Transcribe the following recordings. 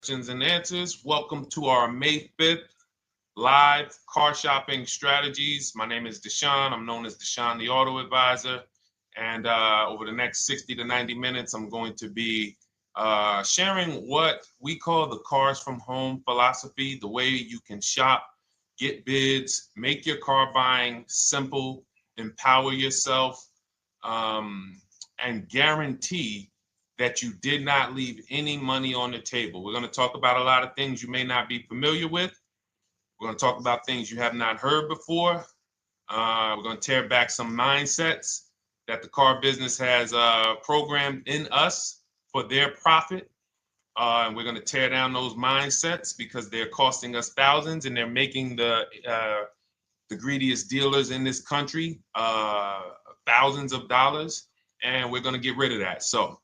questions and answers. Welcome to our May 5th live car shopping strategies. My name is Deshone. I'm known as Deshone the Auto Advisor. And over the next 60 to 90 minutes, I'm going to be sharing what we call the cars from home philosophy, the way you can shop, get bids, make your car buying simple, empower yourself, and guarantee that you did not leave any money on the table. We're going to talk about a lot of things you may not be familiar with. We're going to talk about things you have not heard before. We're going to tear back some mindsets that the car business has programmed in us for their profit. And we're going to tear down those mindsets because they're costing us thousands and they're making the greediest dealers in this country thousands of dollars. And we're going to get rid of that. So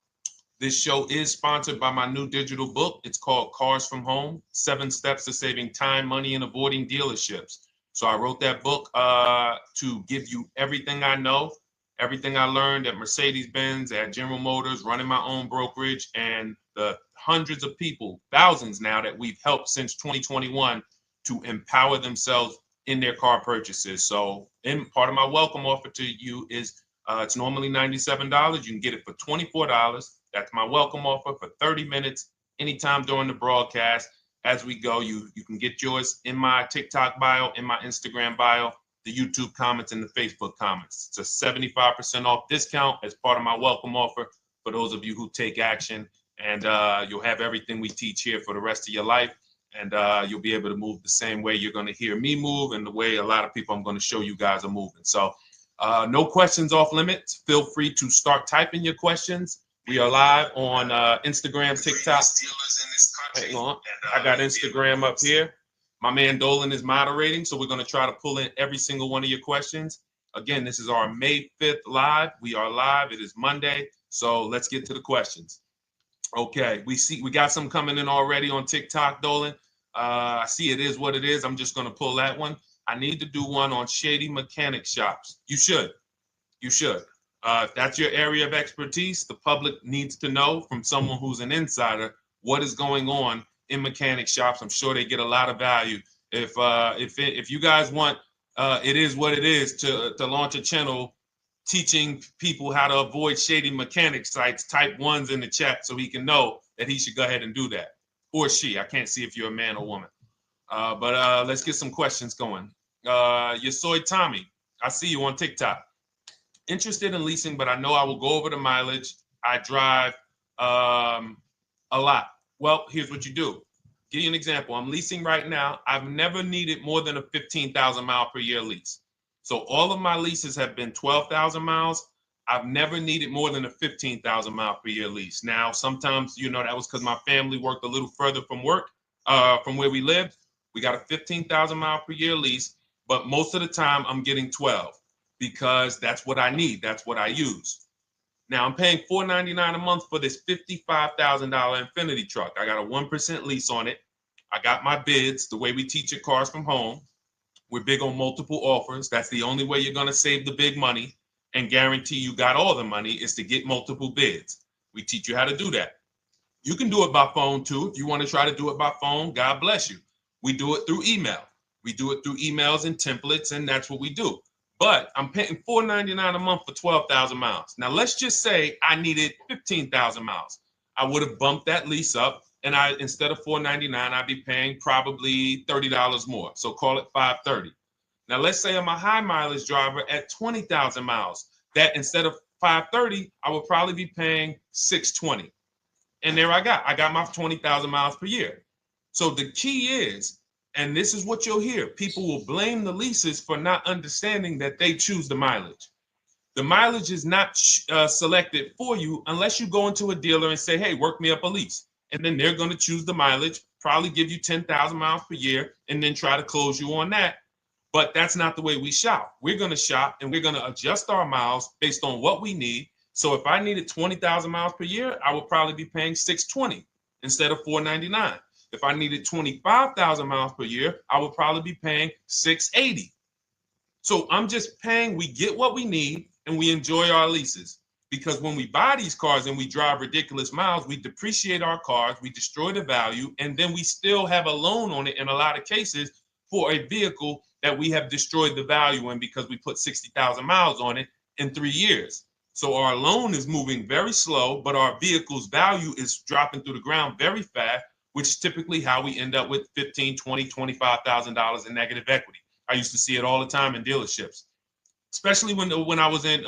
this show is sponsored by my new digital book. It's called Cars from Home, 7 Steps to Saving Time, Money, and Avoiding Dealerships. So I wrote that book to give you everything I know, everything I learned at Mercedes-Benz, at General Motors, running my own brokerage, and the hundreds of people, thousands now, that we've helped since 2021 to empower themselves in their car purchases. So part of my welcome offer to you is it's normally $97. You can get it for $24. That's my welcome offer for 30 minutes, anytime during the broadcast. As we go, you can get yours in my TikTok bio, in my Instagram bio, the YouTube comments, and the Facebook comments. It's a 75% off discount as part of my welcome offer for those of you who take action. And you'll have everything we teach here for the rest of your life. And you'll be able to move the same way you're going to hear me move and the way a lot of people I'm going to show you guys are moving. So no questions off limits. Feel free to start typing your questions. We are live on Instagram, TikTok. Hang on. I got Instagram up here. My man Dolan is moderating, so we're going to try to pull in every single one of your questions. Again, this is our May 5th live. We are live. It is Monday, so let's get to the questions. Okay, we got some coming in already on TikTok, Dolan. I see it is what it is. I'm just going to pull that one. I need to do one on shady mechanic shops. You should. If that's your area of expertise, the public needs to know from someone who's an insider what is going on in mechanic shops. I'm sure they get a lot of value. If you guys want, it is what it is to launch a channel teaching people how to avoid shady mechanic sites, type ones in the chat so he can know that he should go ahead and do that. Or she. I can't see if you're a man or woman. But let's get some questions going. Yosoy Tommy, I see you on TikTok. Interested in leasing, but I know I will go over the mileage. I drive a lot. Well, here's what you do. Give you an example. I'm leasing right now. I've never needed more than a 15,000 mile per year lease. So all of my leases have been 12,000 miles. I've never needed more than a 15,000 mile per year lease. Now, sometimes, that was because my family worked a little further from where we lived. We got a 15,000 mile per year lease, but most of the time I'm getting 12 because that's what I need. That's what I use. Now I'm paying $499 a month for this $55,000 Infinity truck. I got a 1% lease on it. I got my bids, the way we teach at Cars from Home. We're big on multiple offers. That's the only way you're going to save the big money and guarantee you got all the money is to get multiple bids. We teach you how to do that. You can do it by phone too. If you want to try to do it by phone, God bless you. We do it through email. We do it through emails and templates, and that's what we do. But I'm paying $499 a month for 12,000 miles. Now, let's just say I needed 15,000 miles. I would have bumped that lease up, and instead of $499, I'd be paying probably $30 more. So call it $530. Now, let's say I'm a high mileage driver at 20,000 miles. That instead of $530, I would probably be paying $620. And there I got my 20,000 miles per year. So the key is, and this is what you'll hear, people will blame the leases for not understanding that they choose the mileage. The mileage is not selected for you unless you go into a dealer and say, hey, work me up a lease. And then they're going to choose the mileage, probably give you 10,000 miles per year, and then try to close you on that. But that's not the way we shop. We're going to shop and we're going to adjust our miles based on what we need. So if I needed 20,000 miles per year, I would probably be paying $620 instead of $499. If I needed 25,000 miles per year, I would probably be paying $680. So I'm just paying, we get what we need and we enjoy our leases. because when we buy these cars and we drive ridiculous miles, we depreciate our cars, we destroy the value, and then we still have a loan on it in a lot of cases for a vehicle that we have destroyed the value in because we put 60,000 miles on it in 3 years. So our loan is moving very slow, but our vehicle's value is dropping through the ground very fast, which is typically how we end up with $15,000, $20,000, $25,000 in negative equity. I used to see it all the time in dealerships, especially when I was in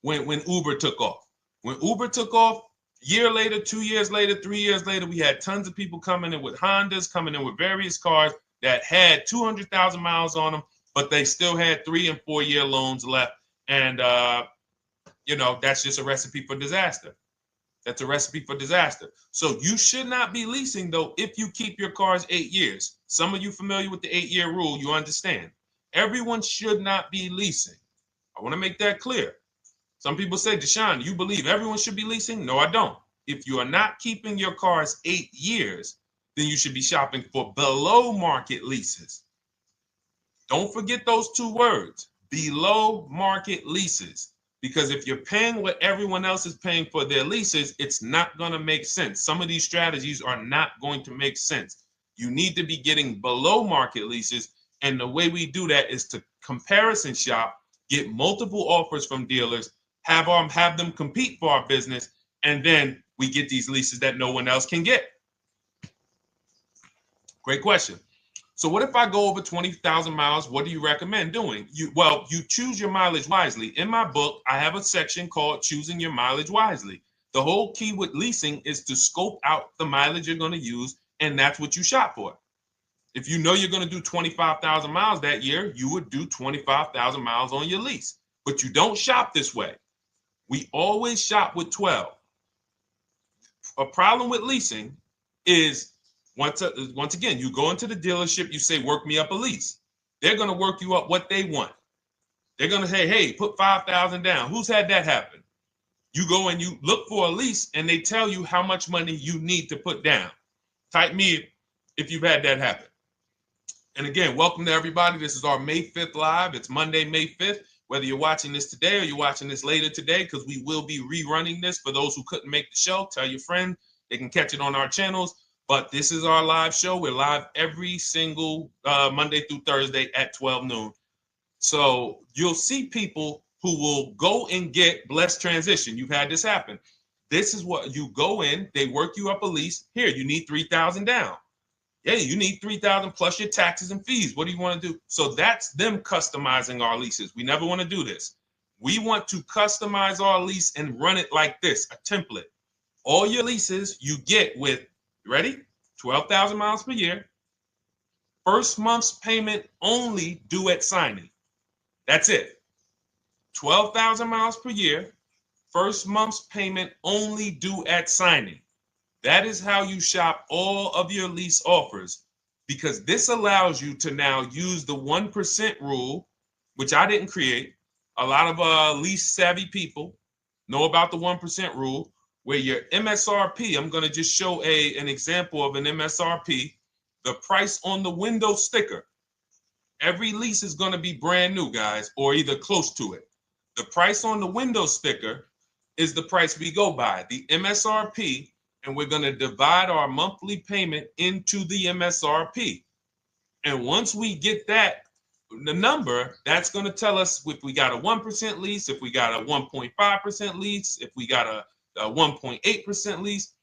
when Uber took off. When Uber took off, year later, 2 years later, 3 years later, we had tons of people coming in with Hondas, coming in with various cars that had 200,000 miles on them, but they still had 3 and 4 year loans left. And, that's just a recipe for disaster. That's a recipe for disaster. So you should not be leasing, though, if you keep your cars 8 years. Some of you familiar with the 8-year rule, you understand. Everyone should not be leasing. I want to make that clear. Some people say, Deshone, you believe everyone should be leasing? No, I don't. If you are not keeping your cars 8 years, then you should be shopping for below market leases. Don't forget those 2 words, below market leases. Because if you're paying what everyone else is paying for their leases, it's not going to make sense. Some of these strategies are not going to make sense. You need to be getting below market leases. And the way we do that is to comparison shop, get multiple offers from dealers, have them compete for our business, and then we get these leases that no one else can get. Great question. So what if I go over 20,000 miles? What do you recommend doing? You choose your mileage wisely. In my book, I have a section called Choosing Your Mileage Wisely. The whole key with leasing is to scope out the mileage you're going to use, and that's what you shop for. If you know you're going to do 25,000 miles that year, you would do 25,000 miles on your lease. But you don't shop this way. We always shop with 12. A problem with leasing is once again, you go into the dealership, you say, work me up a lease. They're going to work you up what they want. They're going to say, hey, put 5,000 down. Who's had that happen? You go and you look for a lease and they tell you how much money you need to put down. Type me if you've had that happen. And again, welcome to everybody. This is our May 5th live. It's Monday, May 5th. Whether you're watching this today or you're watching this later today, because we will be rerunning this for those who couldn't make the show. Tell your friend they can catch it on our channels. But this is our live show. We're live every single Monday through Thursday at 12 noon. So you'll see people who will go and get blessed transition. You've had this happen. This is what you go in. They work you up a lease. Here, you need 3,000 down. Yeah, you need 3,000 plus your taxes and fees. What do you want to do? So that's them customizing our leases. We never want to do this. We want to customize our lease and run it like this, a template. All your leases you get with, ready? 12,000 miles per year. First month's payment only due at signing. That's it. 12,000 miles per year. First month's payment only due at signing. That is how you shop all of your lease offers, because this allows you to now use the 1% rule, which I didn't create. A lot of lease savvy people know about the 1% rule, where your MSRP, I'm going to just show an example of an MSRP, the price on the window sticker. Every lease is going to be brand new, guys, or either close to it. The price on the window sticker is the price we go by, the MSRP, and we're going to divide our monthly payment into the MSRP. And once we get that, the number, that's going to tell us if we got a 1% lease, if we got a 1.5% lease, if we got a 1.8% lease.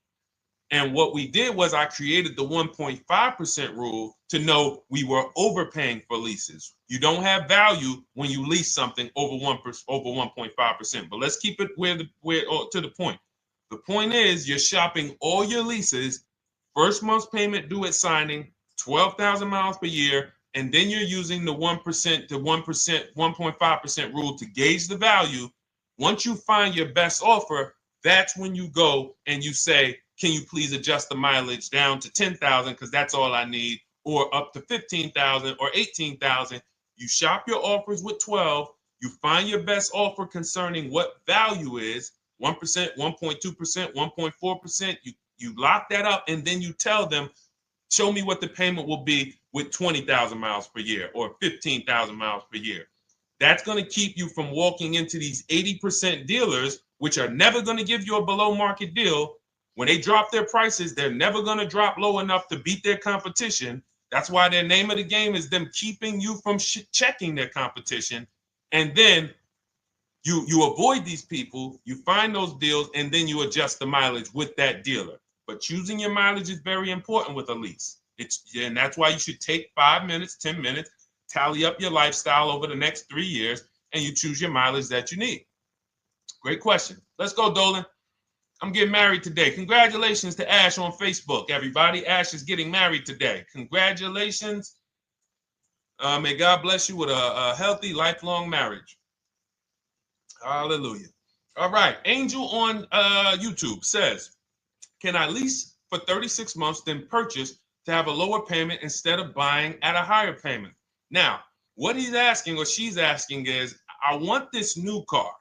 And what we did was I created the 1.5% rule to know we were overpaying for leases. You don't have value when you lease something over 1.5%. But let's keep it to the point. The point is you're shopping all your leases, first month's payment due at signing, 12,000 miles per year, and then you're using the 1% to 1.5% rule to gauge the value. Once you find your best offer, that's when you go and you say, can you please adjust the mileage down to 10,000 because that's all I need, or up to 15,000 or 18,000. You shop your offers with 12. You find your best offer concerning what value is, 1%, 1.2%, 1.4%. You lock that up, and then you tell them, show me what the payment will be with 20,000 miles per year or 15,000 miles per year. That's going to keep you from walking into these 80% dealers which are never going to give you a below market deal. When they drop their prices, they're never going to drop low enough to beat their competition. That's why their name of the game is them keeping you from checking their competition. And then you avoid these people, you find those deals, and then you adjust the mileage with that dealer. But choosing your mileage is very important with a lease. And that's why you should take 5 minutes, 10 minutes, tally up your lifestyle over the next 3 years, and you choose your mileage that you need. Great question. Let's go, Dolan. I'm getting married today. Congratulations to Ash on Facebook, everybody. Ash is getting married today. Congratulations. May God bless you with a healthy, lifelong marriage. Hallelujah. All right. Angel on YouTube says, can I lease for 36 months, then purchase to have a lower payment instead of buying at a higher payment? Now, what he's asking or she's asking is, I want this new car,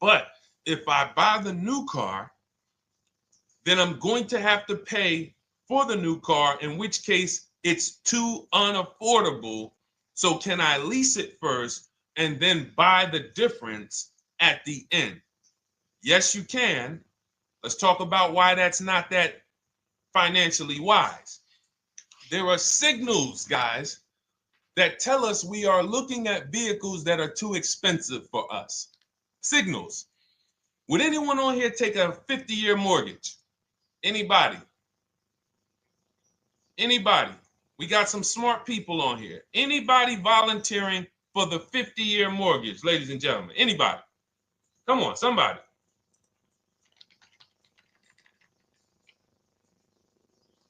but if I buy the new car, then I'm going to have to pay for the new car, in which case it's too unaffordable. So can I lease it first and then buy the difference at the end? Yes, you can. Let's talk about why that's not that financially wise. There are signals, guys, that tell us we are looking at vehicles that are too expensive for us. Signals. Would anyone on here take a 50-year mortgage? Anybody? Anybody? We got some smart people on here. Anybody volunteering for the 50-year mortgage, ladies and gentlemen? Anybody? Come on, somebody.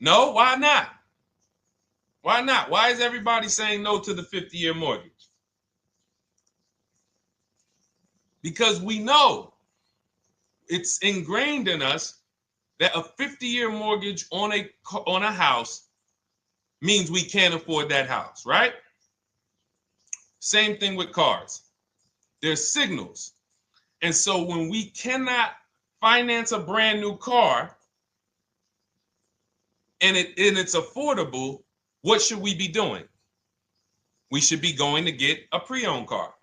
No, why not? Why not? Why is everybody saying no to the 50-year mortgage? Because we know it's ingrained in us that a 50-year mortgage on a house means we can't afford that house, right? Same thing with cars. There's signals. And so when we cannot finance a brand new car and it's affordable, what should we be doing? We should be going to get a pre-owned car.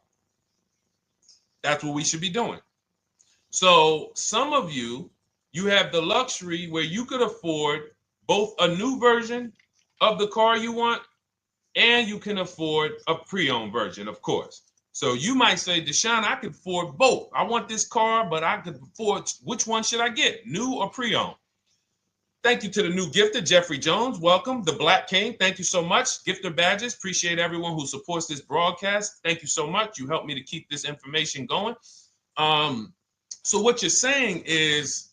That's what we should be doing. So some of you have the luxury where you could afford both a new version of the car you want, and you can afford a pre-owned version, of course. So you might say, Deshone, I could afford both. I want this car, but I could afford, which one should I get, new or pre-owned? Thank you to the new gifter, Jeffrey Jones. Welcome. The Black King. Thank you so much. Gifter badges. Appreciate everyone who supports this broadcast. Thank you so much. You helped me to keep this information going. So what you're saying is,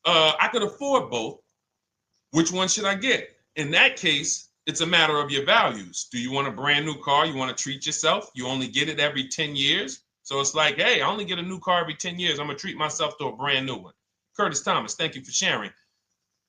I could afford both. Which one should I get? In that case, it's a matter of your values. Do you want a brand new car? You want to treat yourself? You only get it every 10 years. So it's like, hey, I only get a new car every 10 years. I'm going to treat myself to a brand new one. Curtis Thomas, thank you for sharing.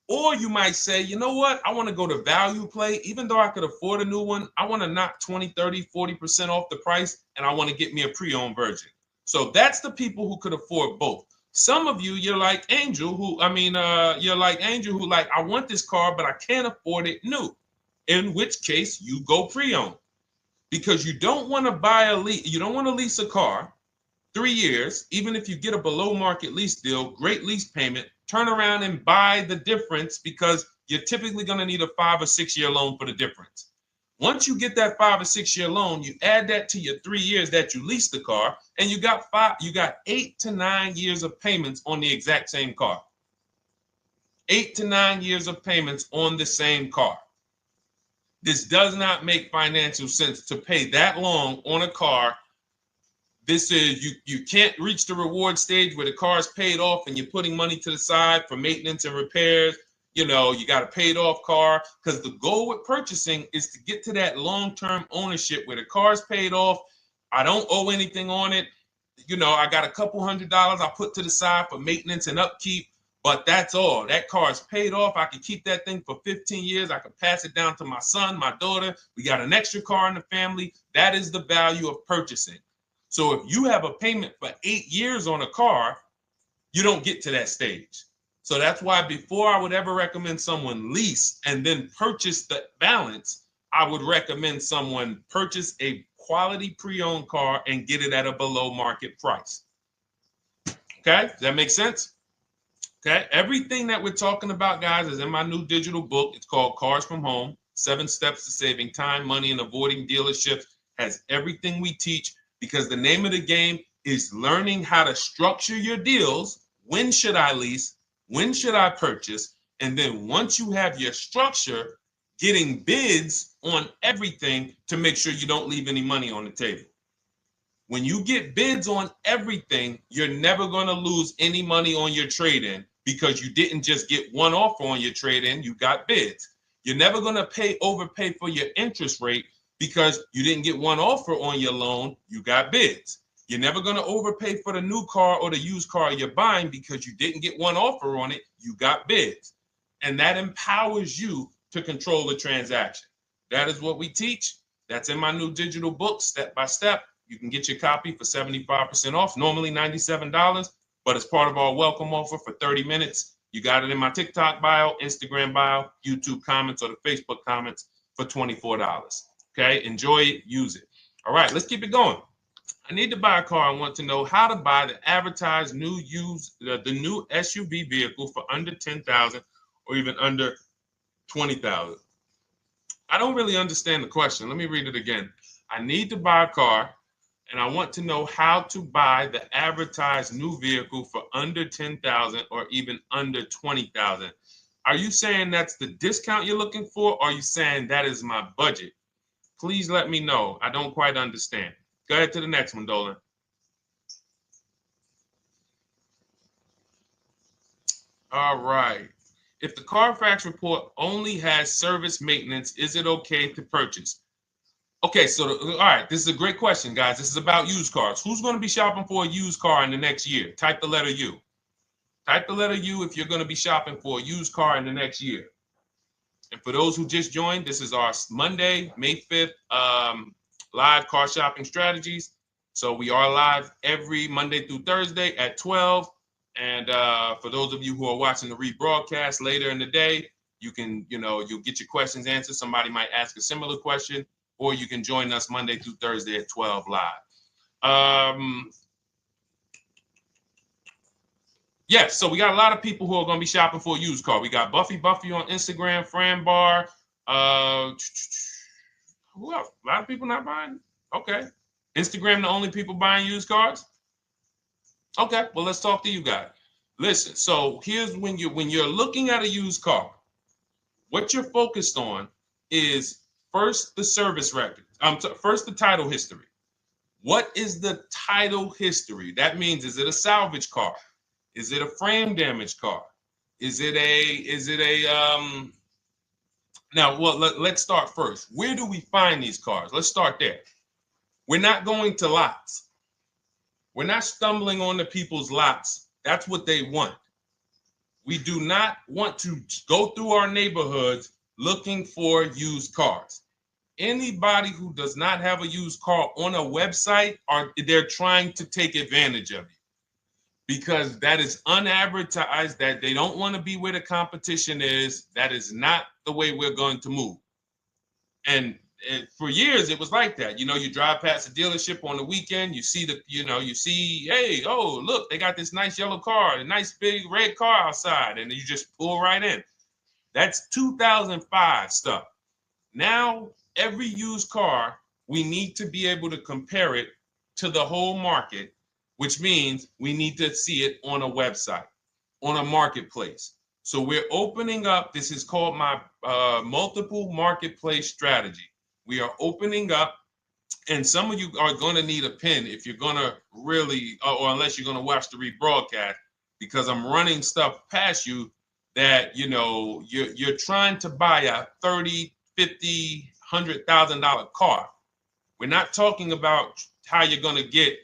Or you might say, you know what? I want to go to value play. Even though I could afford a new one, I want to knock 20, 30, 40% off the price, and I want to get me a pre-owned version. So that's the people who could afford both. Some of you, you're like Angel, who like, I want this car, but I can't afford it new. In which case you go pre-owned, because you don't want to you don't want to lease a car 3 years, even if you get a below market lease deal, great lease payment, turn around and buy the difference, because you're typically going to need a 5 or 6 year loan for the difference. Once you get that 5 or 6 year loan, you add that to your 3 years that you leased the car, and you got 8 to 9 years of payments on the exact same car. 8 to 9 years of payments on the same car. This does not make financial sense to pay that long on a car. This is, you can't reach the reward stage where the car is paid off and you're putting money to the side for maintenance and repairs. You know, you got a paid off car, because the goal with purchasing is to get to that long-term ownership where the car's paid off. I don't owe anything on it. You know, I got a couple $100 I put to the side for maintenance and upkeep, but that's all. That car is paid off. I can keep that thing for 15 years. I can pass it down to my son, my daughter. We got an extra car in the family. That is the value of purchasing. So if you have a payment for 8 years on a car, you don't get to that stage. So that's why before I would ever recommend someone lease and then purchase the balance, I would recommend someone purchase a quality pre-owned car and get it at a below market price. Okay, does that make sense? Okay, everything that we're talking about, guys, is in my new digital book. It's called Cars from Home, 7 Steps to Saving Time, Money, and Avoiding Dealerships. Has everything we teach, because the name of the game is learning how to structure your deals. When should I lease? When should I purchase? And then once you have your structure, getting bids on everything to make sure you don't leave any money on the table. When you get bids on everything, you're never going to lose any money on your trade-in, because you didn't just get one offer on your trade-in, you got bids. You're never going to overpay for your interest rate, because you didn't get one offer on your loan, you got bids. You're never going to overpay for the new car or the used car you're buying, because you didn't get one offer on it, you got bids. And that empowers you to control the transaction. That is what we teach. That's in my new digital book, step by step. You can get your copy for 75% off, normally $97, but it's part of our welcome offer for 30 minutes. You got it in my TikTok bio, Instagram bio, YouTube comments, or the Facebook comments for $24. Okay, enjoy it, use it. All right, let's keep it going. I need to buy a car. I want to know how to buy the advertised new the new SUV vehicle for under $10,000 or even under $20,000. I don't really understand the question. Let me read it again. I need to buy a car, and I want to know how to buy the advertised new vehicle for under $10,000 or even under $20,000. Are you saying that's the discount you're looking for, or are you saying that is my budget? Please let me know. I don't quite understand. Go ahead to the next one, Dolan. All right. If the Carfax report only has service maintenance, is it okay to purchase? Okay, so all right, this is a great question, guys. This is about used cars. Who's going to be shopping for a used car in the next year? Type the letter U. Type the letter U if you're going to be shopping for a used car in the next year. And for those who just joined, this is our Monday, May 5th, live car shopping strategies. So we are live every Monday through Thursday at 12. And for those of you who are watching the rebroadcast later in the day, you can, you'll get your questions answered. Somebody might ask a similar question, or you can join us Monday through Thursday at 12 live. Yes, so we got a lot of people who are going to be shopping for a used car. We got Buffy on Instagram, Fran Bar. Who else? A lot of people not buying? Okay. Instagram, the only people buying used cars? Okay, well, let's talk to you guys. Listen, so here's when you're looking at a used car, what you're focused on is first the service record. First the title history. What is the title history? That means, is it a salvage car? Is it a frame damage car? Is it a now, well, let's start first. Where do we find these cars? Let's start there. We're not going to lots. We're not stumbling onto people's lots. That's what they want. We do not want to go through our neighborhoods looking for used cars. Anybody who does not have a used car on a website, they're trying to take advantage of you, because that is unadvertised, that they don't want to be where the competition is. That is not the way we're going to move. And for years, it was like that. You drive past a dealership on the weekend, you see hey, oh, look, they got this nice yellow car, a nice big red car outside, and you just pull right in. That's 2005 stuff. Now, every used car, we need to be able to compare it to the whole market, which means we need to see it on a website, on a marketplace. So we're opening up, this is called my multiple marketplace strategy. We are opening up, and some of you are going to need a pen if you're going to really, or unless you're going to watch the rebroadcast, because I'm running stuff past you that, you're trying to buy a $30,000, $50,000, $100,000 car. We're not talking about how you're going to get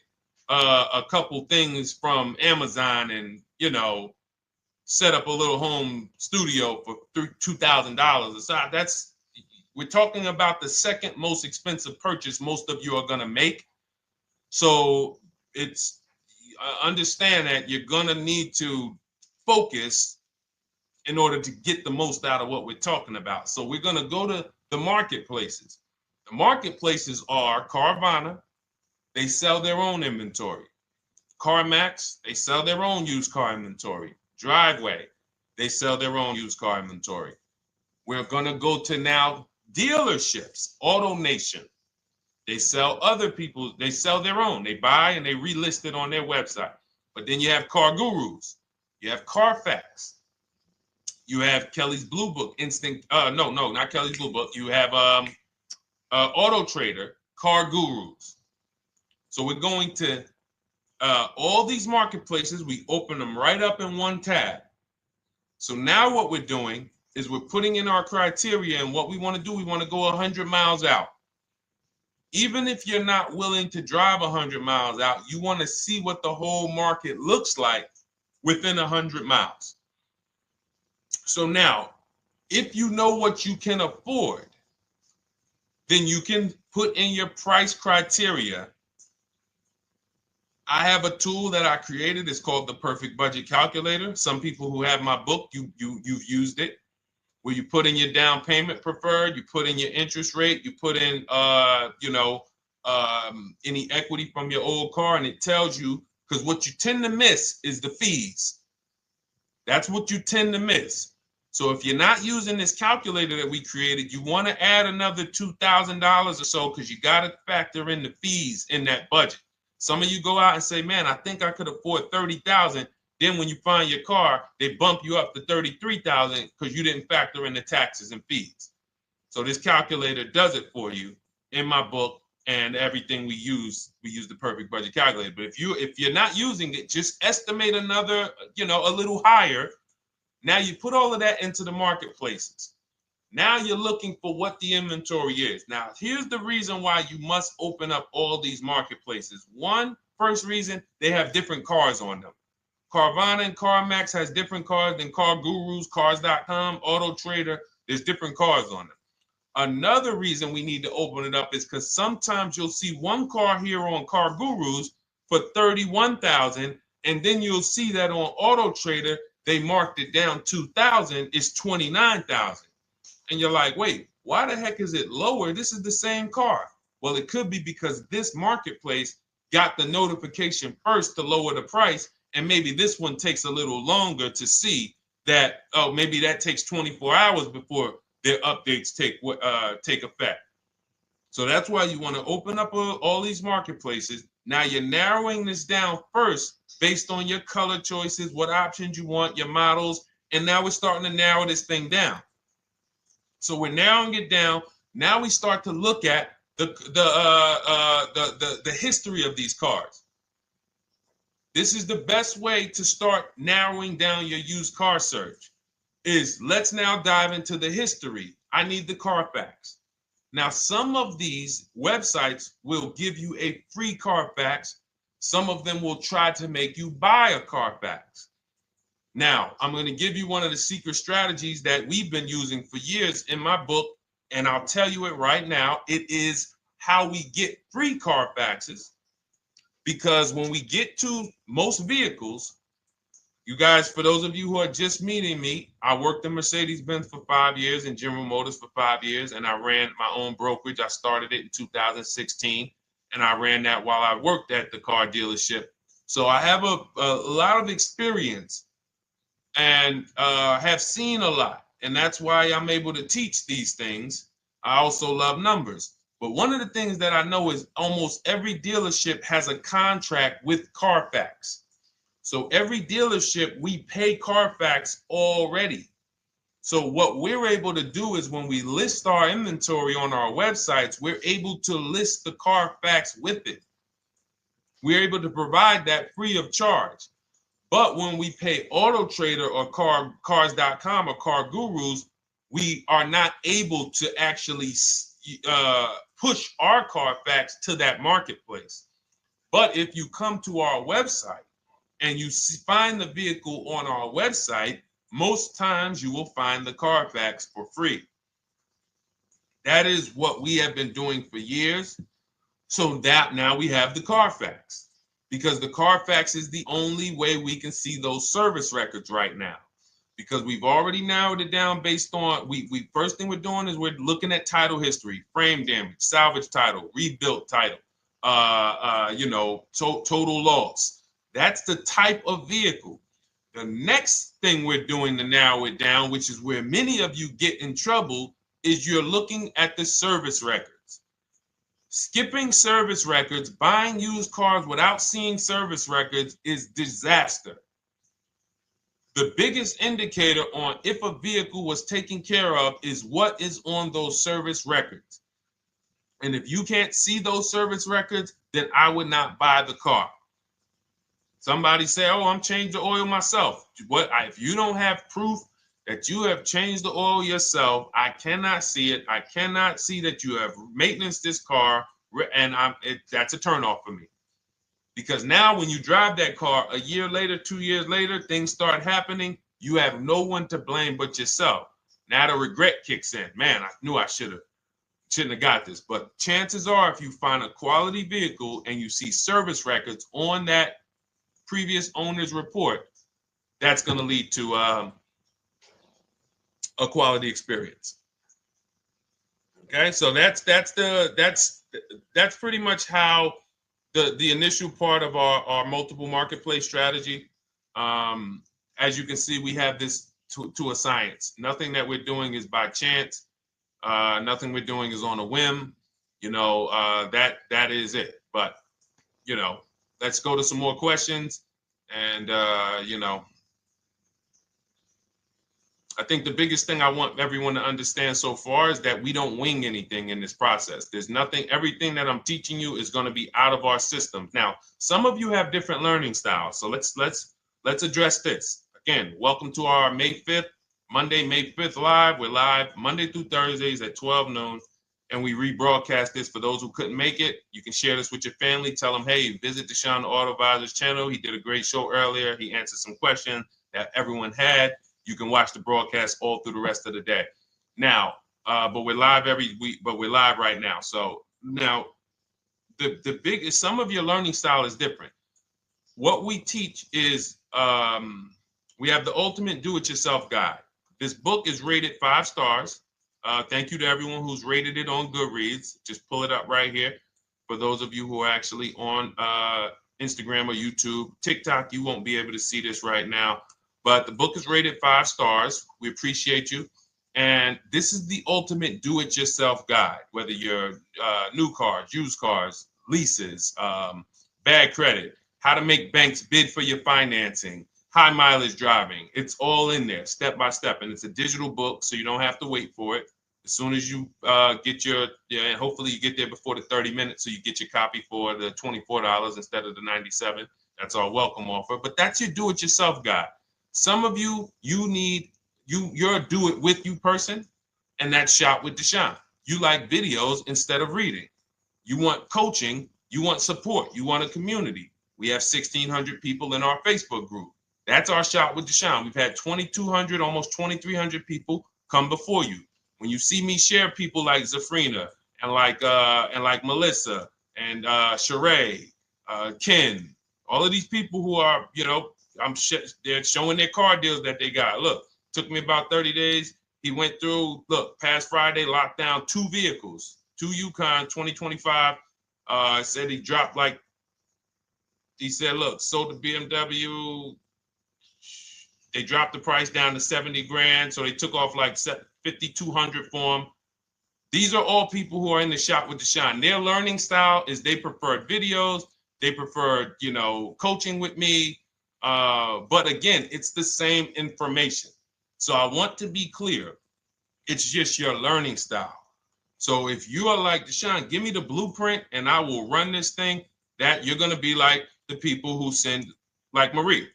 a couple things from Amazon and, set up a little home studio for $2,000. We're talking about the second most expensive purchase most of you are going to make. So it's understand that you're going to need to focus in order to get the most out of what we're talking about. So we're going to go to the marketplaces. The marketplaces are Carvana. They sell their own inventory. CarMax, they sell their own used car inventory. Driveway, they sell their own used car inventory. We're going to go to now dealerships. AutoNation, they sell other people's, they sell their own. They buy and they relist it on their website. But then you have Car Gurus, you have Carfax, you have Kelly's Blue Book, no, not Kelly's Blue Book. You have Auto Trader, Car Gurus. So we're going to all these marketplaces, we open them right up in one tab. So now what we're doing is we're putting in our criteria, and what we want to do, we want to go 100 miles out. Even if you're not willing to drive 100 miles out, you want to see what the whole market looks like within 100 miles. So now, if you know what you can afford, then you can put in your price criteria. I have a tool that I created. It's called the Perfect Budget Calculator. Some people who have my book, you've used it, where you put in your down payment preferred, you put in your interest rate, you put in any equity from your old car, and it tells you, because what you tend to miss is the fees. That's what you tend to miss. So if you're not using this calculator that we created, you want to add another $2,000 or so, because you got to factor in the fees in that budget. Some of you go out and say, man, I think I could afford $30,000. Then when you find your car, they bump you up to $33,000 because you didn't factor in the taxes and fees. So this calculator does it for you in my book, and everything we use the Perfect Budget Calculator. But if you're not using it, just estimate another, a little higher. Now you put all of that into the marketplaces. Now you're looking for what the inventory is. Now, here's the reason why you must open up all these marketplaces. First reason, they have different cars on them. Carvana and CarMax has different cars than Car Gurus, Cars.com, Auto Trader. There's different cars on them. Another reason we need to open it up is because sometimes you'll see one car here on Car Gurus for $31,000, and then you'll see that on Auto Trader they marked it down $2,000. It's $29,000. And you're like, wait, why the heck is it lower? This is the same car. Well, it could be because this marketplace got the notification first to lower the price, and maybe this one takes a little longer to see that, oh, maybe that takes 24 hours before their updates take effect. So that's why you want to open up all these marketplaces. Now you're narrowing this down first based on your color choices, what options you want, your models, and now we're starting to narrow this thing down. So we're narrowing it down. Now we start to look at the history of these cars. This is the best way to start narrowing down your used car search. Let's now dive into the history. I need the Carfax. Now, some of these websites will give you a free Carfax. Some of them will try to make you buy a Carfax. Now, I'm going to give you one of the secret strategies that we've been using for years in my book, and I'll tell you it right now. It is how we get free Carfaxes, because when we get to most vehicles, you guys, for those of you who are just meeting me, I worked in Mercedes-Benz for 5 years and General Motors for 5 years, and I ran my own brokerage. I started it in 2016, and I ran that while I worked at the car dealership. So I have a lot of experience and have seen a lot, and that's why I'm able to teach these things. I also love numbers. But one of the things that I know is almost every dealership has a contract with Carfax. So every dealership, we pay Carfax already. So what we're able to do is when we list our inventory on our websites, we're able to list the Carfax with it. We're able to provide that free of charge. But when we pay Auto Trader or Cars.com or Car Gurus, we are not able to actually push our Carfax to that marketplace. But if you come to our website and you find the vehicle on our website, most times you will find the Carfax for free. That is what we have been doing for years. So that now we have the Carfax, because the Carfax is the only way we can see those service records right now, because we've already narrowed it down based on, first thing we're doing is we're looking at title history, frame damage, salvage title, rebuilt title, total loss. That's the type of vehicle. The next thing we're doing to narrow it down, which is where many of you get in trouble, is you're looking at the service records. Skipping service records, buying used cars without seeing service records is disaster. The biggest indicator on if a vehicle was taken care of is what is on those service records. And if you can't see those service records, then I would not buy the car. Somebody say, oh, I'm changing the oil myself. If you don't have proof that you have changed the oil yourself, I cannot see it. I cannot see that you have maintenance this car, and that's a turnoff for me. Because now when you drive that car a year later, 2 years later, things start happening. You have no one to blame but yourself. Now the regret kicks in. Man, I knew I shouldn't have got this. But chances are, if you find a quality vehicle and you see service records on that previous owner's report, that's going to lead to a quality experience. Okay, so that's pretty much how the initial part of our multiple marketplace strategy. As you can see, we have this to a science. Nothing that we're doing is by chance. Nothing we're doing is on a whim. That is it. But let's go to some more questions. And I think the biggest thing I want everyone to understand so far is that we don't wing anything in this process. There's nothing, everything that I'm teaching you is going to be out of our system. Now, some of you have different learning styles. So let's address this. Again, welcome to our May 5th, Monday, May 5th live. We're live Monday through Thursdays at 12 noon. And we rebroadcast this for those who couldn't make it. You can share this with your family. Tell them, hey, visit Deshone the Auto Advisor's channel. He did a great show earlier. He answered some questions that everyone had. You can watch the broadcast all through the rest of the day. Now, but we're live every week, but we're live right now. So now the biggest, some of your learning style is different. What we teach is we have the ultimate do-it-yourself guide. This book is rated 5 stars. Thank you to everyone who's rated it on Goodreads. Just pull it up right here. For those of you who are actually on Instagram or YouTube, TikTok, you won't be able to see this right now. But the book is rated 5 stars. We appreciate you. And this is the ultimate do-it-yourself guide, whether you're new cars, used cars, leases, bad credit, how to make banks bid for your financing, high mileage driving. It's all in there, step by step. And it's a digital book, so you don't have to wait for it. As soon as you get and hopefully you get there before the 30 minutes, so you get your copy for the $24 instead of the $97. That's our welcome offer. But that's your do-it-yourself guide. Some of you, you're a do-it-with-you person, and that's Shop with Deshone. You like videos instead of reading. You want coaching. You want support. You want a community. We have 1,600 people in our Facebook group. That's our Shop with Deshone. We've had 2,200, almost 2,300 people come before you. When you see me share people like Zafrina and like Melissa and Sheree, Ken, all of these people who are, they're showing their car deals that they got. Look, took me about 30 days. He went through, past Friday, locked down 2 vehicles, 2 Yukon 2025. Said he dropped he said, look, sold the BMW. They dropped the price down to 70 grand. So they took off like 5,200 for him. These are all people who are in the Shop with Deshone. Their learning style is they prefer videos. They prefer, coaching with me. But again, it's the same information. So I want to be clear. It's just your learning style. So if you are like Deshone, give me the blueprint and I will run this thing. That you're going to be like the people who send, like Marie.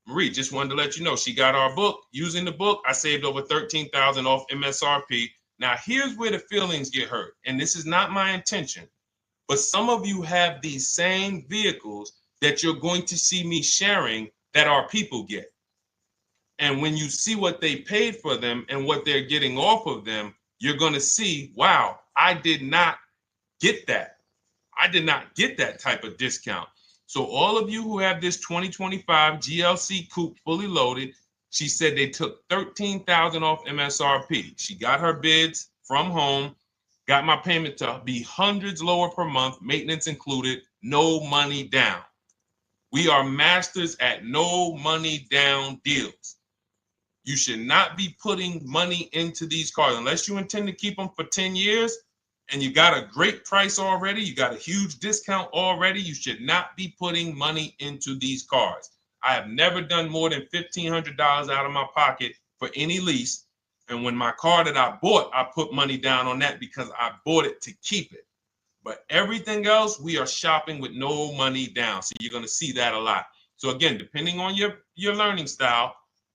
Marie just wanted to let you know she got our book. Using the book, I saved over $13,000 off MSRP. Now, here's where the feelings get hurt. And this is not my intention. But some of you have these same vehicles that you're going to see me sharing that our people get. And when you see what they paid for them and what they're getting off of them, you're going to see, wow, I did not get that. I did not get that type of discount. So all of you who have this 2025 GLC coupe fully loaded, she said they took $13,000 off MSRP. She got her bids from home, got my payment to be hundreds lower per month, maintenance included, no money down. We are masters at no money down deals. You should not be putting money into these cars unless you intend to keep them for 10 years and you got a great price already. You got a huge discount already. You should not be putting money into these cars. I have never done more than $1,500 out of my pocket for any lease. And when my car that I bought, I put money down on that because I bought it to keep it. But everything else, we are shopping with no money down. So you're going to see that a lot. So again, depending on your learning style,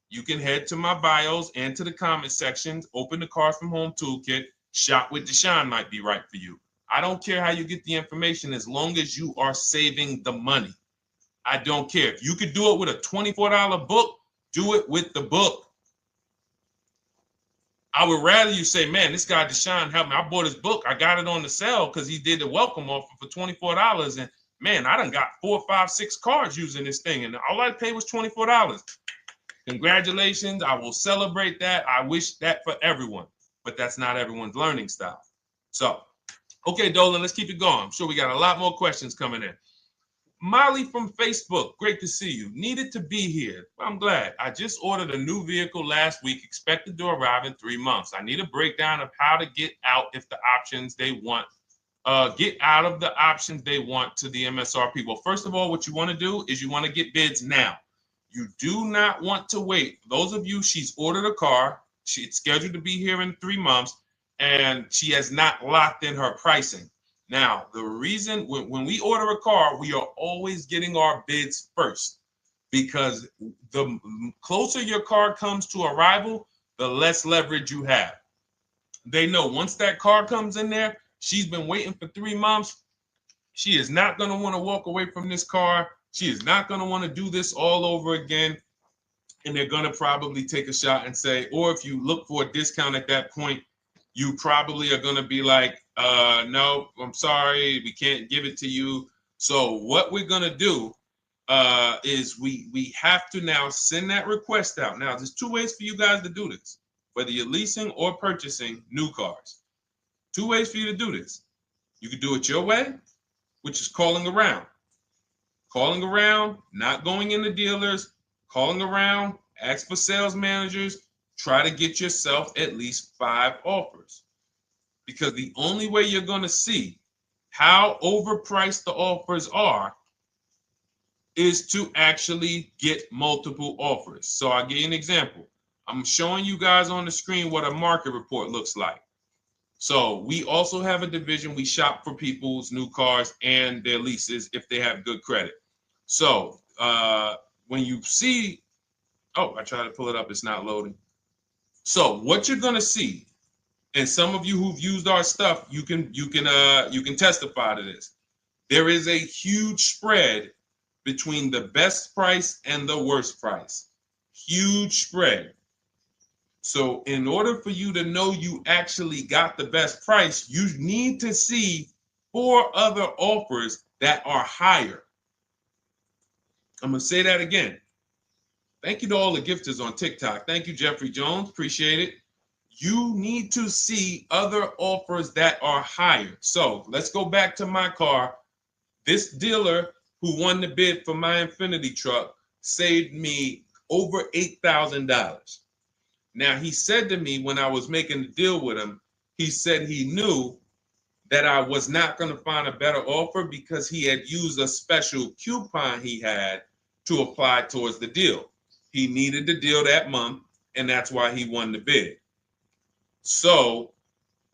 you can head to my bios and to the comment sections, open the Cars from Home Toolkit, Shop with Deshone might be right for you. I don't care how you get the information as long as you are saving the money. I don't care. If you could do it with a $24 book, do it with the book. I would rather you say, man, this guy Deshone helped me. I bought his book. I got it on the sale because he did the welcome offer for $24. And man, I done got 4, 5, 6 cars using this thing. And all I paid was $24. Congratulations. I will celebrate that. I wish that for everyone, but that's not everyone's learning style. So, okay, Dolan, let's keep it going. I'm sure we got a lot more questions coming in. Molly from Facebook, great to see you. Needed to be here. I'm glad. I just ordered a new vehicle last week, expected to arrive in 3 months. I need a breakdown of how to get out if the options they want, get out of the options they want to the MSRP. Well, first of all, what you want to do is you want to get bids now. You do not want to wait. For those of you, she's ordered a car. She's scheduled to be here in 3 months, and she has not locked in her pricing. Now, the reason when we order a car, we are always getting our bids first because the closer your car comes to arrival, the less leverage you have. They know once that car comes in there, she's been waiting for 3 months. She is not going to want to walk away from this car. She is not going to want to do this all over again. And they're going to probably take a shot and say, or if you look for a discount at that point, you probably are going to be like, no, I'm sorry, we can't give it to you. So what we're going to do is we have to now send that request out. Now, there's 2 ways for you guys to do this, whether you're leasing or purchasing new cars. 2 ways for you to do this. You can do it your way, which is calling around. Calling around, not going into dealers, calling around, ask for sales managers, try to get yourself at least 5 offers. Because the only way you're going to see how overpriced the offers are is to actually get multiple offers. So I'll give you an example. I'm showing you guys on the screen what a market report looks like. So we also have a division. We shop for people's new cars and their leases if they have good credit. So when you see, oh, I tried to pull it up. It's not loading. So what you're going to see, and some of you who've used our stuff, you can testify to this. There is a huge spread between the best price and the worst price. Huge spread. So in order for you to know you actually got the best price, you need to see 4 other offers that are higher. I'm going to say that again. Thank you to all the gifters on TikTok. Thank you, Jeffrey Jones. Appreciate it. You need to see other offers that are higher. So let's go back to my car. This dealer who won the bid for my Infinity truck saved me over $8,000. Now, he said to me when I was making the deal with him, he said he knew that I was not going to find a better offer because he had used a special coupon he had to apply towards the deal. He needed the deal that month, and that's why he won the bid. So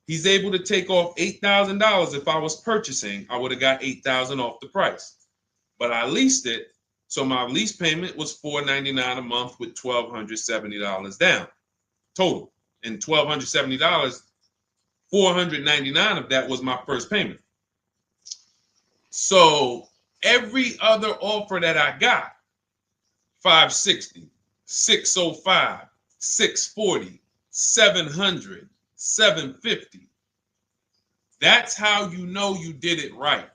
he's able to take off $8,000. If I was purchasing, I would have got $8,000 off the price. But I leased it, so my lease payment was $499 a month with $1,270 down total. And $1,270, $499 of that was my first payment. So every other offer that I got, 560, 605, 640, 700, 750. That's how you know you did it right.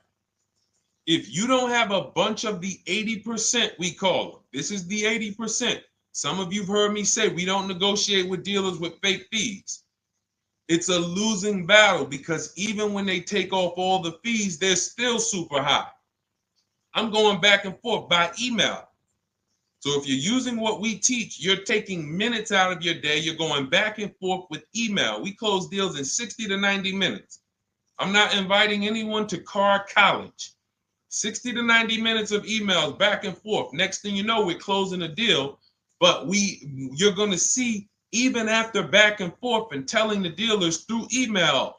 If you don't have a bunch of the 80%, we call them. This is the 80%. Some of you have heard me say we don't negotiate with dealers with fake fees. It's a losing battle because even when they take off all the fees, they're still super high. I'm going back and forth by email. So if you're using what we teach, you're taking minutes out of your day. You're going back and forth with email. We close deals in 60 to 90 minutes. I'm not inviting anyone to car college. 60 to 90 minutes of emails back and forth. Next thing you know, we're closing a deal. But you're going to see, even after back and forth and telling the dealers through email,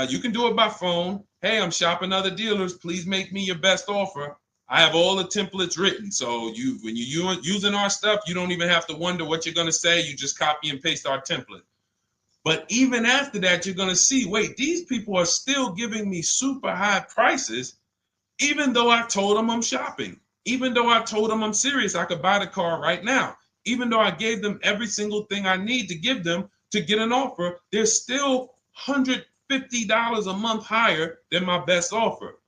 you can do it by phone. Hey, I'm shopping other dealers. Please make me your best offer. I have all the templates written. So when you're using our stuff, you don't even have to wonder what you're going to say. You just copy and paste our template. But even after that, you're going to see, wait, these people are still giving me super high prices, even though I told them I'm shopping, even though I told them I'm serious, I could buy the car right now. Even though I gave them every single thing I need to give them to get an offer, they're still $150 a month higher than my best offer.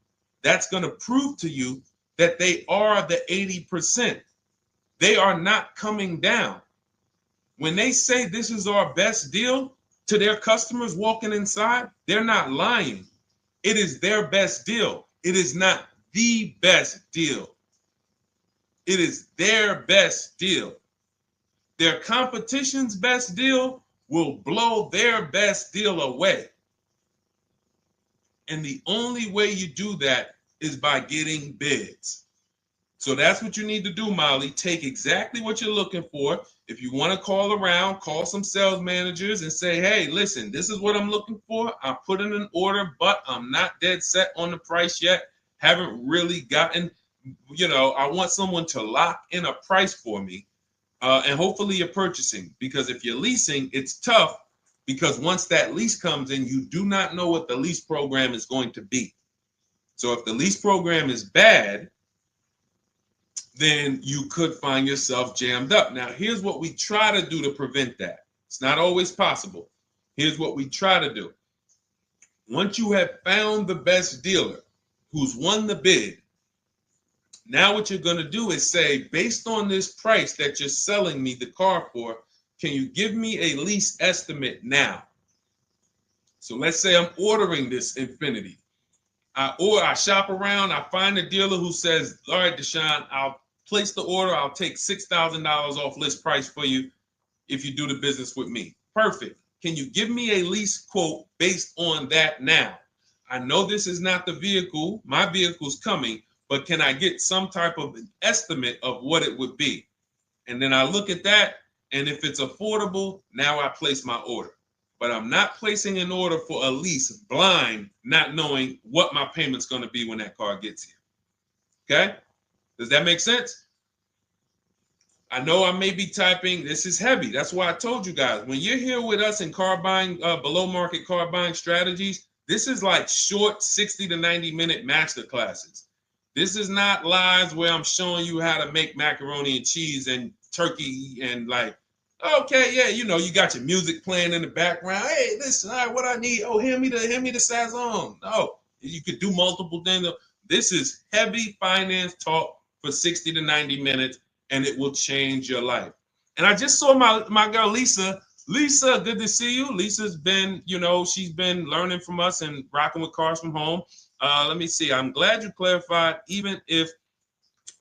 That's going to prove to you that they are the 80%. They are not coming down. When they say this is our best deal to their customers walking inside, they're not lying. It is their best deal. It is not the best deal. It is their best deal. Their competition's best deal will blow their best deal away. And the only way you do that is by getting bids. So that's what you need to do, Molly. Take exactly what you're looking for. If you want to call around, call some sales managers and say, hey, listen, this is what I'm looking for. I put in an order, but I'm not dead set on the price yet. Haven't really gotten, I want someone to lock in a price for me. And hopefully you're purchasing, because if you're leasing, it's tough, because once that lease comes in, you do not know what the lease program is going to be. So if the lease program is bad, then you could find yourself jammed up. Now, here's what we try to do to prevent that. It's not always possible. Here's what we try to do. Once you have found the best dealer who's won the bid, now what you're going to do is say, based on this price that you're selling me the car for, can you give me a lease estimate now? So let's say I'm ordering this Infiniti. I shop around, I find a dealer who says, all right, Deshone, I'll place the order. I'll take $6,000 off list price for you if you do the business with me. Perfect. Can you give me a lease quote based on that now? I know this is not the vehicle. My vehicle's coming, but can I get some type of an estimate of what it would be? And then I look at that, and if it's affordable, now I place my order. But I'm not placing an order for a lease blind, not knowing what my payment's going to be when that car gets here. Okay? Does that make sense? I know I may be typing, this is heavy. That's why I told you guys, when you're here with us in car buying, below market car buying strategies, this is like short 60 to 90 minute master classes. This is not lives where I'm showing you how to make macaroni and cheese and turkey and like, okay, yeah, you got your music playing in the background. Hey, listen, all right, what I need? Oh, hand me the Sazon. No, you could do multiple things. This is heavy finance talk for 60 to 90 minutes, and it will change your life. And I just saw my girl, Lisa. Lisa, good to see you. Lisa's been, she's been learning from us and rocking with Cars from Home. Let me see. I'm glad you clarified, even if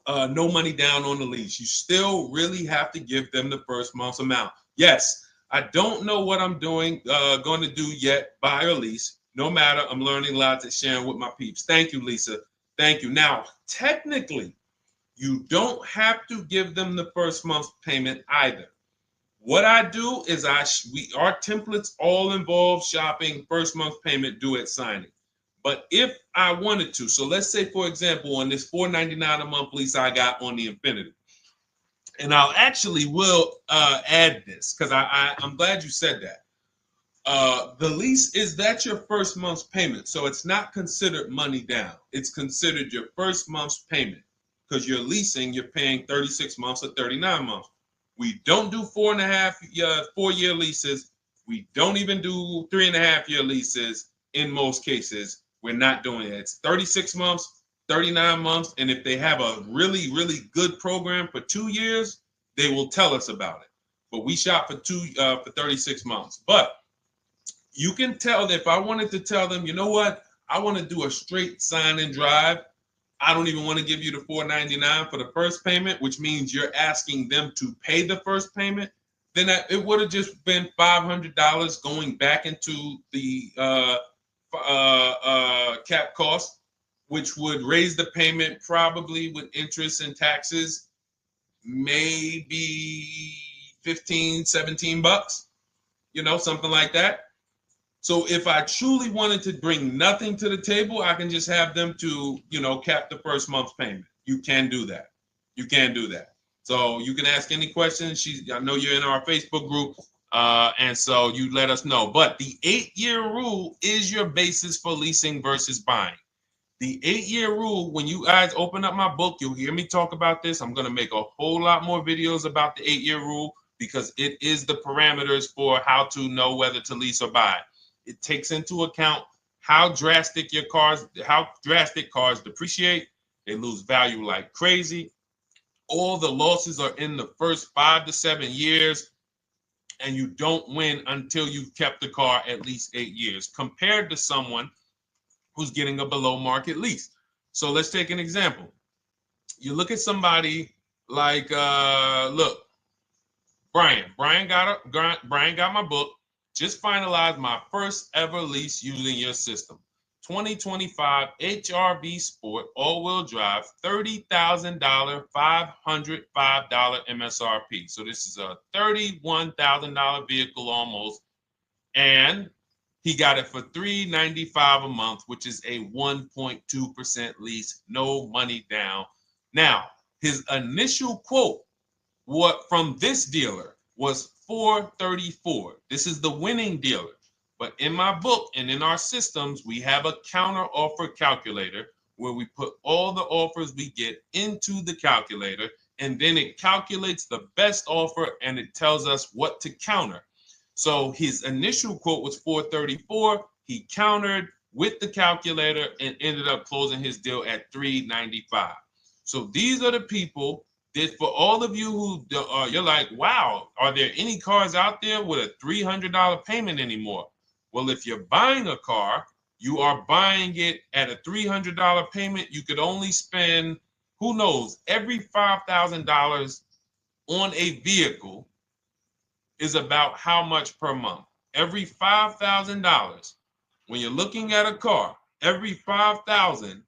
no money down on the lease, you still really have to give them the first month's amount. Yes, I don't know what I'm going to do yet, buy or lease. No matter, I'm learning lots and sharing with my peeps. Thank you, Lisa. Thank you. Now, technically, you don't have to give them the first month's payment either. What I do is our templates all involve shopping, first month payment due at signing. But if I wanted to, so let's say, for example, on this $499 a month lease I got on the Infiniti, and I'll actually will add this because I'm glad you said that. The lease is that's your first month's payment, so it's not considered money down. It's considered your first month's payment because you're leasing, you're paying 36 months or 39 months. We don't do 4-year leases. We don't even do 3.5-year leases in most cases. We're not doing it. It's 36 months, 39 months, and if they have a really, really good program for 2 years, they will tell us about it. But we shop for 36 months. But you can tell that if I wanted to tell them, you know what, I want to do a straight sign and drive, I don't even want to give you the $499 for the first payment, which means you're asking them to pay the first payment, then it would have just been $500 going back into the cap cost, which would raise the payment probably with interest and taxes, maybe 15, 17 bucks, something like that. So if I truly wanted to bring nothing to the table, I can just have them to, cap the first month's payment. You can do that. You can do that. So you can ask any questions. I know you're in our Facebook group, and so you let us know. But the 8-year rule is your basis for leasing versus buying. The 8-year rule, when you guys open up my book, you'll hear me talk about this. I'm going to make a whole lot more videos about the 8-year rule because it is the parameters for how to know whether to lease or buy. It takes into account how drastic cars depreciate. They lose value like crazy. All the losses are in the first 5 to 7 years, and you don't win until you've kept the car at least 8 years, compared to someone who's getting a below market lease. So let's take an example. You look at somebody like, Brian. Brian got my book. Just finalized my first ever lease using your system. 2025 HRV Sport all-wheel drive, $30,000, $505 MSRP. So this is a $31,000 vehicle almost, and he got it for $395 a month, which is a 1.2% lease, no money down. Now, his initial quote from this dealer was $434. This is the winning dealer. But in my book and in our systems, we have a counter offer calculator where we put all the offers we get into the calculator, and then it calculates the best offer and it tells us what to counter. So his initial quote was $434. He countered with the calculator and ended up closing his deal at $395. So these are the people that, for all of you who you're like, wow, are there any cars out there with a $300 payment anymore? Well, if you're buying a car, you are buying it at a $300 payment. You could only spend, who knows, every $5,000 on a vehicle is about how much per month? Every $5,000. When you're looking at a car, every $5,000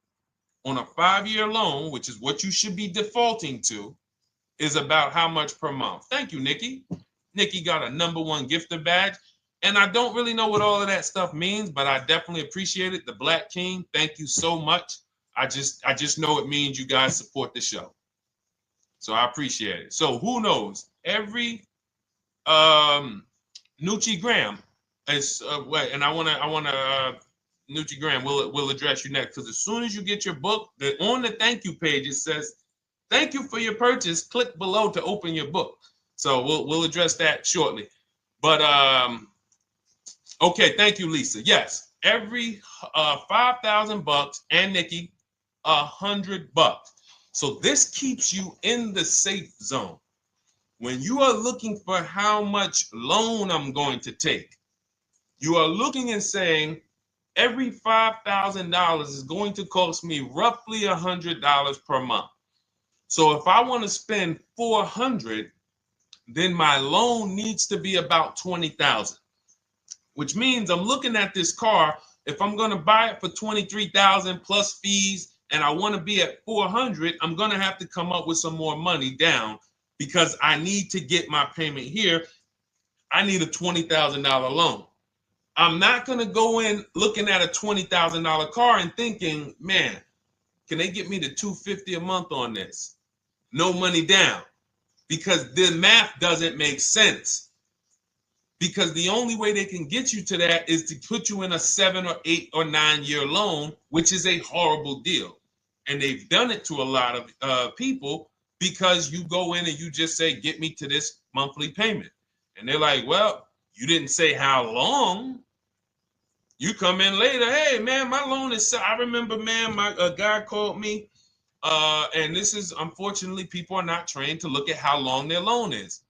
on a 5-year loan, which is what you should be defaulting to, is about how much per month. Thank you, Nikki. Nikki got a #1 gifter badge. And I don't really know what all of that stuff means, but I definitely appreciate it. The Black King, thank you so much. I just know it means you guys support the show. So I appreciate it. So who knows? Every Nucci Graham is and I wanna Nucci Graham will address you next, because as soon as you get your book, on the thank you page it says, "Thank you for your purchase. Click below to open your book." So we'll address that shortly. But okay, thank you, Lisa. Yes, every $5,000, and Nikki, $100. So this keeps you in the safe zone. When you are looking for how much loan I'm going to take, you are looking and saying, every $5,000 is going to cost me roughly $100 per month. So if I want to spend $400, then my loan needs to be about $20,000, which means I'm looking at this car. If I'm going to buy it for $23,000 plus fees, and I want to be at $400, I'm going to have to come up with some more money down, because I need to get my payment here. I need a $20,000 loan. I'm not going to go in looking at a $20,000 car and thinking, man, can they get me to $250 a month on this? No money down, because the math doesn't make sense. Because the only way they can get you to that is to put you in a 7 or 8 or 9 year loan, which is a horrible deal. And they've done it to a lot of people, because you go in and you just say, get me to this monthly payment. And they're like, well, you didn't say how long. You come in later, hey, man, my loan is, I remember, man, a guy called me, and this is, unfortunately, people are not trained to look at how long their loan is.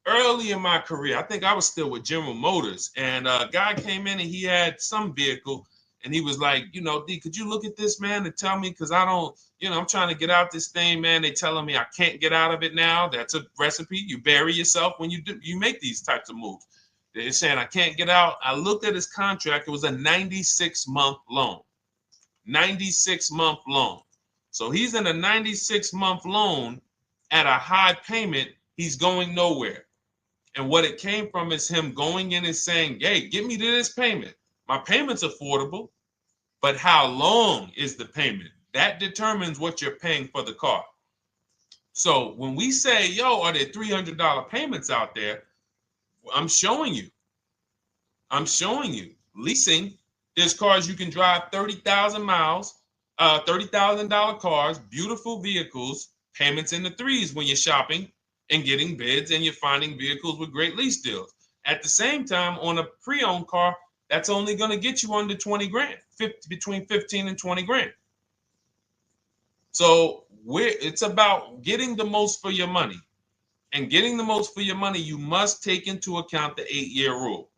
Early in my career, I think I was still with General Motors, and a guy came in and he had some vehicle, And he was like, D, could you look at this, man, and tell me, because I don't, I'm trying to get out this thing, man. They telling me I can't get out of it now. That's a recipe. You bury yourself when you make these types of moves. They're saying I can't get out. I looked at his contract. It was a 96-month loan. 96-month loan. So he's in a 96-month loan at a high payment. He's going nowhere. And what it came from is him going in and saying, hey, get me to this payment. My payment's affordable, but how long is the payment? That determines what you're paying for the car. So when we say, yo, are there $300 payments out there? I'm showing you. Leasing, there's cars you can drive 30,000 miles, $30,000 cars, beautiful vehicles, payments in the threes when you're shopping and getting bids, and you're finding vehicles with great lease deals. At the same time, on a pre-owned car, that's only going to get you under 20 grand, between 15 and 20 grand. So it's about getting the most for your money. And getting the most for your money, you must take into account the 8-year rule.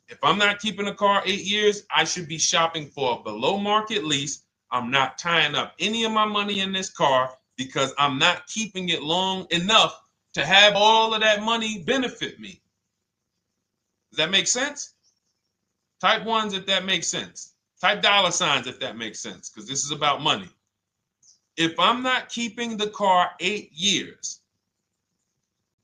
If I'm not keeping a car 8 years, I should be shopping for a below market lease. I'm not tying up any of my money in this car because I'm not keeping it long enough to have all of that money benefit me. Does that make sense? Type ones if that makes sense. Type dollar signs if that makes sense, because this is about money. If I'm not keeping the car 8 years,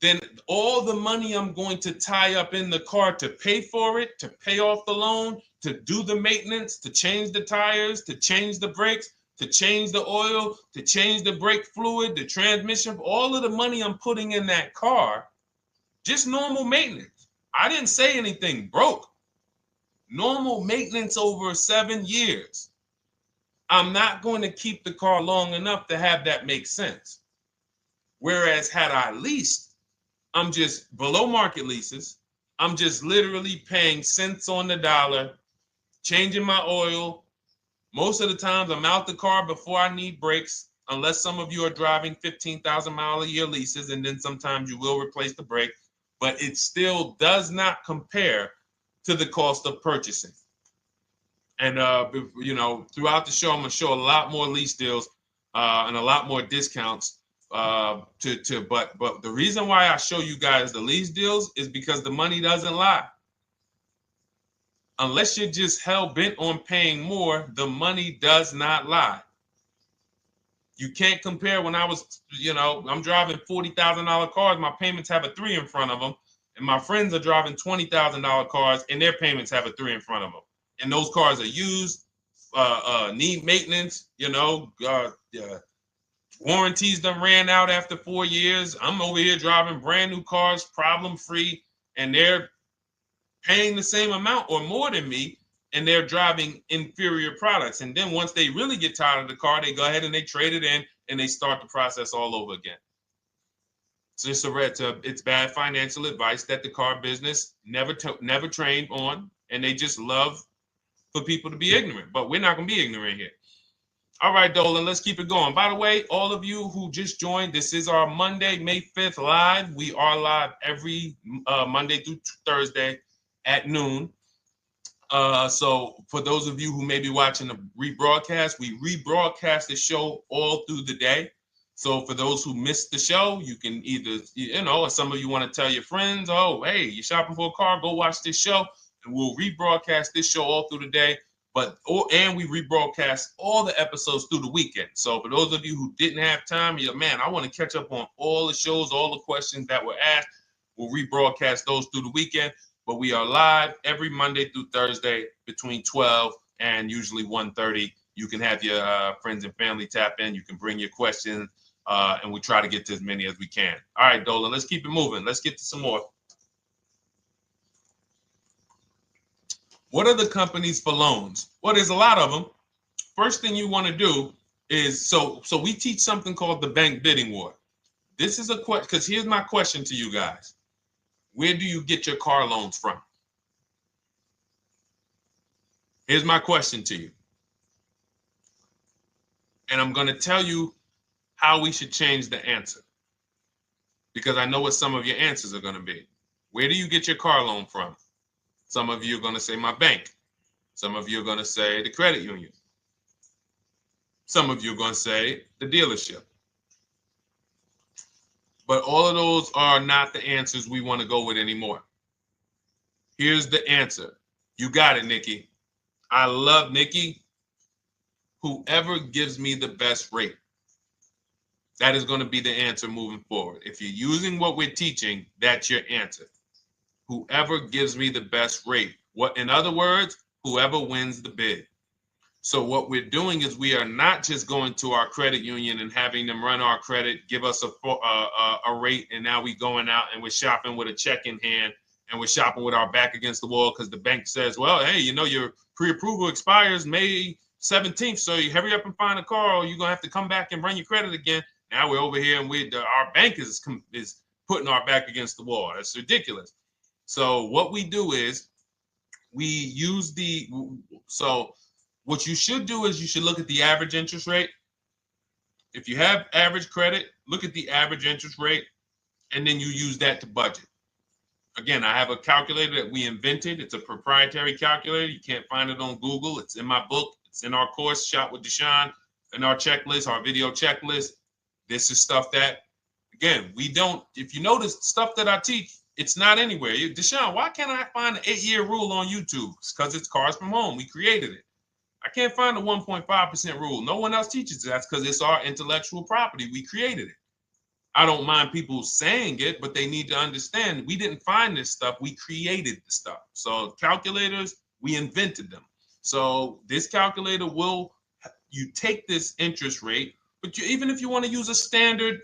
then all the money I'm going to tie up in the car to pay for it, to pay off the loan, to do the maintenance, to change the tires, to change the brakes, to change the oil, to change the brake fluid, the transmission, all of the money I'm putting in that car, just normal maintenance. I didn't say anything broke. Normal maintenance over 7 years. I'm not going to keep the car long enough to have that make sense. Whereas had I leased, I'm just below market leases. I'm just literally paying cents on the dollar, changing my oil. Most of the times I'm out the car before I need brakes, unless some of you are driving 15,000 mile a year leases, and then sometimes you will replace the brake, but it still does not compare to the cost of purchasing. And throughout the show, I'm gonna show a lot more lease deals and a lot more discounts. But the reason why I show you guys the lease deals is because the money doesn't lie. Unless you're just hell bent on paying more, the money does not lie. You can't compare when I was, I'm driving $40,000 cars, my payments have a 3 in front of them, and my friends are driving $20,000 cars and their payments have a 3 in front of them. And those cars are used, need maintenance, warranties done ran out after 4 years. I'm over here driving brand new cars, problem free, and they're paying the same amount or more than me, and they're driving inferior products. And then once they really get tired of the car, they go ahead and they trade it in and they start the process all over again. So it's bad financial advice that the car business never trained on, and they just love for people to be ignorant. But we're not going to be ignorant here. All right, Dolan, let's keep it going. By the way, all of you who just joined, this is our Monday, May 5th live. We are live every Monday through Thursday at noon. So for those of you who may be watching the rebroadcast, we rebroadcast the show all through the day. So for those who missed the show, you can either, or some of you want to tell your friends, oh, hey, you're shopping for a car, go watch this show. And we'll rebroadcast this show all through the day. And we rebroadcast all the episodes through the weekend. So for those of you who didn't have time, you're, man, I want to catch up on all the shows, all the questions that were asked. We'll rebroadcast those through the weekend. But we are live every Monday through Thursday between 12 and usually 1:30. You can have your friends and family tap in. You can bring your questions, and we try to get to as many as we can. All right, Dolan, let's keep it moving. Let's get to some more. What are the companies for loans? Well, there's a lot of them. First thing you want to do is, so we teach something called the bank bidding war. This is a question, because here's my question to you guys. Where do you get your car loans from? Here's my question to you. And I'm going to tell you how we should change the answer, because I know what some of your answers are going to be. Where do you get your car loan from? Some of you are going to say my bank. Some of you are going to say the credit union. Some of you are going to say the dealership. But all of those are not the answers we want to go with anymore. Here's the answer. You got it, Nikki. I love Nikki. Whoever gives me the best rate. That is going to be the answer moving forward. If you're using what we're teaching, that's your answer. Whoever gives me the best rate. In other words, whoever wins the bid. So what we're doing is we are not just going to our credit union and having them run our credit, give us a rate, and now we going out and we're shopping with a check in hand and we're shopping with our back against the wall because the bank says, well, hey, you know, your pre-approval expires May 17th, so you hurry up and find a car or you're going to have to come back and run your credit again. Now we're over here and our bank is putting our back against the wall. That's ridiculous. So what we do is we use what you should do is you should look at the average interest rate. If you have average credit, look at the average interest rate, and then you use that to budget. Again, I have a calculator that we invented. It's a proprietary calculator. You can't find it on Google. It's in my book. It's in our course, Shop with Deshone, in our checklist, our video checklist. This is stuff that, again, we don't, if you notice stuff that I teach, it's not anywhere. Deshone, why can't I find an 8-year rule on YouTube? It's because it's Cars from Home. We created it. I can't find the 1.5% rule. No one else teaches that. That's because it's our intellectual property. We created it. I don't mind people saying it, but they need to understand we didn't find this stuff. We created the stuff. So calculators, we invented them. So this calculator you take this interest rate, but even if you want to use a standard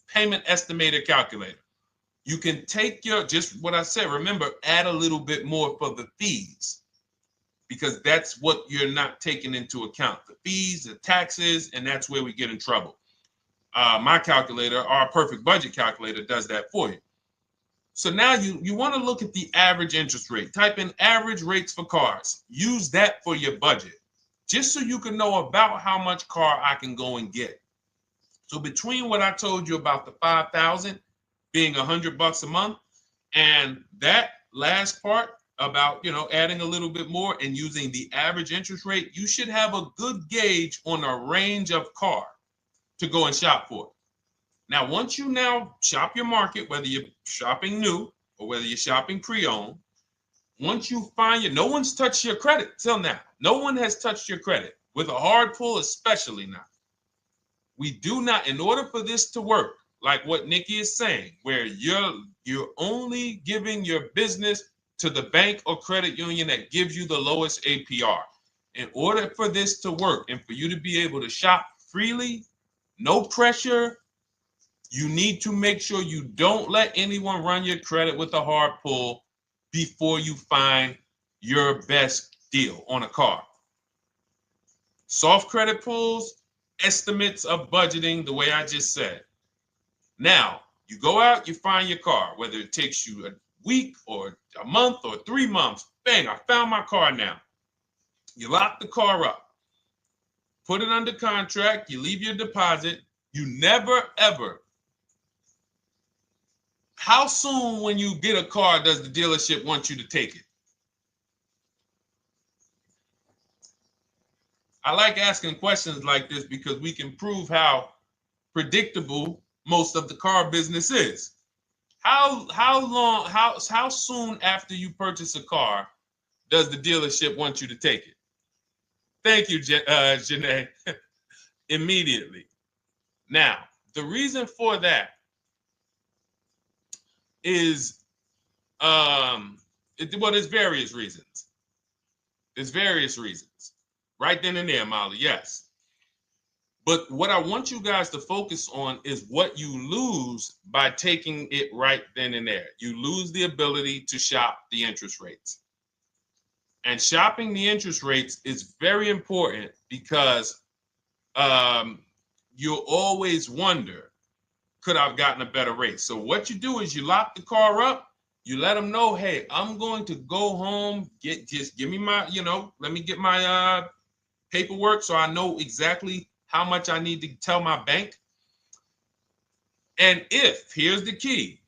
payment estimator calculator, you can take just what I said. Remember, add a little bit more for the fees, because that's what you're not taking into account. The fees, the taxes, and that's where we get in trouble. My calculator, our perfect budget calculator, does that for you. So now you want to look at the average interest rate. Type in average rates for cars. Use that for your budget, just so you can know about how much car I can go and get. So between what I told you about the $5,000 being $100 a month, and that last part about, adding a little bit more and using the average interest rate, you should have a good gauge on a range of car to go and shop for. Now, once you now shop your market, whether you're shopping new or whether you're shopping pre-owned, once you find no one's touched your credit till now. No one has touched your credit with a hard pull, especially not. We do not, in order for this to work, like what Nikki is saying, where you're only giving your business to the bank or credit union that gives you the lowest APR. In order for this to work and for you to be able to shop freely, no pressure, you need to make sure you don't let anyone run your credit with a hard pull before you find your best deal on a car. Soft credit pulls, estimates of budgeting, the way I just said. Now, you go out, you find your car, whether it takes you a week or a month or 3 months. Bang, I found my car now. You lock the car up, put it under contract, you leave your deposit. You never, ever. How soon when you get a car does the dealership want you to take it? I like asking questions like this because we can prove how predictable most of the car business is. How soon after you purchase a car does the dealership want you to take it? Thank you, Janae. Immediately. Now, the reason for that is, there's various reasons. There's various reasons. Right then and there, Molly, yes. But what I want you guys to focus on is what you lose by taking it right then and there. You lose the ability to shop the interest rates. And shopping the interest rates is very important because you'll always wonder, could I have gotten a better rate? So what you do is you lock the car up, you let them know, hey, I'm going to go home, just give me my, let me get my paperwork so I know exactly how much I need to tell my bank. And here's the key,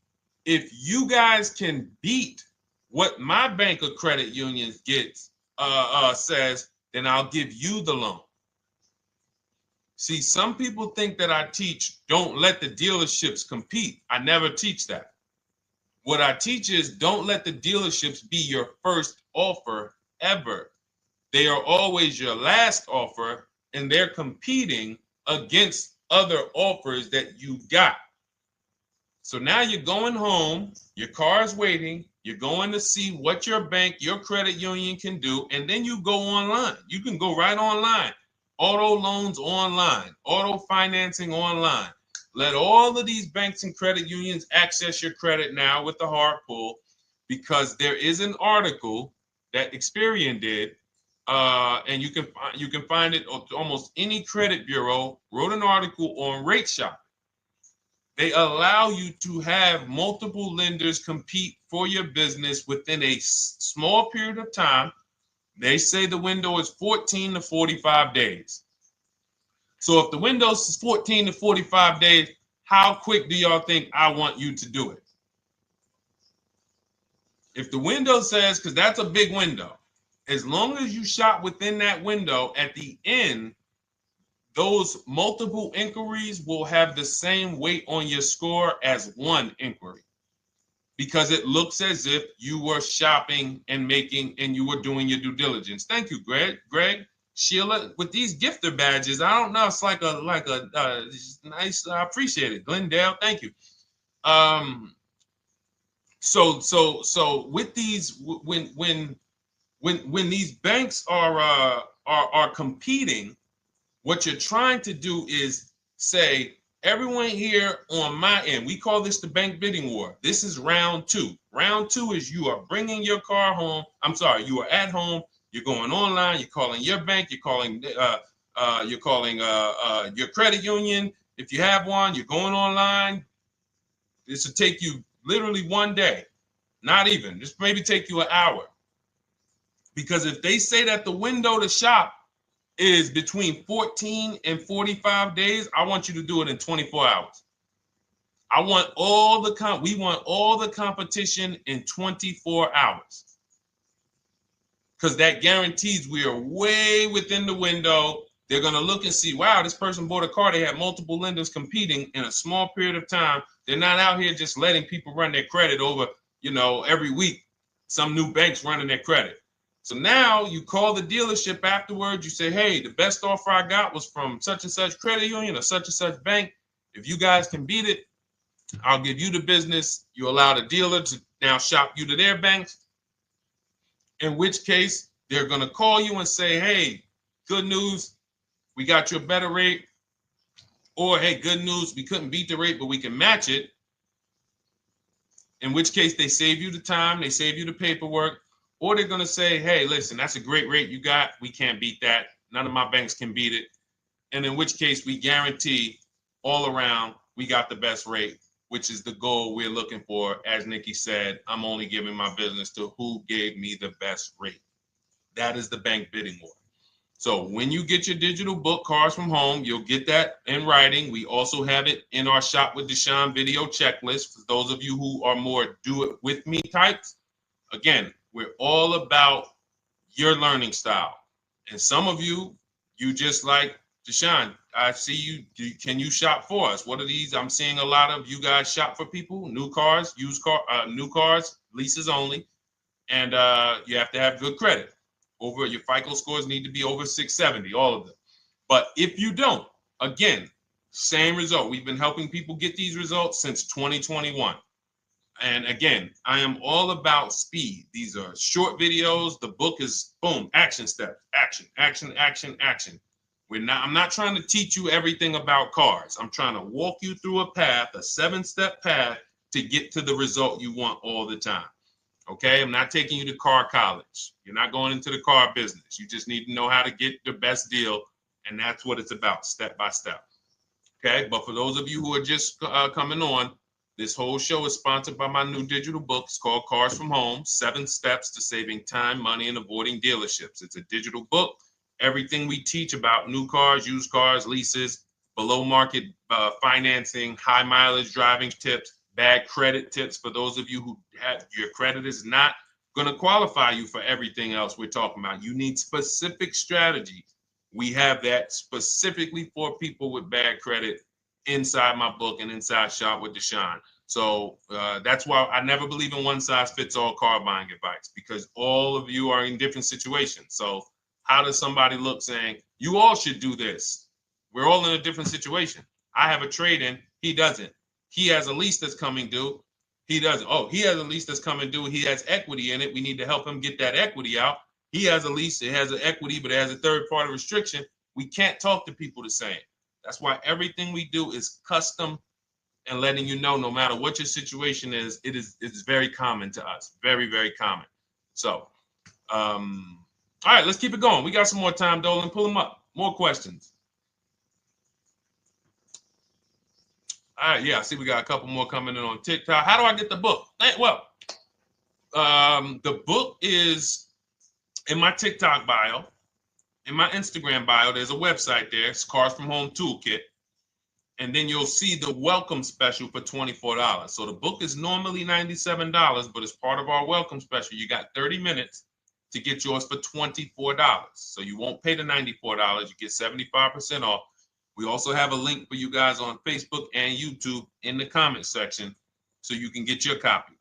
if you guys can beat what my bank or credit union gets says, then I'll give you the loan. See, some people think that I teach don't let the dealerships compete. I never teach that. What I teach is don't let the dealerships be your first offer ever. They are always your last offer, and they're competing against other offers that you got. So now you're going home, your car's waiting, you're going to see what your bank, your credit union can do, and then you go online. You can go right online. Auto loans online, auto financing online. Let all of these banks and credit unions access your credit now with the hard pull, because there is an article that Experian did, and you can find it at almost any credit bureau, wrote an article on rate shopping. They allow you to have multiple lenders compete for your business within a small period of time. They say the window is 14 to 45 days. So if the window is 14 to 45 days, how quick do y'all think I want you to do it? If the window says, because that's a big window, as long as you shop within that window, at the end, those multiple inquiries will have the same weight on your score as one inquiry, because it looks as if you were shopping and you were doing your due diligence. Thank you, Greg, Sheila, with these gifter badges. I don't know. It's like a nice. I appreciate it, Glendale. Thank you. So with these, when these banks are competing, what you're trying to do is say, everyone here on my end, we call this the bank bidding war. This is round two. Round two is you are bringing your car home. I'm sorry, you are at home. You're going online. You're calling your bank. You're calling your credit union. If you have one, you're going online. This will take you literally one day, not even. This maybe take you an hour. Because if they say that the window to shop is between 14 and 45 days, I want you to do it in 24 hours. We want all the competition in 24 hours. Because that guarantees we are way within the window. They're going to look and see, wow, this person bought a car. They had multiple lenders competing in a small period of time. They're not out here just letting people run their credit over, every week. Some new banks running their credit. So now you call the dealership afterwards. You say, hey, the best offer I got was from such and such credit union or such and such bank. If you guys can beat it, I'll give you the business. You allow the dealer to now shop you to their banks. In which case, they're going to call you and say, hey, good news, we got you a better rate. Or, hey, good news, we couldn't beat the rate, but we can match it. In which case, they save you the time, they save you the paperwork. Or they're going to say, hey, listen, that's a great rate you got. We can't beat that. None of my banks can beat it. And in which case, we guarantee all around we got the best rate, which is the goal we're looking for. As Nikki said, I'm only giving my business to who gave me the best rate. That is the bank bidding war. So when you get your digital book, Cars from Home, you'll get that in writing. We also have it in our Shop with Deshone video checklist. For those of you who are more do-it-with-me types, again, we're all about your learning style. And some of you just like, Deshone, I see you. Can you shop for us? What are these? I'm seeing a lot of you guys shop for people, new cars, new cars, leases only. And you have to have good credit. Your FICO scores need to be over 670, all of them. But if you don't, again, same result. We've been helping people get these results since 2021. And again, I am all about speed. These are short videos. The book is boom, action steps, action, action, action, action. I'm not trying to teach you everything about cars. I'm trying to walk you through a path, a 7-step path to get to the result you want all the time. Okay, I'm not taking you to car college. You're not going into the car business. You just need to know how to get the best deal. And that's what it's about, step by step. Okay, but for those of you who are just coming on, this whole show is sponsored by my new digital book. It's called Cars from Home, 7 Steps to Saving Time, Money, and Avoiding Dealerships. It's a digital book. Everything we teach about new cars, used cars, leases, below market financing, high mileage driving tips, bad credit tips for those of you who have your credit is not going to qualify you for everything else we're talking about. You need specific strategy. We have that specifically for people with bad credit inside my book and inside Shop with Deshone. So that's why I never believe in one size fits all car buying advice, because all of you are in different situations. So how does somebody look saying, you all should do this? We're all in a different situation. I have a trade-in. He doesn't. He has a lease that's coming due. He doesn't. Oh, he has a lease that's coming due. He has equity in it. We need to help him get that equity out. He has a lease. It has an equity, but it has a third-party restriction. We can't talk to people the same. That's why everything we do is custom and letting you know, no matter what your situation is, it's very common to us. Very, very common. So, all right, let's keep it going. We got some more time, Dolan. Pull them up. More questions. All right, yeah, I see we got a couple more coming in on TikTok. How do I get the book? Well, the book is in my TikTok bio. In my Instagram bio, there's a website there. It's Cars from Home Toolkit. And then you'll see the welcome special for $24. So the book is normally $97, but as part of our welcome special, you got 30 minutes to get yours for $24. So you won't pay the $94. You get 75% off. We also have a link for you guys on Facebook and YouTube in the comment section so you can get your copy.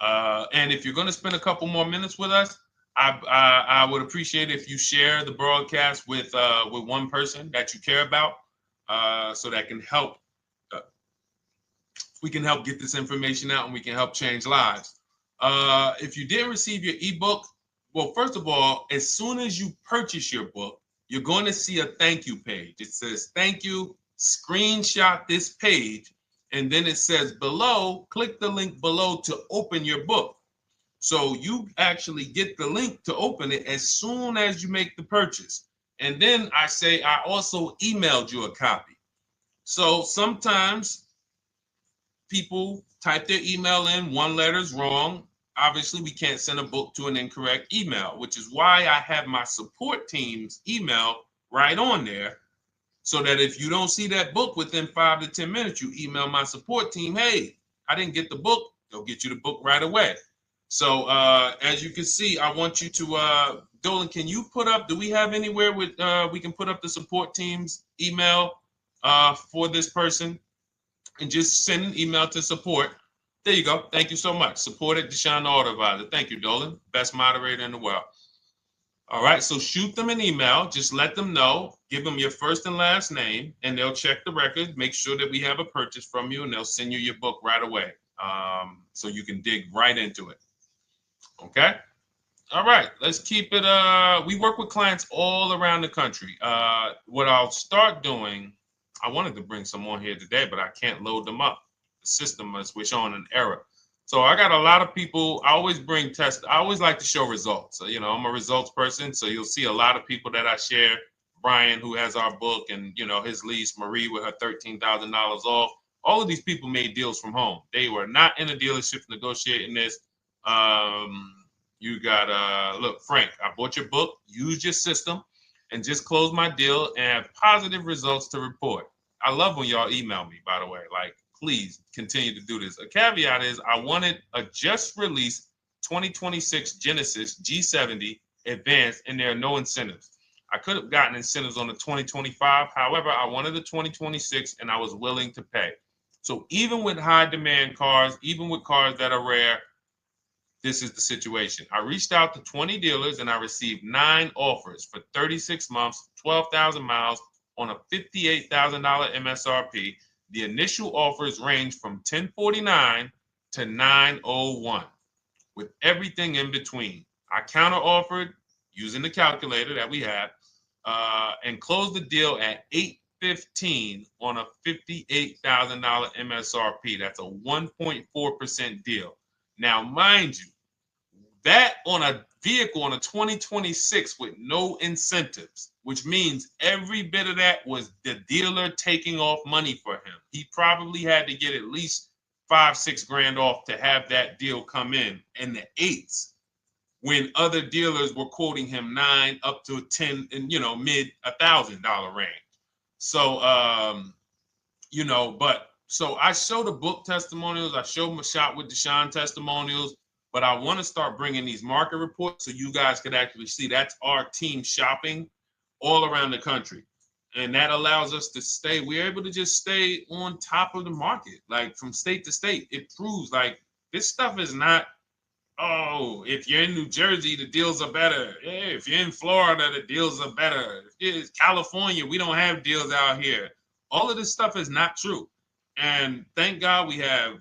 And if you're going to spend a couple more minutes with us, I would appreciate if you share the broadcast with one person that you care about, so that can help. We can help get this information out, and we can help change lives. If you didn't receive your ebook, well, first of all, as soon as you purchase your book, you're going to see a thank you page. It says, thank you, screenshot this page, and then it says below, click the link below to open your book. So you actually get the link to open it as soon as you make the purchase. And then I say, I also emailed you a copy. So sometimes people type their email in, one letter's wrong. Obviously, we can't send a book to an incorrect email, which is why I have my support team's email right on there, so that if you don't see that book within 5 to 10 minutes, you email my support team, hey, I didn't get the book. They'll get you the book right away. So as you can see, I want you to, Dolan, can you put up, do we have anywhere with, we can put up the support team's email for this person, and just send an email to support. There you go. Thank you so much. Support at Deshone the Auto Advisor. Thank you, Dolan. Best moderator in the world. All right, so shoot them an email. Just let them know. Give them your first and last name, and they'll check the record, make sure that we have a purchase from you, and they'll send you your book right away, so you can dig right into it. Okay? All right, let's keep it. We work with clients all around the country. What I'll start doing, I wanted to bring some on here today, but I can't load them up. The system is showing an error. So I got a lot of people. I always bring tests. I always like to show results. So, you know, I'm a results person. So you'll see a lot of people that I share. Brian, who has our book, and, you know, his lease, Marie with her $13,000 off. All of these people made deals from home. They were not in a dealership negotiating this. You got, look, Frank, I bought your book, used your system, and just closed my deal and have positive results to report. I love when y'all email me, by the way. Like, please continue to do this. A caveat is I wanted a just released 2026 Genesis G70 Advanced, and there are no incentives. I could have gotten incentives on the 2025. However, I wanted the 2026, and I was willing to pay. So even with high demand cars, even with cars that are rare, this is the situation. I reached out to 20 dealers, and I received 9 offers for 36 months, 12,000 miles on a $58,000 MSRP. The initial offers range from $1049 to $901, with everything in between. I counter offered using the calculator that we have, and closed the deal at $815 on a $58,000 MSRP. That's a 1.4% deal. Now, mind you, that on a vehicle on a 2026 with no incentives, which means every bit of that was the dealer taking off money for him. He probably had to get at least $5-6 grand off to have that deal come in the 8s, when other dealers were quoting him 9 up to 10 and, you know, mid $1,000 range. So, you know, but so I show the book testimonials. I show my Shop with Deshone testimonials. But I want to start bringing these market reports so you guys could actually see that's our team shopping all around the country. And that allows us to stay, we're able to just stay on top of the market, like from state to state. It proves like this stuff is not, oh, if you're in New Jersey, the deals are better. Yeah, if you're in Florida, the deals are better. If it's California, we don't have deals out here. All of this stuff is not true. And thank God we have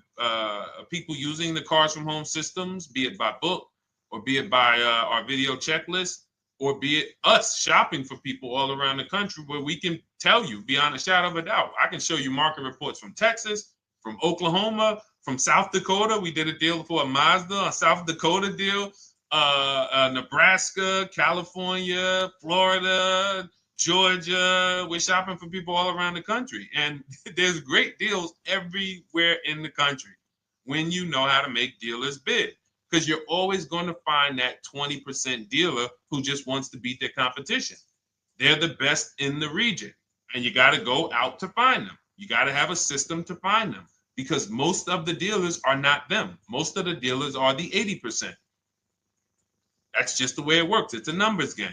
people using the Cars from Home systems, be it by book or be it by our video checklist, or be it us shopping for people all around the country where we can tell you beyond a shadow of a doubt. I can show you market reports from Texas, from Oklahoma, from South Dakota. We did a deal for a Mazda, a South Dakota deal, Nebraska, California, Florida, Georgia. We're shopping for people all around the country. And there's great deals everywhere in the country when you know how to make dealers bid. Because you're always going to find that 20% dealer who just wants to beat their competition. They're the best in the region. And you got to go out to find them. You got to have a system to find them. Because most of the dealers are not them. Most of the dealers are the 80%. That's just the way it works. It's a numbers game.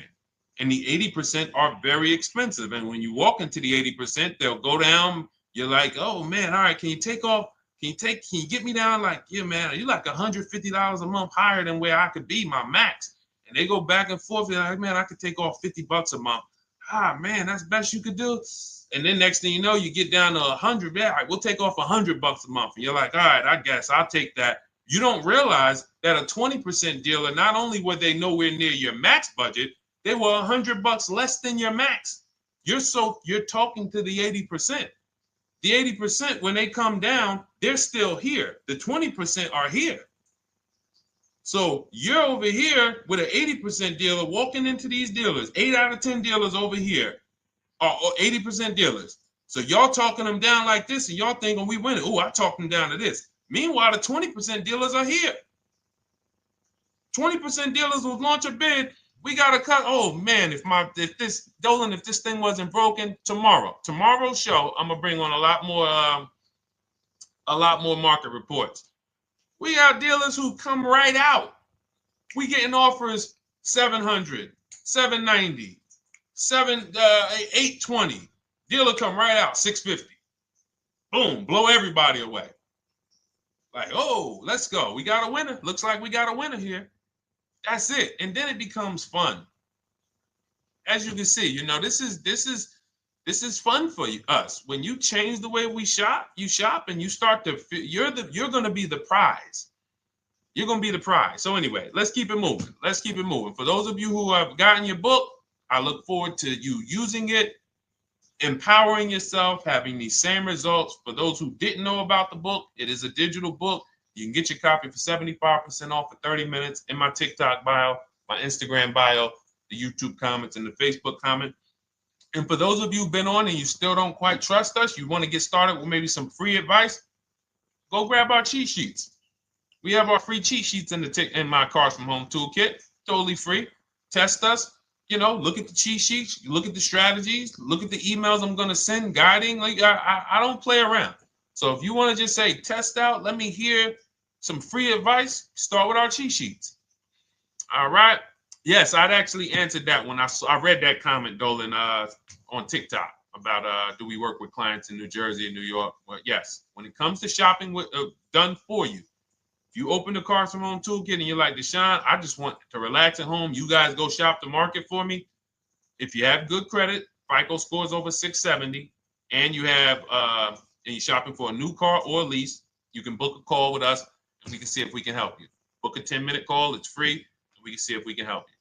And the 80% are very expensive. And when you walk into the 80%, they'll go down. You're like, oh man, all right, can you take off? Can you get me down? Like, yeah, man, you're like $150 a month higher than where I could be, my max. And they go back and forth. They're like, man, I could take off $50 a month. Ah, man, that's the best you could do. And then next thing you know, you get down to 100. Yeah, all right, we'll take off $100 a month. And you're like, all right, I guess I'll take that. You don't realize that a 20% dealer, not only were they nowhere near your max budget, they were $100 less than your max. You're talking to the 80%. The 80%, when they come down, they're still here. The 20% are here. So you're over here with an 80% dealer walking into these dealers. 8 out of 10 dealers over here are 80% dealers. So y'all talking them down like this, and y'all thinking we winning. Oh, I talked them down to this. Meanwhile, the 20% dealers are here. 20% dealers will launch a bid. We gotta cut. Oh man, if this thing wasn't broken, tomorrow's show, I'm gonna bring on a lot more market reports. We got dealers who come right out. We getting offers 700, 790, 820. Dealer come right out 650. Boom, blow everybody away. Like, oh, let's go. We got a winner. Looks like we got a winner here. That's it. And then it becomes fun. As you can see, this is fun for us. When you change the way we shop, you shop and you start to you're going to be the prize. You're going to be the prize. So anyway, let's keep it moving. For those of you who have gotten your book, I look forward to you using it, empowering yourself, having these same results. For those who didn't know about the book, it is a digital book. You can get your copy for 75% off for 30 minutes in my TikTok bio, my Instagram bio, the YouTube comments, and the Facebook comment. And for those of you who've been on and you still don't quite trust us, you want to get started with maybe some free advice, go grab our cheat sheets. We have our free cheat sheets in my Cars from Home toolkit, totally free. Test us. Look at the cheat sheets, look at the strategies, look at the emails I'm going to send, guiding. Like I don't play around. So if you want to just say, test out, let me hear some free advice, start with our cheat sheets. All right. Yes, I'd actually answered that when I read that comment, Dolan, on TikTok about do we work with clients in New Jersey and New York? Well, yes. When it comes to shopping done for you, if you open the Cars from Home toolkit and you're like, Deshone, I just want to relax at home. You guys go shop the market for me. If you have good credit, FICO scores over 670, and you have and you're shopping for a new car or a lease, you can book a call with us and we can see if we can help you. Book a 10-minute call. It's free. And we can see if we can help you.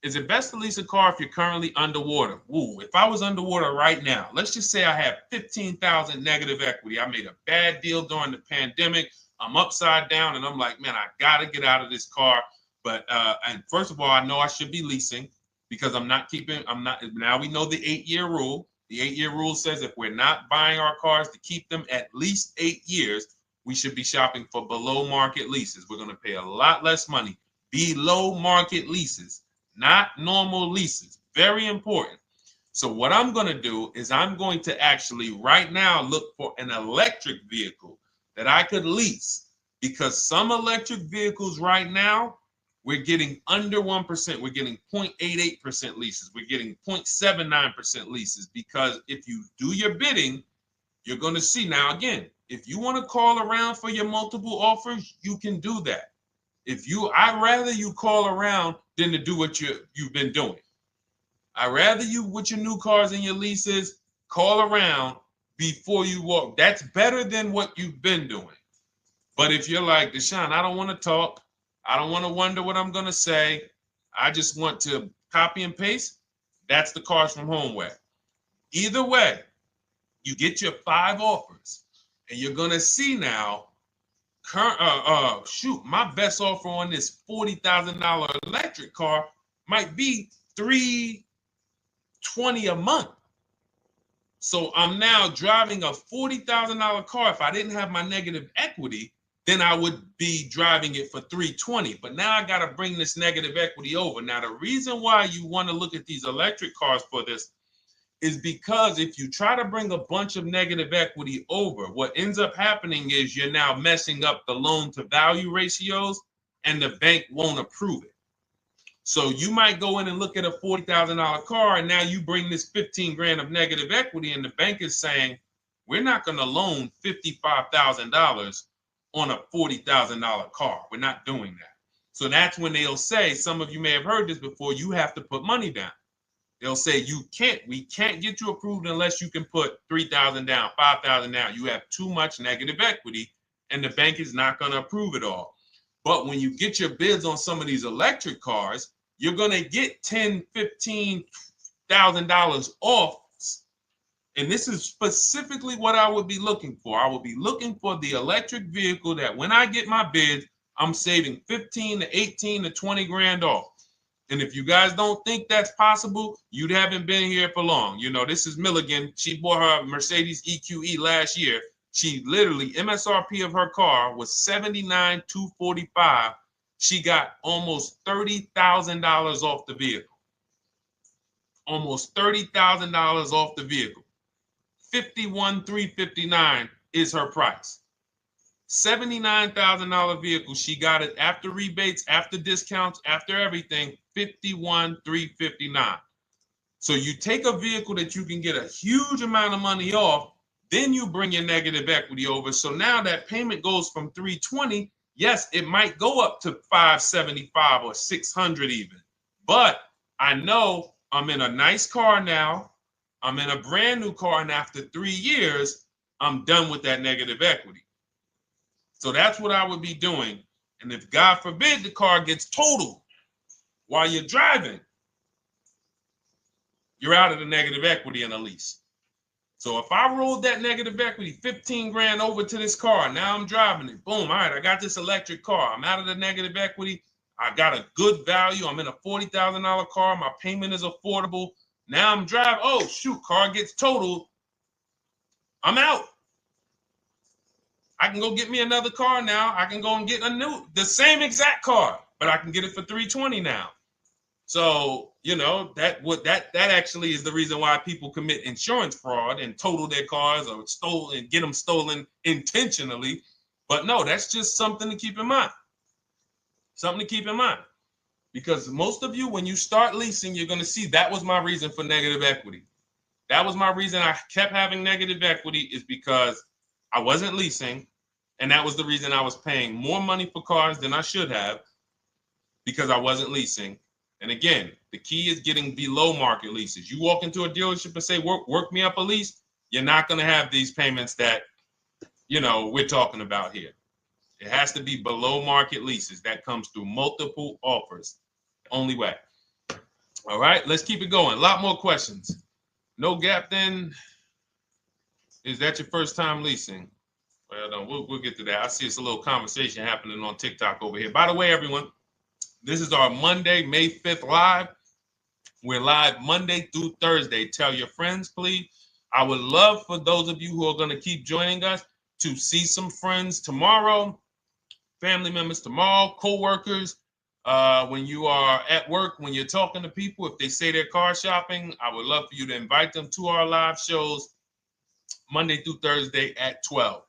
Is it best to lease a car if you're currently underwater? Ooh, if I was underwater right now, let's just say I have 15,000 negative equity. I made a bad deal during the pandemic. I'm upside down and I'm like, man, I got to get out of this car. But and first of all, I know I should be leasing because now we know the 8-year rule. The 8-year rule says if we're not buying our cars to keep them at least 8 years, we should be shopping for below market leases. We're going to pay a lot less money. Below market leases, not normal leases. Very important. So what I'm going to do is I'm going to actually right now look for an electric vehicle that I could lease because some electric vehicles right now, we're getting under 1%. We're getting 0.88% leases. We're getting 0.79% leases, because if you do your bidding, you're going to see. Now, again, if you want to call around for your multiple offers, you can do that. I'd rather you call around than to do what you've been doing. I'd rather you, with your new cars and your leases, call around before you walk. That's better than what you've been doing. But if you're like, Deshone, I don't want to talk. I don't want to wonder what I'm going to say. I just want to copy and paste. That's the Cars from Home way. Either way, you get your 5 offers, and you're going to see now, my best offer on this $40,000 electric car might be $320 a month. So I'm now driving a $40,000 car. If I didn't have my negative equity, then I would be driving it for $320. But now I got to bring this negative equity over. Now, the reason why you want to look at these electric cars for this is because if you try to bring a bunch of negative equity over, what ends up happening is you're now messing up the loan to value ratios, and the bank won't approve it. So you might go in and look at a $40,000 car, and now you bring this 15 grand of negative equity, and the bank is saying, we're not going to loan $55,000 on a $40,000 car. We're not doing that. So that's when they'll say, some of you may have heard this before, you have to put money down. They'll say, we can't get you approved unless you can put $3,000 down, $5,000 down. You have too much negative equity, and the bank is not going to approve it all. But when you get your bids on some of these electric cars, you're going to get $10,000, $15,000 off. And this is specifically what I would be looking for. I would be looking for the electric vehicle that when I get my bids, I'm saving 15 to 18 to 20 grand off. And if you guys don't think that's possible, you haven't been here for long. You know, this is Milligan. She bought her Mercedes EQE last year. She literally, MSRP of her car was $79,245. She got almost $30,000 off the vehicle. Almost $30,000 off the vehicle. $51,359 is her price. $79,000 vehicle. She got it after rebates, after discounts, after everything. $51,359. So you take a vehicle that you can get a huge amount of money off, then you bring your negative equity over. So now that payment goes from $320. Yes, it might go up to $575 or $600 even. But I know I'm in a nice car now. I'm in a brand new car, and after 3 years, I'm done with that negative equity. So that's what I would be doing. And if God forbid the car gets totaled while you're driving, you're out of the negative equity in a lease. So if I rolled that negative equity, 15 grand over to this car, now I'm driving it. Boom. All right, I got this electric car. I'm out of the negative equity. I got a good value. I'm in a $40,000 car. My payment is affordable. Now I'm driving. Oh, shoot, car gets totaled. I'm out. I can go get me another car now. I can go and get the same exact car, but I can get it for $320 now. So, you know, that actually is the reason why people commit insurance fraud and total their cars or get them stolen intentionally. But no, that's just something to keep in mind. Something to keep in mind. Because most of you, when you start leasing, you're going to see that was my reason for negative equity. That was my reason I kept having negative equity, is because I wasn't leasing. And that was the reason I was paying more money for cars than I should have, because I wasn't leasing. And again, the key is getting below market leases. You walk into a dealership and say, work me up a lease, you're not going to have these payments that, you know, we're talking about here. It has to be below market leases. That comes through multiple offers. Only way. All right, let's keep it going. A lot more questions. No gap then. Is that your first time leasing? Well, we'll get to that. I see it's a little conversation happening on TikTok over here. By the way, everyone, this is our Monday, May 5th live. We're live Monday through Thursday. Tell your friends, please. I would love for those of you who are going to keep joining us to see some friends tomorrow, family members tomorrow, co-workers. When you are at work, when you're talking to people, if they say they're car shopping, I would love for you to invite them to our live shows Monday through Thursday at 12.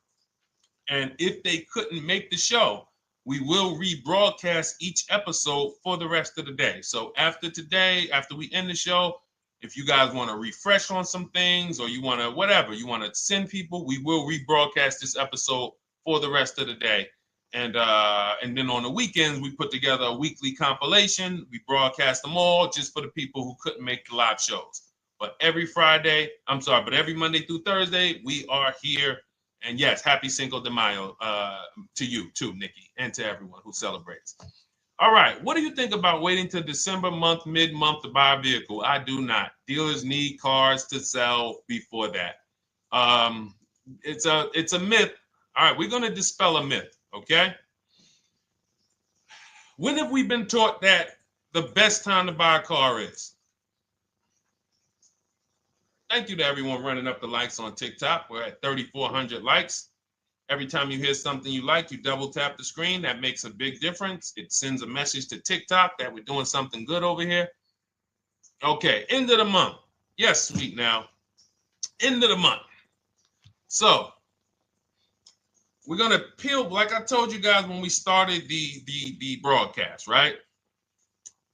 And if they couldn't make the show, we will rebroadcast each episode for the rest of the day. So after today, after we end the show, if you guys want to refresh on some things or you want to whatever, you want to send people, we will rebroadcast this episode for the rest of the day. And then on the weekends, we put together a weekly compilation. We broadcast them all just for the people who couldn't make the live shows. But every Monday through Thursday, we are here. And yes, happy Cinco de Mayo to you too, Nikki, and to everyone who celebrates. All right, what do you think about waiting till December month, mid-month to buy a vehicle? I do not. Dealers need cars to sell before that. It's a myth. All right, we're going to dispel a myth, okay? When have we been taught that the best time to buy a car is? Thank you to everyone running up the likes on TikTok. We're at 3,400 likes. Every time you hear something you like, you double tap the screen. That makes a big difference. It sends a message to TikTok that we're doing something good over here. Okay, end of the month. Yes, sweet now. End of the month. So we're gonna peel, like I told you guys when we started the broadcast, right?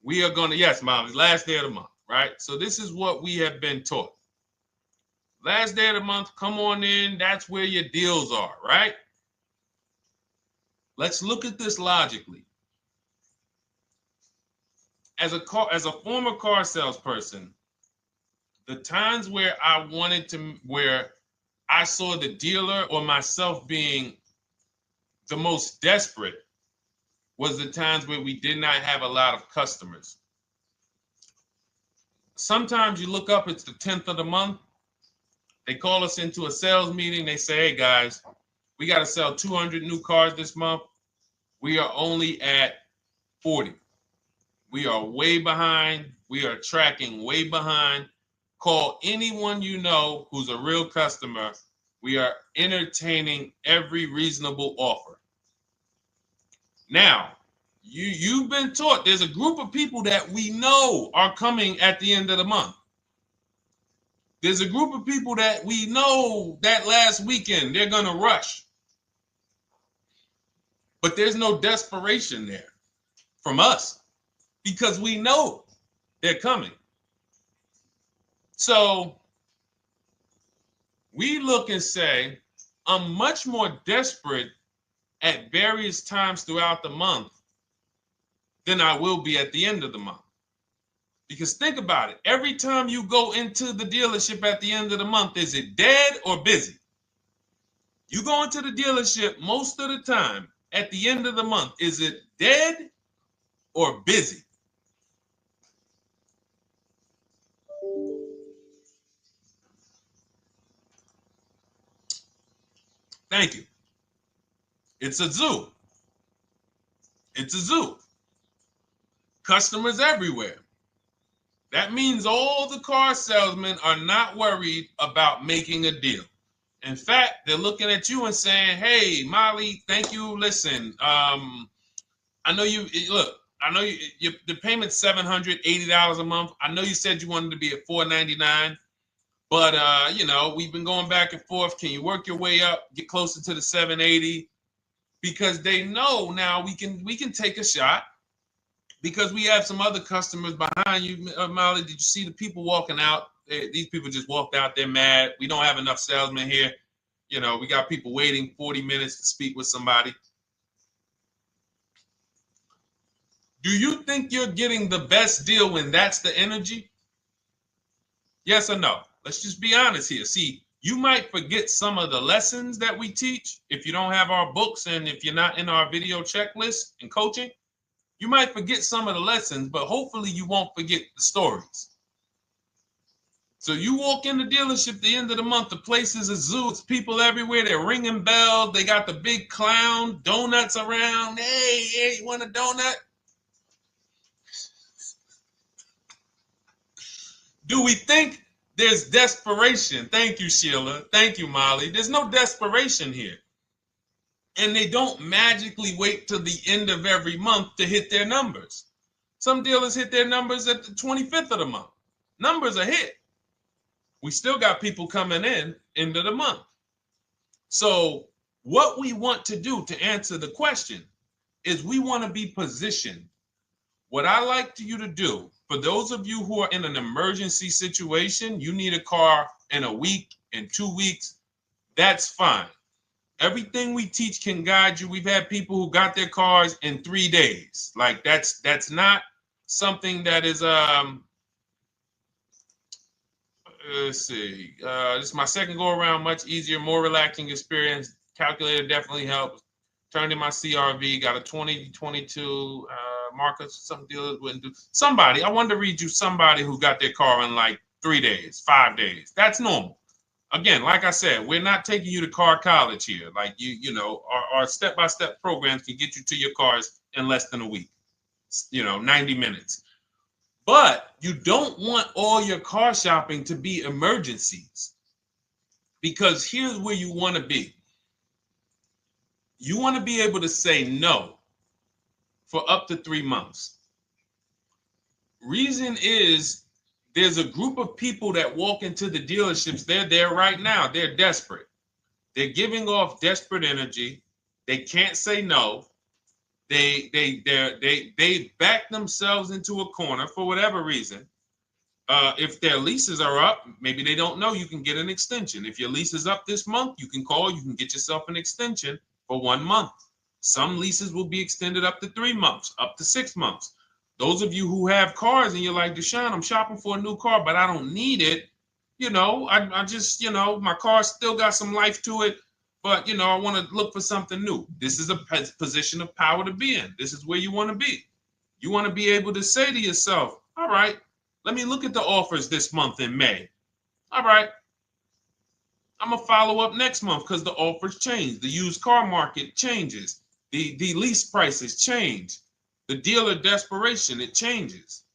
We are gonna, yes, Molly, last day of the month, right? So this is what we have been taught. Last day of the month, come on in. That's where your deals are, right? Let's look at this logically. As a former car salesperson, the times where where I saw the dealer or myself being the most desperate was the times where we did not have a lot of customers. Sometimes you look up, it's the 10th of the month. They call us into a sales meeting. They say, hey, guys, we got to sell 200 new cars this month. We are only at 40. We are way behind. We are tracking way behind. Call anyone you know who's a real customer. We are entertaining every reasonable offer. Now, you've been taught there's a group of people that we know are coming at the end of the month. There's a group of people that we know that last weekend they're going to rush. But there's no desperation there from us because we know they're coming. So we look and say, I'm much more desperate at various times throughout the month than I will be at the end of the month. Because think about it. Every time you go into the dealership at the end of the month, is it dead or busy? You go into the dealership most of the time at the end of the month, is it dead or busy? Thank you. It's a zoo. It's a zoo. Customers everywhere. That means all the car salesmen are not worried about making a deal. In fact, they're looking at you and saying, hey, Molly, thank you. Listen, I know you, look, I know the payment's $780 a month. I know you said you wanted to be at $499, but, we've been going back and forth. Can you work your way up, get closer to the $780? Because they know now we can take a shot. Because we have some other customers behind you, Molly. Did you see the people walking out? These people just walked out. They're mad. We don't have enough salesmen here. We got people waiting 40 minutes to speak with somebody. Do you think you're getting the best deal when that's the energy? Yes or no? Let's just be honest here. See, you might forget some of the lessons that we teach if you don't have our books and if you're not in our video checklist and coaching. You might forget some of the lessons, but hopefully you won't forget the stories. So you walk in the dealership at the end of the month, the place is a zoo. It's people everywhere. They're ringing bells. They got the big clown, donuts around. Hey, you want a donut? Do we think there's desperation? Thank you, Sheila. Thank you, Molly. There's no desperation here. And they don't magically wait till the end of every month to hit their numbers. Some dealers hit their numbers at the 25th of the month. Numbers are hit. We still got people coming in end of the month. So What we want to do to answer the question is we want to be positioned. What I like you to do, for those of you who are in an emergency situation, you need a car in a week, in 2 weeks, that's fine. Everything we teach can guide you. We've had people who got their cars in 3 days. Like that's not something that is let's see. This is my second go around, much easier, more relaxing experience. Calculator definitely helps. Turned in my CRV, got a 2022 Marcus, some dealers wouldn't do. Somebody, I wanted to read you somebody who got their car in like 3 days, 5 days. That's normal. Again, like I said, we're not taking you to car college here. Like you know, our step-by-step programs can get you to your cars in less than a week, 90 minutes. But you don't want all your car shopping to be emergencies, because here's where you want to be. You want to be able to say no for up to 3 months. Reason is there's a group of people that walk into the dealerships. They're there right now. They're desperate. They're giving off desperate energy. They can't say no. They back themselves into a corner for whatever reason. If their leases are up, maybe they don't know you can get an extension. If your lease is up this month, you can call, you can get yourself an extension for 1 month. Some leases will be extended up to 3 months, up to 6 months. Those of you who have cars and you're like, Deshone, I'm shopping for a new car, but I don't need it. I just, my car still got some life to it, but, I want to look for something new. This is a position of power to be in. This is where you want to be. You want to be able to say to yourself, all right, let me look at the offers this month in May. All right, I'm going to follow up next month because the offers change. The used car market changes. The lease prices change. The dealer desperation, it changes.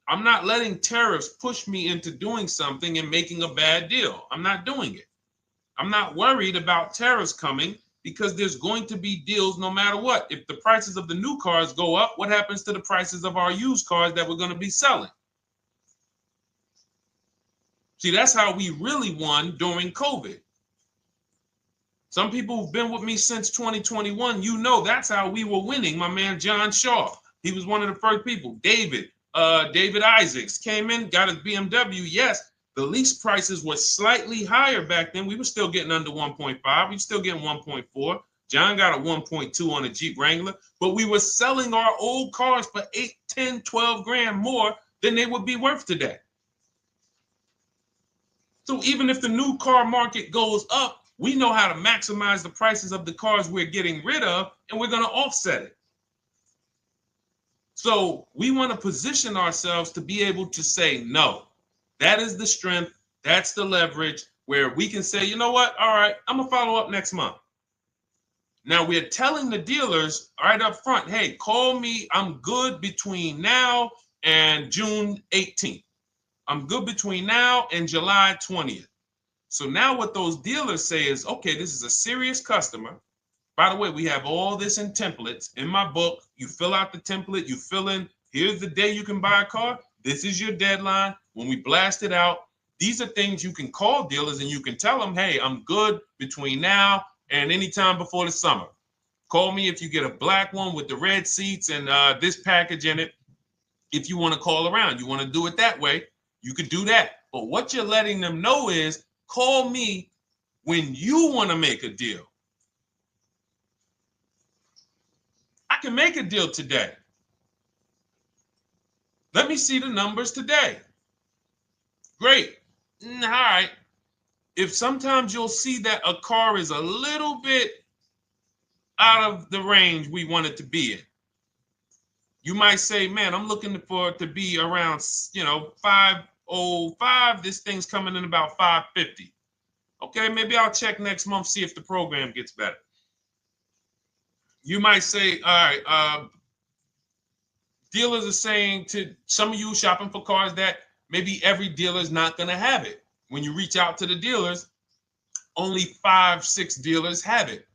I'm not letting tariffs push me into doing something and making a bad deal. I'm not doing it. I'm not worried about tariffs coming because there's going to be deals no matter what. If the prices of the new cars go up, what happens to the prices of our used cars that we're going to be selling? See, that's how we really won during COVID. Some people who've been with me since 2021, that's how we were winning. My man John Shaw, he was one of the first people. David Isaacs came in, got his BMW. Yes, the lease prices were slightly higher back then. We were still getting under 1.5. We were still getting 1.4. John got a 1.2 on a Jeep Wrangler, but we were selling our old cars for 8, 10, 12 grand more than they would be worth today. So even if the new car market goes up, we know how to maximize the prices of the cars we're getting rid of, and we're going to offset it. So we want to position ourselves to be able to say no. That is the strength. That's the leverage where we can say, you know what? All right, I'm going to follow up next month. Now we're telling the dealers right up front, hey, call me. I'm good between now and June 18th. I'm good between now and July 20th. So now what those dealers say is, okay, this is a serious customer. By the way, we have all this in templates. In my book, you fill out the template, you fill in, here's the day you can buy a car. This is your deadline. When we blast it out, these are things you can call dealers and you can tell them, hey, I'm good between now and anytime before the summer. Call me if you get a black one with the red seats and this package in it. If you want to call around, you want to do it that way, you could do that. But what you're letting them know is, call me when you want to make a deal. I can make a deal today. Let me see the numbers today. Great. All right. If sometimes you'll see that a car is a little bit out of the range we want it to be in, you might say, man, I'm looking for it to be around, 505. This thing's coming in about 550. Okay, maybe I'll check next month, see if the program gets better. You might say, all right, dealers are saying to some of you shopping for cars that maybe every dealer is not going to have it. When you reach out to the dealers, only 5, 6 dealers have it.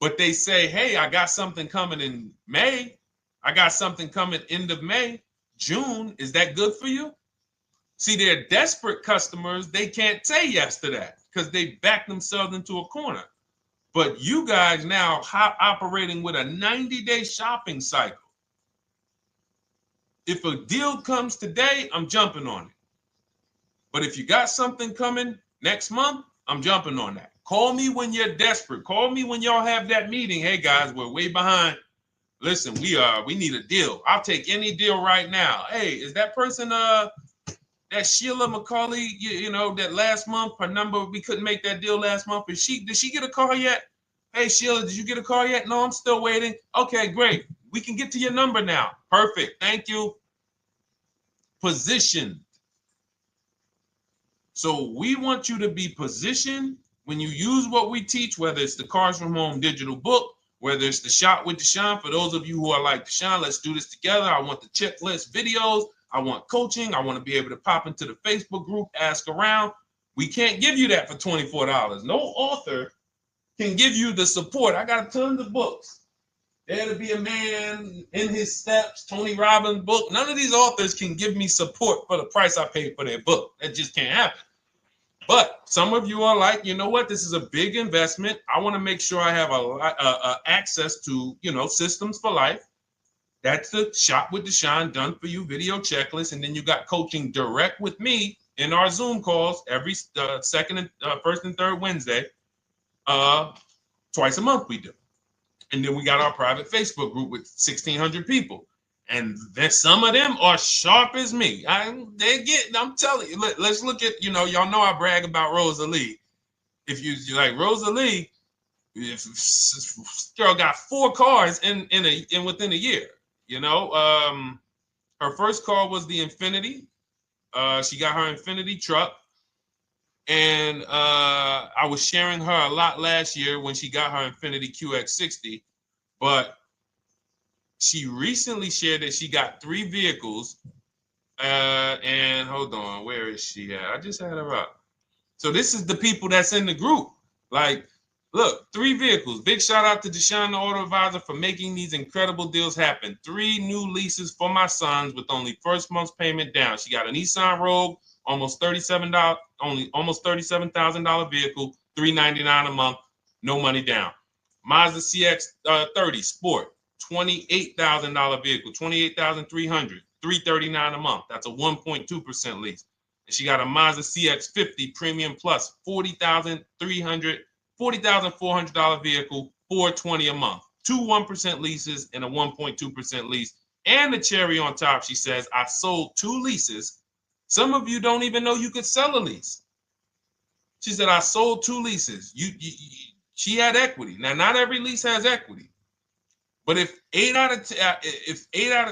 But they say, hey, I got something coming in May. I got something coming end of May, June. Is that good for you? See, they're desperate customers. They can't say yes to that because they back themselves into a corner. But you guys now operating with a 90-day shopping cycle. If a deal comes today, I'm jumping on it. But if you got something coming next month, I'm jumping on that. Call me when you're desperate. Call me when y'all have that meeting. Hey guys, we're way behind. Listen, we need a deal. I'll take any deal right now. Hey, is that person that Sheila McCauley, you know, that last month, her number, we couldn't make that deal last month. Did she get a call yet? Hey, Sheila, did you get a call yet? No, I'm still waiting. Okay, great. We can get to your number now. Perfect. Thank you. Positioned. So we want you to be positioned when you use what we teach, whether it's the Cars from Home digital book, whether it's the Shop with Deshone. For those of you who are like, Deshone, let's do this together. I want the checklist videos. I want coaching. I want to be able to pop into the Facebook group, ask around. We can't give you that for $24. No author can give you the support. I got tons of books. There to Be a Man, In His Steps, Tony Robbins' book. None of these authors can give me support for the price I paid for their book. That just can't happen. But some of you are like, you know what? This is a big investment. I want to make sure I have a access to, you know, systems for life. That's the Shop with Deshone done for you video checklist. And then you got coaching direct with me in our Zoom calls every second and first and third Wednesday. Twice a month we do. And then we got our private Facebook group with 1,600 people. And then some of them are sharp as me. I'm telling you, let's look at, you know, y'all know I brag about Rosalie. If you like Rosalie, if girl got 4 cars in within a year, you know. Her first car was the Infinity. She got her Infinity truck. And I was sharing her a lot last year when she got her Infinity QX60, but she recently shared that she got 3 vehicles. And hold on, where is she at? I just had her up. So this is the people that's in the group. Like, look, 3 vehicles. Big shout out to Deshone the Auto Advisor for making these incredible deals happen. 3 new leases for my sons with only first month's payment down. She got a Nissan Rogue, almost $37,000 vehicle, $399 a month, no money down. Mazda CX-30 Sport, $28,000 vehicle, $28,300, $339 a month. That's a 1.2% lease. And she got a Mazda CX-50 Premium Plus, $40,400 vehicle, $420 a month. 2 1% leases and a 1.2% lease. And the cherry on top, she says, I sold 2 leases. Some of you don't even know you could sell a lease. She said, I sold 2 leases. She had equity. Now, not every lease has equity. But if 8 out of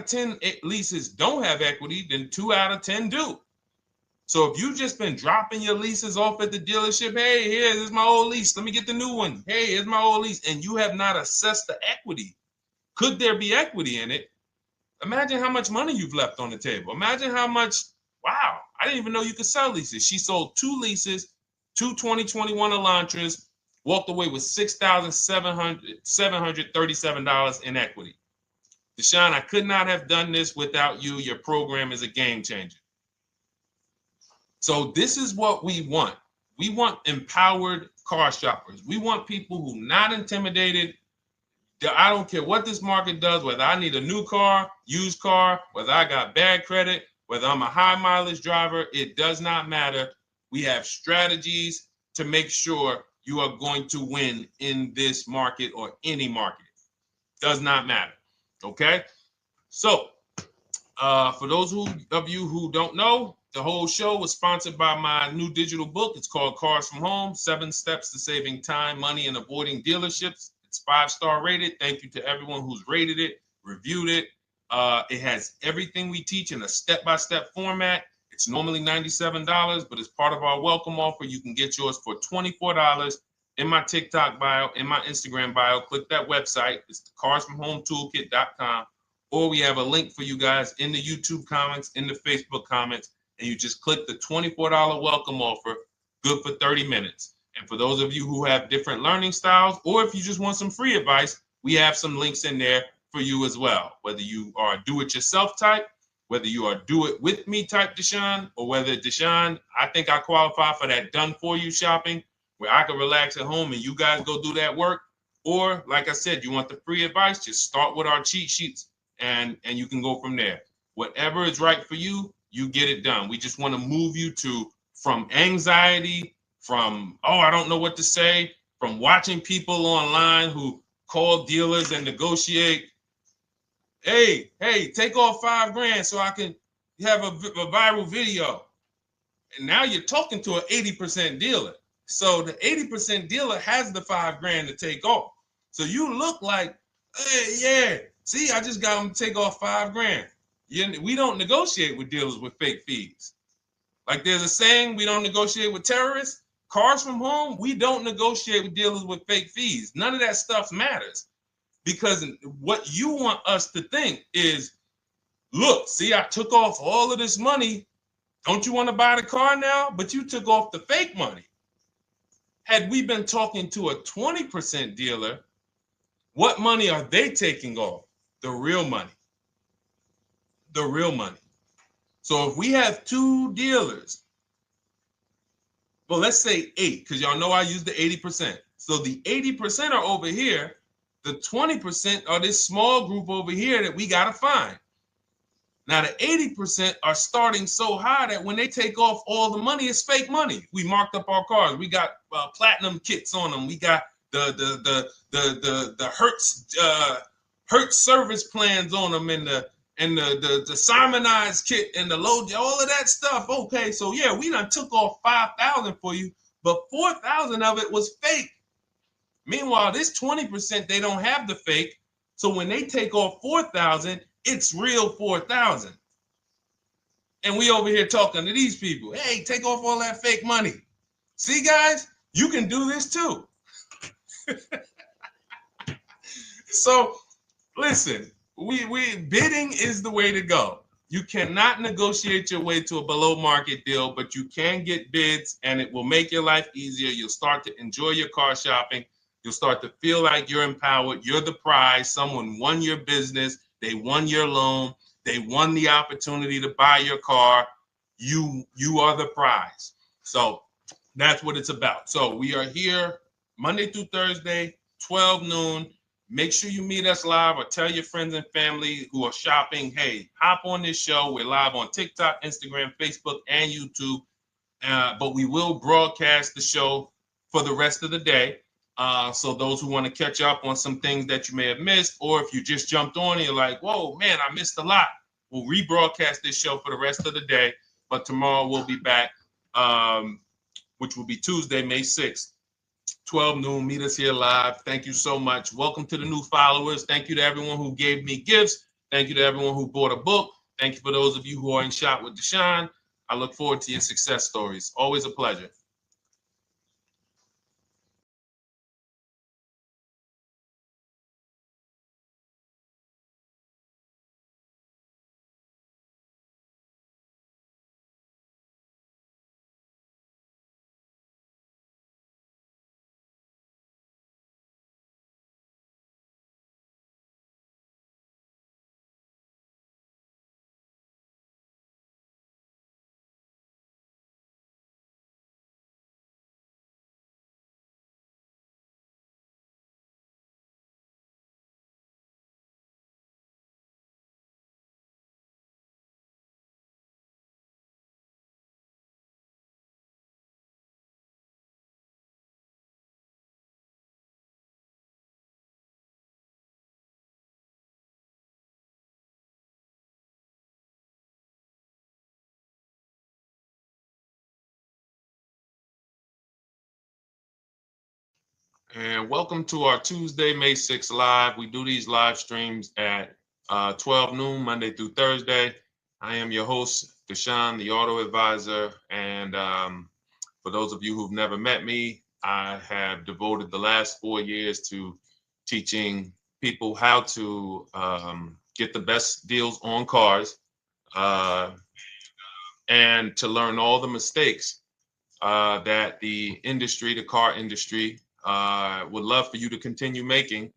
10 leases don't have equity, then 2 out of 10 do. So if you've just been dropping your leases off at the dealership, hey, here's my old lease. Let me get the new one. Hey, here's my old lease. And you have not assessed the equity. Could there be equity in it? Imagine how much money you've left on the table. Imagine how much, wow, I didn't even know you could sell leases. She sold 2 leases, 2 2021 Elantras, walked away with $6,737 in equity. Deshone, I could not have done this without you. Your program is a game changer. So this is what we want. We want empowered car shoppers. We want people who are not intimidated. I don't care what this market does, whether I need a new car, used car, whether I got bad credit, whether I'm a high mileage driver, it does not matter. We have strategies to make sure you are going to win in this market or any market. Does not matter. Okay? So, for those of you who don't know, the whole show was sponsored by my new digital book. It's called Cars from Home, 7 Steps to Saving Time, Money, and Avoiding Dealerships. It's 5-star rated. Thank you to everyone who's rated it, reviewed it. It has everything we teach in a step-by-step format. It's normally $97, but as part of our welcome offer, you can get yours for $24 in my TikTok bio, in my Instagram bio. Click that website. It's the carsfromhometoolkit.com. Or we have a link for you guys in the YouTube comments, in the Facebook comments, and you just click the $24 welcome offer, good for 30 minutes. And for those of you who have different learning styles, or if you just want some free advice, we have some links in there for you as well. Whether you are a do-it-yourself type, whether you are do-it-with-me type Deshone, or whether Deshone, I think I qualify for that done-for-you shopping, where I can relax at home and you guys go do that work. Or like I said, you want the free advice, just start with our cheat sheets and you can go from there. Whatever is right for you, you get it done. We just want to move you from anxiety, from, oh, I don't know what to say, from watching people online who call dealers and negotiate. Hey, take off $5,000 so I can have a viral video. And now you're talking to an 80% dealer. So the 80% dealer has the $5,000 to take off. So you look like, hey, yeah, see, I just got them to take off $5,000. We don't negotiate with dealers with fake fees. Like there's a saying, we don't negotiate with terrorists. Cars from home, we don't negotiate with dealers with fake fees. None of that stuff matters. Because what you want us to think is, look, see, I took off all of this money. Don't you want to buy the car now? But you took off the fake money. Had we been talking to a 20% dealer, what money are they taking off? The real money. The real money. So if we have 2 dealers, well, let's say 8, because y'all know I use the 80%. So the 80% are over here. The 20% are this small group over here that we got to find. Now, the 80% are starting so high that when they take off all the money, it's fake money. We marked up our cars. We got platinum kits on them. We got the Hertz service plans on them, and the Simonized kit and the low, all of that stuff. Okay, so yeah, we done took off 5,000 for you, but 4,000 of it was fake. Meanwhile, this 20%, they don't have the fake. So when they take off 4,000, it's real 4,000. And we over here talking to these people. Hey, take off all that fake money. See, guys, you can do this too. So listen, we bidding is the way to go. You cannot negotiate your way to a below market deal, but you can get bids and it will make your life easier. You'll start to enjoy your car shopping. You'll start to feel like you're empowered. You're the prize. Someone won your business. They won your loan. They won the opportunity to buy your car. You are the prize. So that's what it's about. So we are here Monday through Thursday, 12 noon. Make sure you meet us live or tell your friends and family who are shopping, hey, hop on this show. We're live on TikTok, Instagram, Facebook, and YouTube. But we will broadcast the show for the rest of the day. So those who want to catch up on some things that you may have missed, or if you just jumped on and you're like, whoa, man, I missed a lot. We'll rebroadcast this show for the rest of the day. But tomorrow we'll be back, which will be Tuesday, May 6th, 12 noon. Meet us here live. Thank you so much. Welcome to the new followers. Thank you to everyone who gave me gifts. Thank you to everyone who bought a book. Thank you for those of you who are in Shop with Deshone. I look forward to your success stories. Always a pleasure. And welcome to our Tuesday, May 6th live. We do these live streams at 12 noon, Monday through Thursday. I am your host, Deshone the Auto Advisor. And for those of you who've never met me, I have devoted the last 4 years to teaching people how to get the best deals on cars and to learn all the mistakes that the industry, the car industry, would love for you to continue making,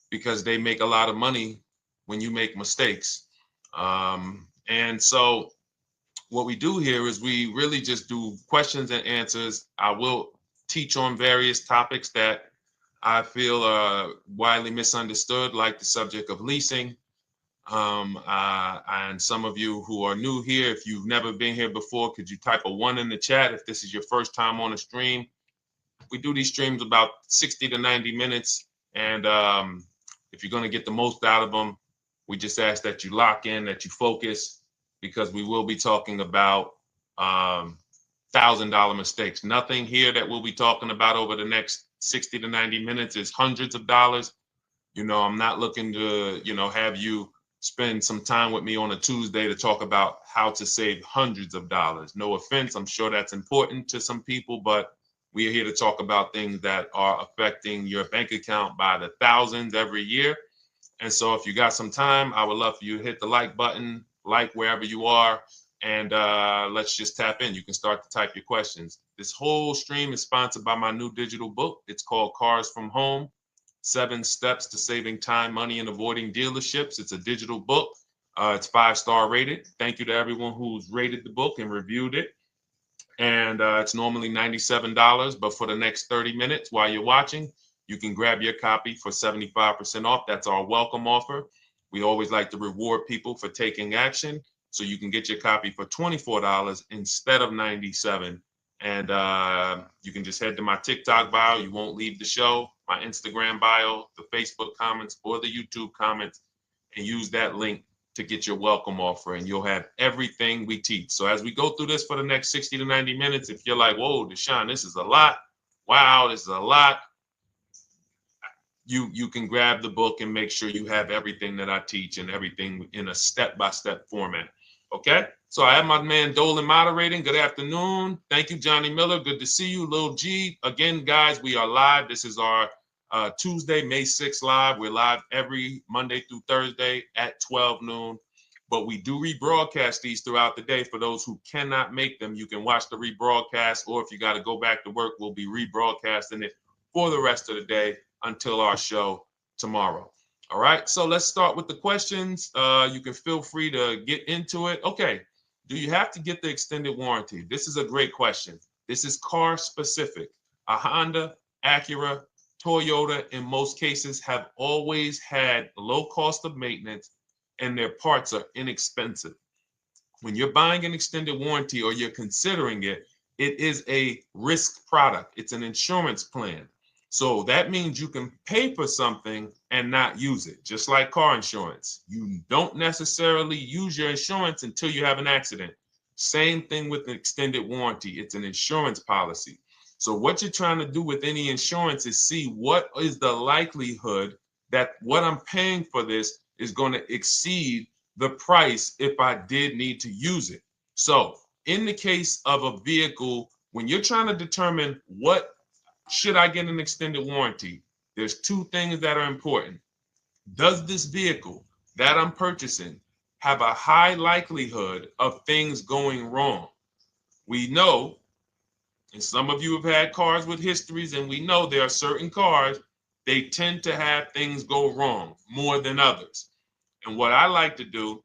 because they make a lot of money when you make mistakes. And so what we do here is we really just do questions and answers. I will teach on various topics that I feel are widely misunderstood, like the subject of leasing. And some of you who are new here, if you've never been here before, could you type a 1 in the chat if this is your first time on a stream? We do these streams about 60 to 90 minutes. And if you're going to get the most out of them, we just ask that you lock in, that you focus, because we will be talking about $1,000 mistakes. Nothing here that we'll be talking about over the next 60 to 90 minutes is hundreds of dollars. I'm not looking to, have you spend some time with me on a Tuesday to talk about how to save hundreds of dollars. No offense, I'm sure that's important to some people, but we are here to talk about things that are affecting your bank account by the thousands every year. And so if you got some time, I would love for you to hit the like button, like wherever you are, and let's just tap in. You can start to type your questions. This whole stream is sponsored by my new digital book. It's called Cars from Home, 7 Steps to Saving Time, Money, and Avoiding Dealerships. It's a digital book. It's 5-star rated. Thank you to everyone who's rated the book and reviewed it. And it's normally $97, but for the next 30 minutes while you're watching, you can grab your copy for 75% off. That's our welcome offer. We always like to reward people for taking action. So you can get your copy for $24 instead of $97. And you can just head to my TikTok bio. You won't leave the show, my Instagram bio, the Facebook comments, or the YouTube comments, and use that link to get your welcome offer, and you'll have everything we teach. So as we go through this for the next 60 to 90 minutes, if you're like, whoa, Deshone, this is a lot. Wow, this is a lot. You can grab the book and make sure you have everything that I teach and everything in a step-by-step format. Okay? So I have my man Dolan moderating. Good afternoon. Thank you, Johnny Miller. Good to see you, Lil G. Again, guys, we are live. This is our Tuesday, May 6th live. We're live every Monday through Thursday at 12 noon. But we do rebroadcast these throughout the day. For those who cannot make them, you can watch the rebroadcast, or if you got to go back to work, we'll be rebroadcasting it for the rest of the day until our show tomorrow. All right, so let's start with the questions. You can feel free to get into it. Okay, do you have to get the extended warranty? This is a great question. This is car specific. A Honda, Acura, Toyota, in most cases, have always had low cost of maintenance and their parts are inexpensive. When you're buying an extended warranty or you're considering it, it is a risk product. It's an insurance plan. So that means you can pay for something and not use it, just like car insurance. You don't necessarily use your insurance until you have an accident. Same thing with an extended warranty. It's an insurance policy. So what you're trying to do with any insurance is see what is the likelihood that what I'm paying for this is going to exceed the price if I did need to use it. So in the case of a vehicle, when you're trying to determine what should I get an extended warranty, there's 2 things that are important. Does this vehicle that I'm purchasing have a high likelihood of things going wrong? We know, and some of you have had cars with histories, and we know there are certain cars, they tend to have things go wrong more than others. And what I like to do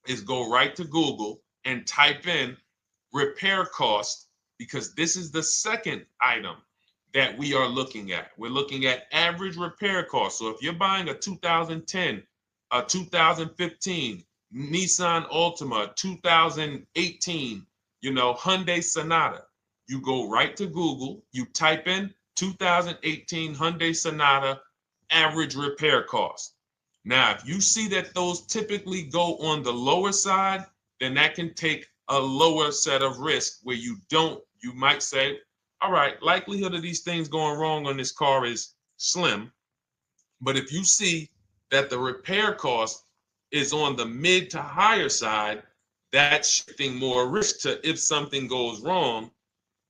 is go right to Google and type in repair cost, because this is the second item that we are looking at. We're looking at average repair cost. So if you're buying a 2010, a 2015 Nissan Altima, 2018, Hyundai Sonata, you go right to Google, you type in 2018 Hyundai Sonata average repair cost. Now, if you see that those typically go on the lower side, then that can take a lower set of risk where you might say, all right, likelihood of these things going wrong on this car is slim. But if you see that the repair cost is on the mid to higher side, that's shifting more risk to if something goes wrong,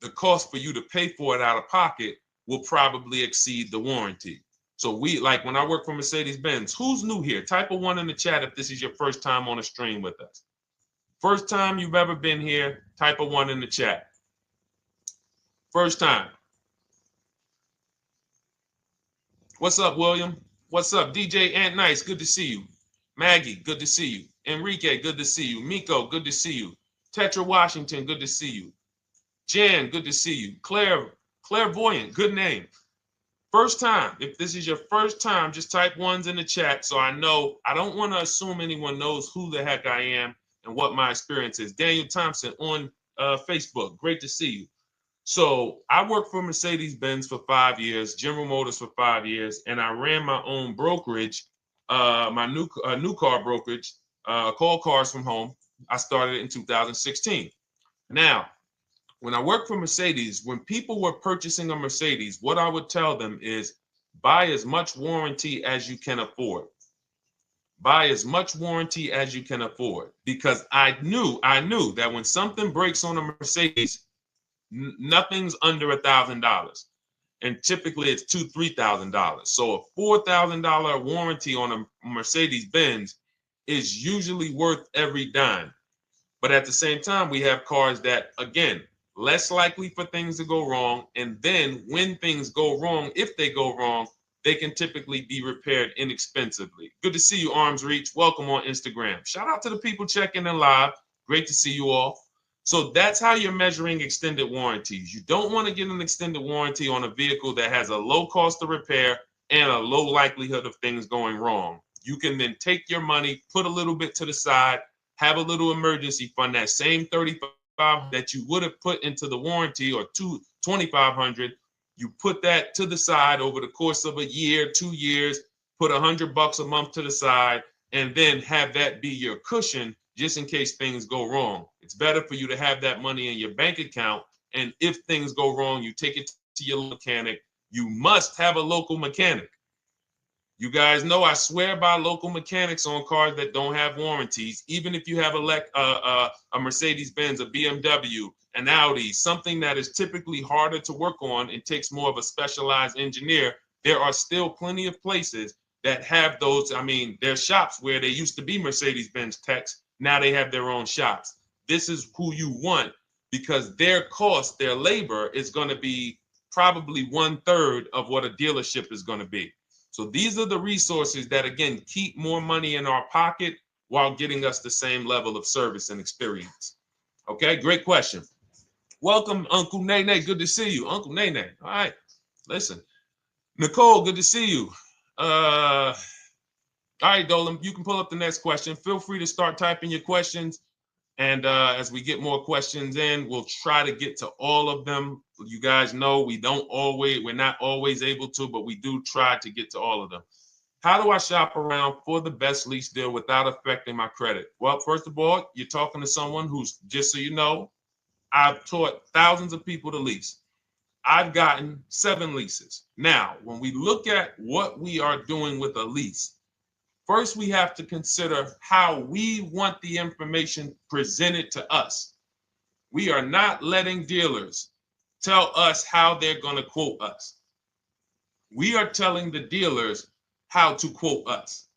the cost for you to pay for it out of pocket will probably exceed the warranty. So like when I work for Mercedes-Benz, who's new here? Type a 1 in the chat if this is your first time on a stream with us. First time you've ever been here, type a 1 in the chat. First time. What's up, William? What's up? DJ Ant Nice, good to see you. Maggie, good to see you. Enrique, good to see you. Miko, good to see you. Tetra Washington, good to see you. Jan, good to see you. Claire, Clairvoyant, good name. First time, if this is your first time, just type ones in the chat so I know. I don't want to assume anyone knows who the heck I am and what my experience is. Daniel Thompson on Facebook, great to see you. So I worked for Mercedes-Benz for 5 years, General Motors for 5 years, and I ran my own brokerage, my new car brokerage, called Cars from Home. I started it in 2016. Now, when I worked for Mercedes, when people were purchasing a Mercedes, what I would tell them is buy as much warranty as you can afford. Buy as much warranty as you can afford, because I knew that when something breaks on a Mercedes, nothing's under $1,000, and typically it's $2,000-$3,000. So a $4,000 warranty on a Mercedes Benz is usually worth every dime. But at the same time, we have cars that, again, less likely for things to go wrong. And then when things go wrong, if they go wrong, they can typically be repaired inexpensively. Good to see you, Arms Reach. Welcome on Instagram. Shout out to the people checking in live. Great to see you all. So that's how you're measuring extended warranties. You don't want to get an extended warranty on a vehicle that has a low cost of repair and a low likelihood of things going wrong. You can then take your money, put a little bit to the side, have a little emergency fund, that same $35 that you would have put into the warranty, or $2,500, you put that to the side over the course of a year, 2 years, put $100 a month to the side, and then have that be your cushion just in case things go wrong. It's better for you to have that money in your bank account, and if things go wrong, you take it to your mechanic. You must have a local mechanic. You guys know I swear by local mechanics on cars that don't have warranties. Even if you have a Mercedes-Benz, a BMW, an Audi, something that is typically harder to work on and takes more of a specialized engineer, there are still plenty of places that have those. I mean, there's shops where they used to be Mercedes-Benz techs. Now they have their own shops. This is who you want, because their cost, their labor is going to be probably 1/3 of what a dealership is going to be. So these are the resources that, again, keep more money in our pocket while getting us the same level of service and experience. Okay, great question. Welcome, Uncle Nene. Good to see you. Uncle Nene. All right, listen. Nicole, good to see you. All right, Dolan, you can pull up the next question. Feel free to start typing your questions. And as we get more questions in, we'll try to get to all of them. You guys know we're not always able to, but we do try to get to all of them. How do I shop around for the best lease deal without affecting my credit? Well, first of all, you're talking to someone who's, just so you know, I've taught thousands of people to lease. I've gotten 7 leases. Now, when we look at what we are doing with a lease, first, we have to consider how we want the information presented to us. We are not letting dealers tell us how they're going to quote us. We are telling the dealers how to quote us.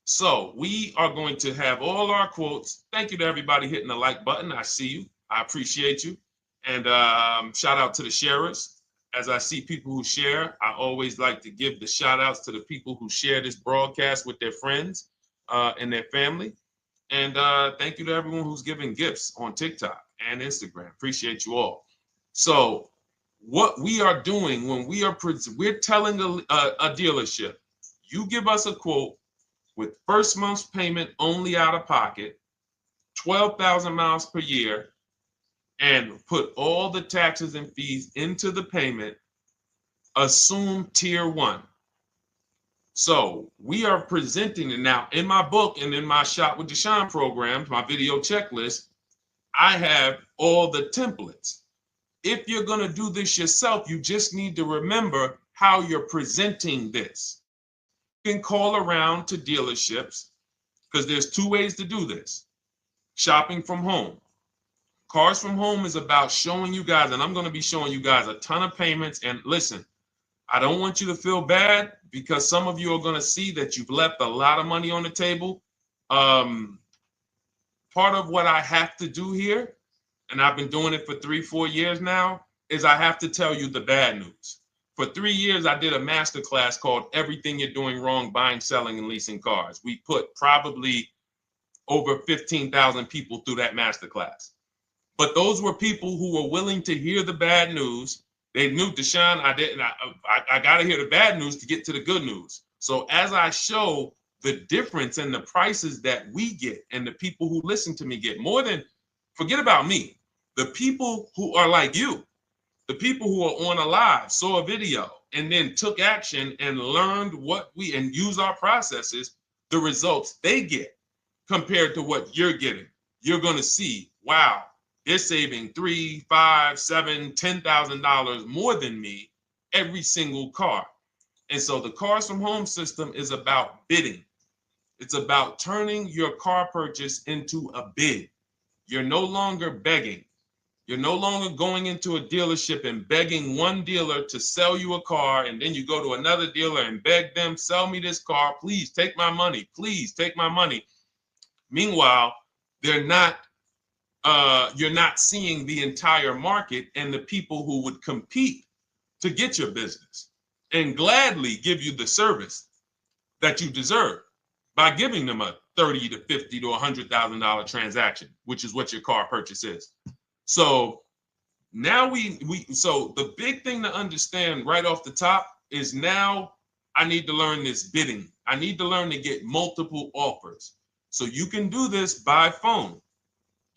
So we are going to have all our quotes. Thank you to everybody hitting the like button. I see you. I appreciate you. And shout out to the sharers. As I see people who share, I always like to give the shout outs to the people who share this broadcast with their friends and their family. And thank you to everyone who's giving gifts on TikTok and Instagram. Appreciate you all. So what we are doing when we're telling a dealership, you give us a quote with first month's payment only out of pocket, 12,000 miles per year, and put all the taxes and fees into the payment, assume tier 1. So we are presenting it now in my book and in my Shop with Deshone programs, my video checklist. I have all the templates. If you're going to do this yourself, you just need to remember how you're presenting this. You can call around to dealerships, because there's 2 ways to do this. Shopping from home. Cars from Home is about showing you guys, and I'm going to be showing you guys a ton of payments. And listen, I don't want you to feel bad, because some of you are going to see that you've left a lot of money on the table. Part of what I have to do here, and I've been doing it for 3-4 years now, is I have to tell you the bad news. For 3 years, I did a masterclass called Everything You're Doing Wrong Buying, Selling, and Leasing Cars. We put probably over 15,000 people through that masterclass. But those were people who were willing to hear the bad news They knew, Deshone, I didn't. I got to hear the bad news to get to the good news. So as I show the difference in the prices that we get and the people who listen to me get, more than, forget about me, the people who are like you, the people who are on a live, saw a video, and then took action and learned what we, and use our processes, the results they get compared to what you're getting. You're going to see, wow, they're saving $3, $5, $7, $10,000 more than me every single car. And so the Cars from Home system is about bidding. It's about turning your car purchase into a bid. You're no longer begging. You're no longer going into a dealership and begging one dealer to sell you a car, and then you go to another dealer and beg them, sell me this car, please take my money, please take my money. Meanwhile, you're not seeing the entire market and the people who would compete to get your business and gladly give you the service that you deserve by giving them a $30 to $50 to $100,000 transaction, which is what your car purchase is. So now so the big thing to understand right off the top is, now I need to learn this bidding. I need to learn to get multiple offers. So you can do this by phone.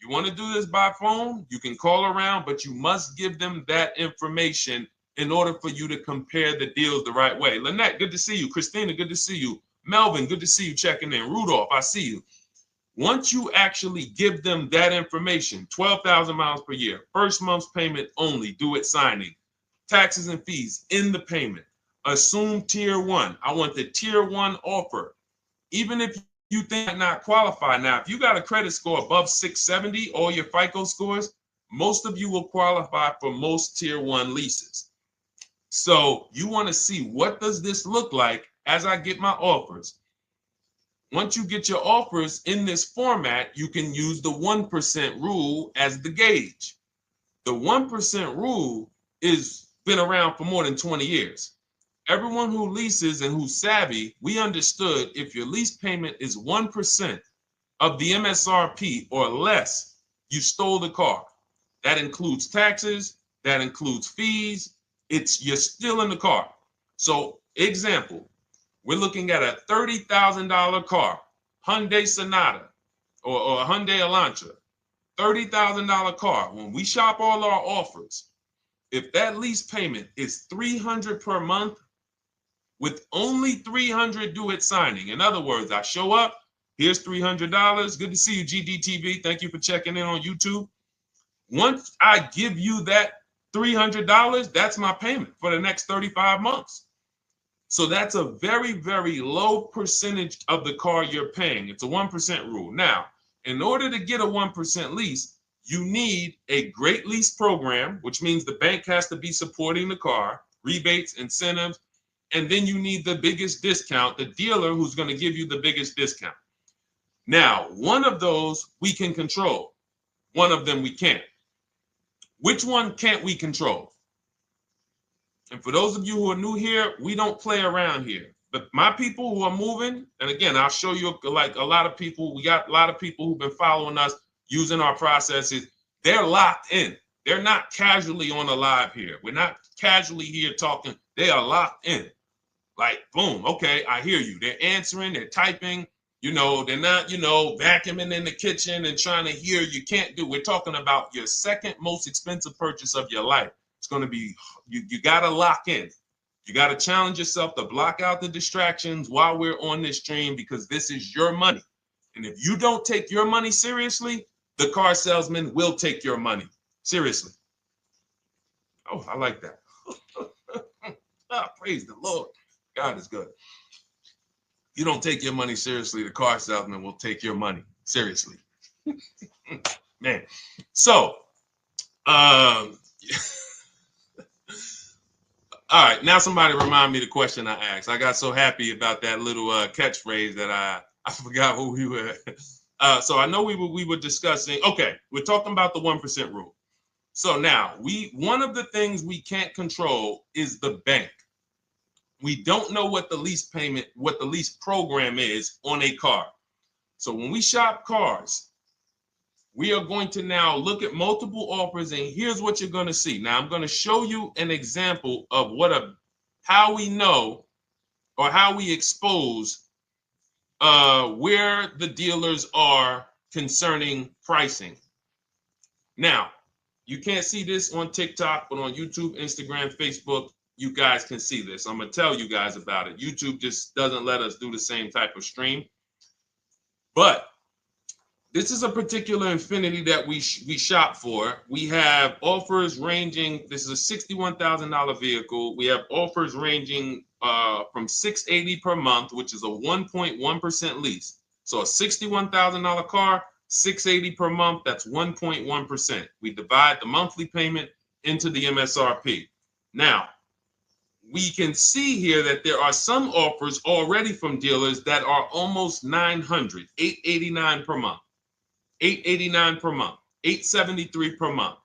You want to do this by phone, you can call around, but you must give them that information in order for you to compare the deals the right way. Lynette, good to see you. Christina, good to see you. Melvin, good to see you checking in. Rudolph, I see you. Once you actually give them that information, 12,000 miles per year, first month's payment only, due at signing, taxes and fees in the payment, assume tier one. I want the tier one offer. Even if you think I not qualify. Now, if you got a credit score above 670, all your FICO scores, most of you will qualify for most tier one leases. So you want to see, what does this look like as I get my offers? Once you get your offers in this format, you can use the 1% rule as the gauge. The 1% rule is been around for more than 20 years. Everyone who leases and who's savvy, we understood if your lease payment is 1% of the MSRP or less, you stole the car. That includes taxes, that includes fees. You're still in the car. So example, we're looking at a $30,000 car, Hyundai Sonata or a Hyundai Elantra, $30,000 car. When we shop all our offers, if that lease payment is $300 per month, with only $300 due at signing. In other words, I show up, here's $300. Good to see you, GDTV. Thank you for checking in on YouTube. Once I give you that $300, that's my payment for the next 35 months. So that's a very, very low percentage of the car you're paying. It's a 1% rule. Now, in order to get a 1% lease, you need a great lease program, which means the bank has to be supporting the car, rebates, incentives, and then you need the biggest discount, the dealer who's going to give you the biggest discount. Now, one of those we can control. One of them we can't. Which one can't we control? And for those of you who are new here, we don't play around here. But my people who are moving, and again, I'll show you, like a lot of people, we got a lot of people who've been following us, using our processes. They're locked in. They're not casually on a live here. We're not casually here talking. They are locked in. Like, boom, okay, I hear you. They're answering, they're typing, they're not, vacuuming in the kitchen and trying to hear. You can't do. We're talking about your second most expensive purchase of your life. It's going to be, you got to lock in. You got to challenge yourself to block out the distractions while we're on this stream, because this is your money. And if you don't take your money seriously, the car salesman will take your money seriously. Oh, I like that. Praise the Lord. God is good. You don't take your money seriously, the car salesman will take your money seriously. Man. So, all right, now somebody remind me the question I asked. I got so happy about that little catchphrase that I forgot who we were. So I know we were discussing, okay, we're talking about the 1% rule. So now, one of the things we can't control is the bank. We don't know what the lease payment, what the lease program is on a car. So when we shop cars, we are going to now look at multiple offers, and here's what you're going to see. Now, I'm going to show you an example of how we know or how we expose where the dealers are concerning pricing. Now, you can't see this on TikTok, but on YouTube, Instagram, Facebook, you guys can see this. I'm going to tell you guys about it. YouTube just doesn't let us do the same type of stream. But this is a particular Infiniti that we shop for. We have offers ranging, this is a $61,000 vehicle. We have offers ranging from $680 per month, which is a 1.1% lease. So a $61,000 car, $680 per month, that's 1.1%. We divide the monthly payment into the MSRP. Now, we can see here that there are some offers already from dealers that are almost $900, $889 per month. $889 per month, $873 per month.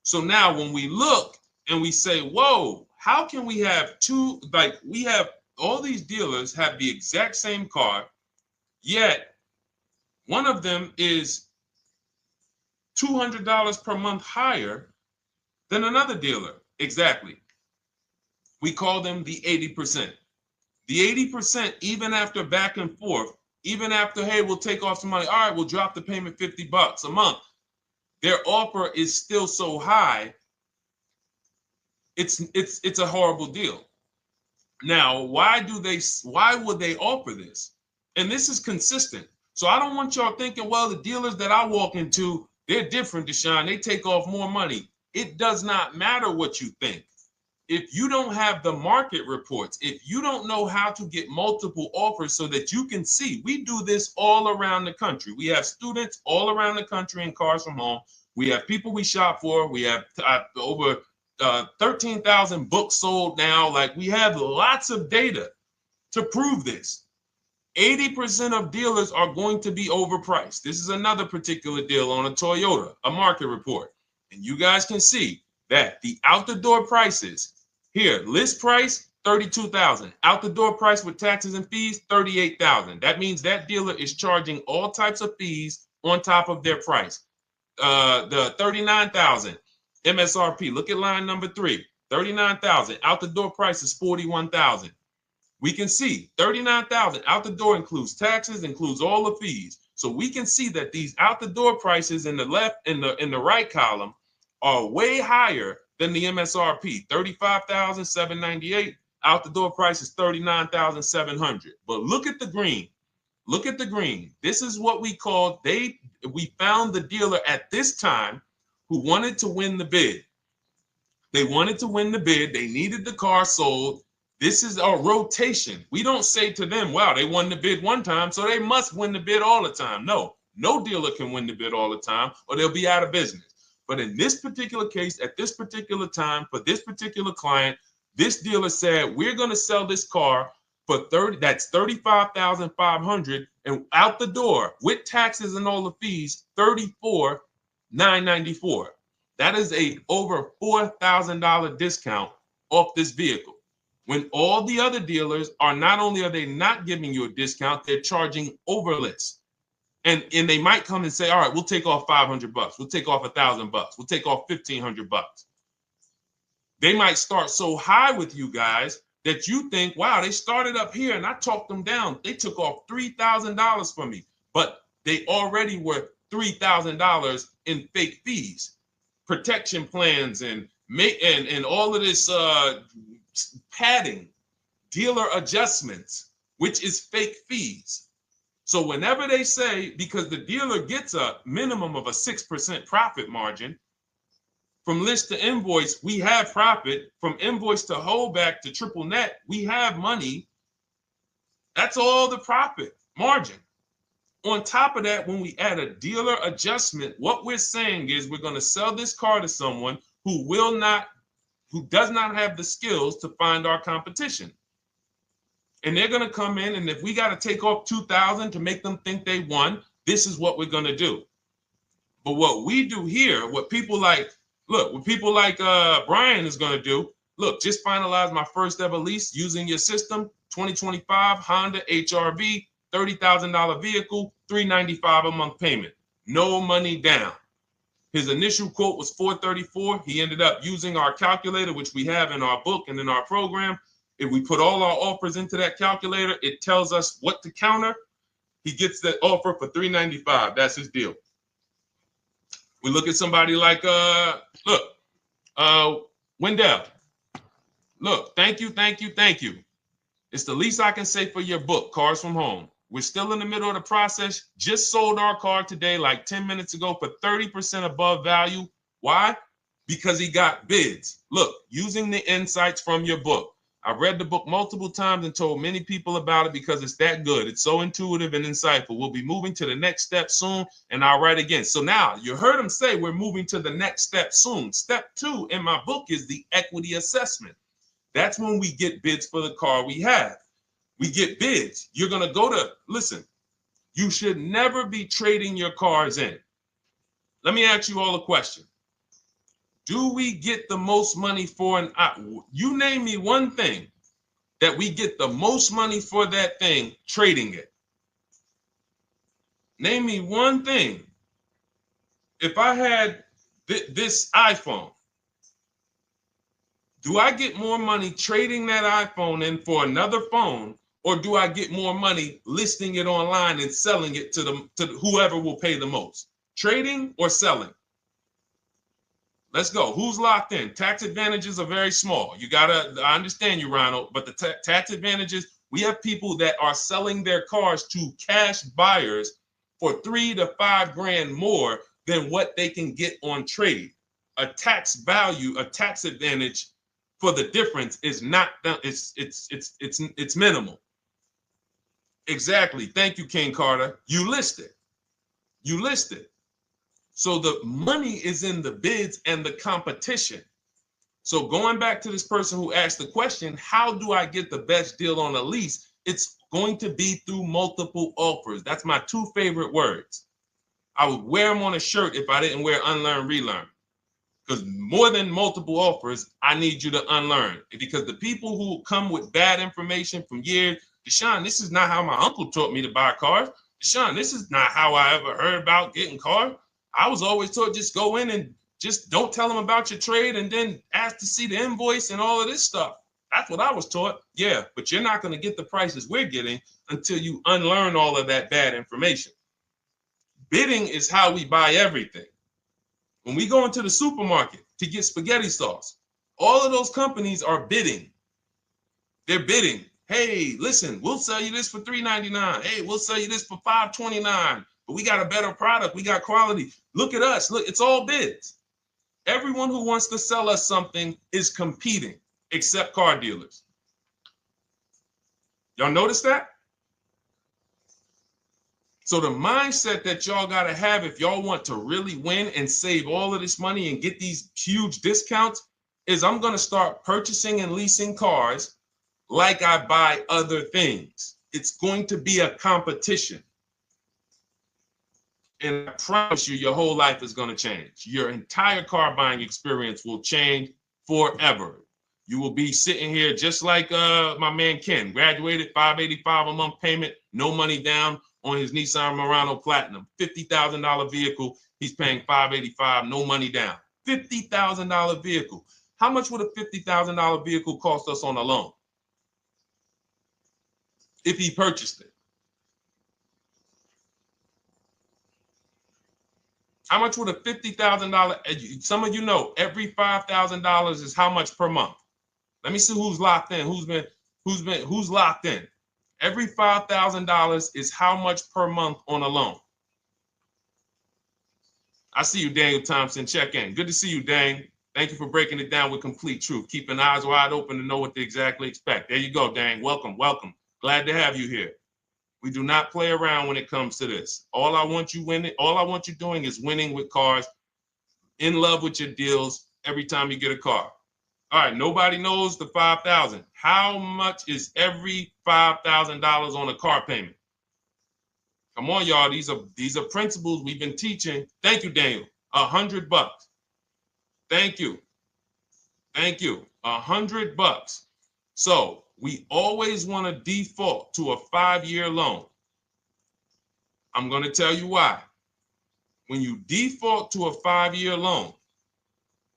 So now when we look and we say, whoa, how can we have two, like we have all these dealers have the exact same car, yet one of them is $200 per month higher than another dealer. Exactly. We call them the 80%. The 80%, even after back and forth, even after, hey, we'll take off some money. All right, we'll drop the payment $50 a month. Their offer is still so high. It's a horrible deal. Now, why would they offer this? And this is consistent. So I don't want y'all thinking, well, the dealers that I walk into, they're different, Deshone. They take off more money. It does not matter what you think. If you don't have the market reports, if you don't know how to get multiple offers so that you can see, we do this all around the country. We have students all around the country in Cars from Home. We have people we shop for. We have over 13,000 books sold now. Like, we have lots of data to prove this. 80% of dealers are going to be overpriced. This is another particular deal on a Toyota, a market report. And you guys can see that the out-the-door prices here, list price, $32,000. Out the door price with taxes and fees, $38,000. That means that dealer is charging all types of fees on top of their price. The $39,000 MSRP. Look at line number 3. $39,000. Out the door price is $41,000. We can see $39,000 out the door includes taxes, includes all the fees. So we can see that these out the door prices in the left, in the right column, are way higher than the MSRP, $35,798. Out the door price is $39,700. But look at the green. Look at the green. This is what we call, we found the dealer at this time who wanted to win the bid. They wanted to win the bid. They needed the car sold. This is a rotation. We don't say to them, wow, they won the bid one time, so they must win the bid all the time. No dealer can win the bid all the time, or they'll be out of business. But in this particular case, at this particular time, for this particular client, this dealer said, we're going to sell this car for that's $35,500, and out the door with taxes and all the fees, $34,994. That is a over $4,000 discount off this vehicle. When all the other dealers are, not only are they not giving you a discount, they're charging over list. And they might come and say, all right, we'll take off $500. We'll take off $1,000. We'll take off $1,500. They might start so high with you guys that you think, wow, they started up here and I talked them down. They took off $3,000 from me, but they already were $3,000 in fake fees, protection plans, and all of this padding, dealer adjustments, which is fake fees. So whenever they say, because the dealer gets a minimum of a 6% profit margin, from list to invoice, we have profit. From invoice to holdback to triple net, we have money. That's all the profit margin. On top of that, when we add a dealer adjustment, what we're saying is we're going to sell this car to someone who does not have the skills to find our competition. And they're going to come in, and if we got to take off $2,000 to make them think they won, this is what we're going to do. But what we do here, what people like Brian is going to do, look, just finalize my first ever lease using your system, 2025 Honda HRV, $30,000 vehicle, $395 a month payment. no money down. His initial quote was $434. He ended up using our calculator, which we have in our book and in our program. If we put all our offers into that calculator, it tells us what to counter. He gets that offer for $395. That's his deal. We look at somebody like Wendell. Look, thank you. It's the least I can say for your book, Cars from Home. We're still in the middle of the process. Just sold our car today, like 10 minutes ago, for 30% above value. Why? Because he got bids. Look, using the insights from your book. I've read the book multiple times and told many people about it because it's that good. It's so intuitive and insightful. We'll be moving to the next step soon, and I'll write again. So now you heard him say we're moving to the next step soon. Step 2 in my book is the equity assessment. That's when we get bids for the car we have. We get bids. You're going to go to, listen, you should never be trading your cars in. Let me ask you all a question. Do we get the most money for an, you name me one thing that we get the most money for that thing trading it. Name me one thing. If I had this iPhone, do I get more money trading that iPhone in for another phone, or do I get more money listing it online and selling it to whoever will pay the most? Trading or selling? Let's go. Who's locked in? Tax advantages are very small. I understand you, Ronald, but the tax advantages, we have people that are selling their cars to cash buyers for $3 to $5 grand more than what they can get on trade. A tax value, a tax advantage for the difference is not, it's minimal. Exactly. Thank you, King Carter. You listed. So the money is in the bids and the competition. So going back to this person who asked the question, how do I get the best deal on a lease? It's going to be through multiple offers. That's my 2 favorite words. I would wear them on a shirt if I didn't wear unlearn, relearn. Because more than multiple offers, I need you to unlearn. Because the people who come with bad information from years, Deshone, this is not how my uncle taught me to buy cars. Deshone, this is not how I ever heard about getting cars. I was always taught just go in and just don't tell them about your trade and then ask to see the invoice and all of this stuff. That's what I was taught. Yeah, but you're not going to get the prices we're getting until you unlearn all of that bad information. Bidding is how we buy everything. When we go into the supermarket to get spaghetti sauce, all of those companies are bidding. They're bidding. Hey, listen, we'll sell you this for $3.99. Hey, we'll sell you this for $5.29. But we got a better product. We got quality. Look at us. Look, it's all bids. Everyone who wants to sell us something is competing, except car dealers. Y'all notice that? So the mindset that y'all got to have if y'all want to really win and save all of this money and get these huge discounts is I'm going to start purchasing and leasing cars like I buy other things. It's going to be a competition. And I promise you, your whole life is going to change. Your entire car buying experience will change forever. You will be sitting here just like my man Ken, graduated, $585 a month payment, no money down on his Nissan Murano Platinum, $50,000 vehicle. He's paying $585, no money down. $50,000 vehicle. How much would a $50,000 vehicle cost us on a loan if he purchased it? How much would a $50,000? Some of you know every $5,000 is how much per month. Let me see who's locked in. Who's locked in? Every $5,000 is how much per month on a loan. I see you, Daniel Thompson. Check in. Good to see you, Dane. Thank you for breaking it down with complete truth. Keeping eyes wide open to know what to exactly expect. There you go, Dane. Welcome. Glad to have you here. We do not play around when it comes to this. All I want you doing is winning with cars, in love with your deals every time you get a car. All right, nobody knows the $5,000. How much is every $5,000 on a car payment? Come on, y'all. These are principles we've been teaching. Thank you, Daniel. $100. Thank you. $100. So we always want to default to a 5-year loan. I'm going to tell you why. when you default to a 5-year loan,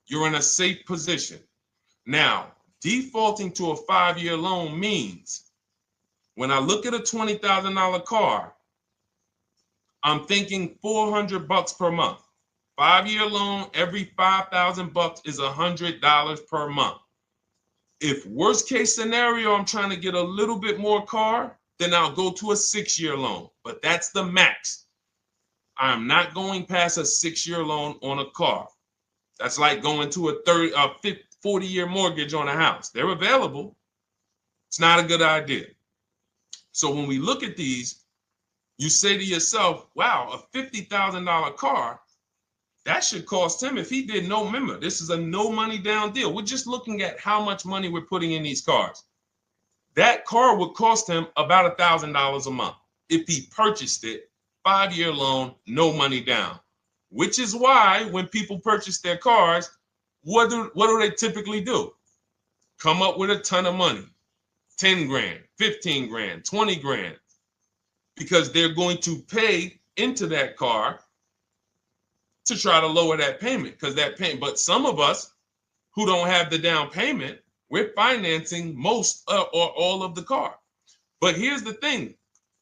you're in a safe position. Now, defaulting to a 5-year loan means when I look at a $20,000 car, I'm thinking $400 per month. 5-year loan, every $5,000 is $100 per month. If worst case scenario, I'm trying to get a little bit more car, then I'll go to a 6-year loan, but that's the max. I'm not going past a 6-year loan on a car. That's like going to a 40-year mortgage on a house. They're available. It's not a good idea. So when we look at these, you say to yourself, wow, a $50,000 car, that should cost him, if he did no, remember, this is a no money down deal. We're just looking at how much money we're putting in these cars. That car would cost him about $1,000 a month if he purchased it, 5-year loan, no money down. Which is why when people purchase their cars, what do they typically do? Come up with a ton of money, 10 grand, 15 grand, 20 grand, because they're going to pay into that car to try to lower that payment, because that payment. But some of us who don't have the down payment, we're financing most or all of the car. But here's the thing.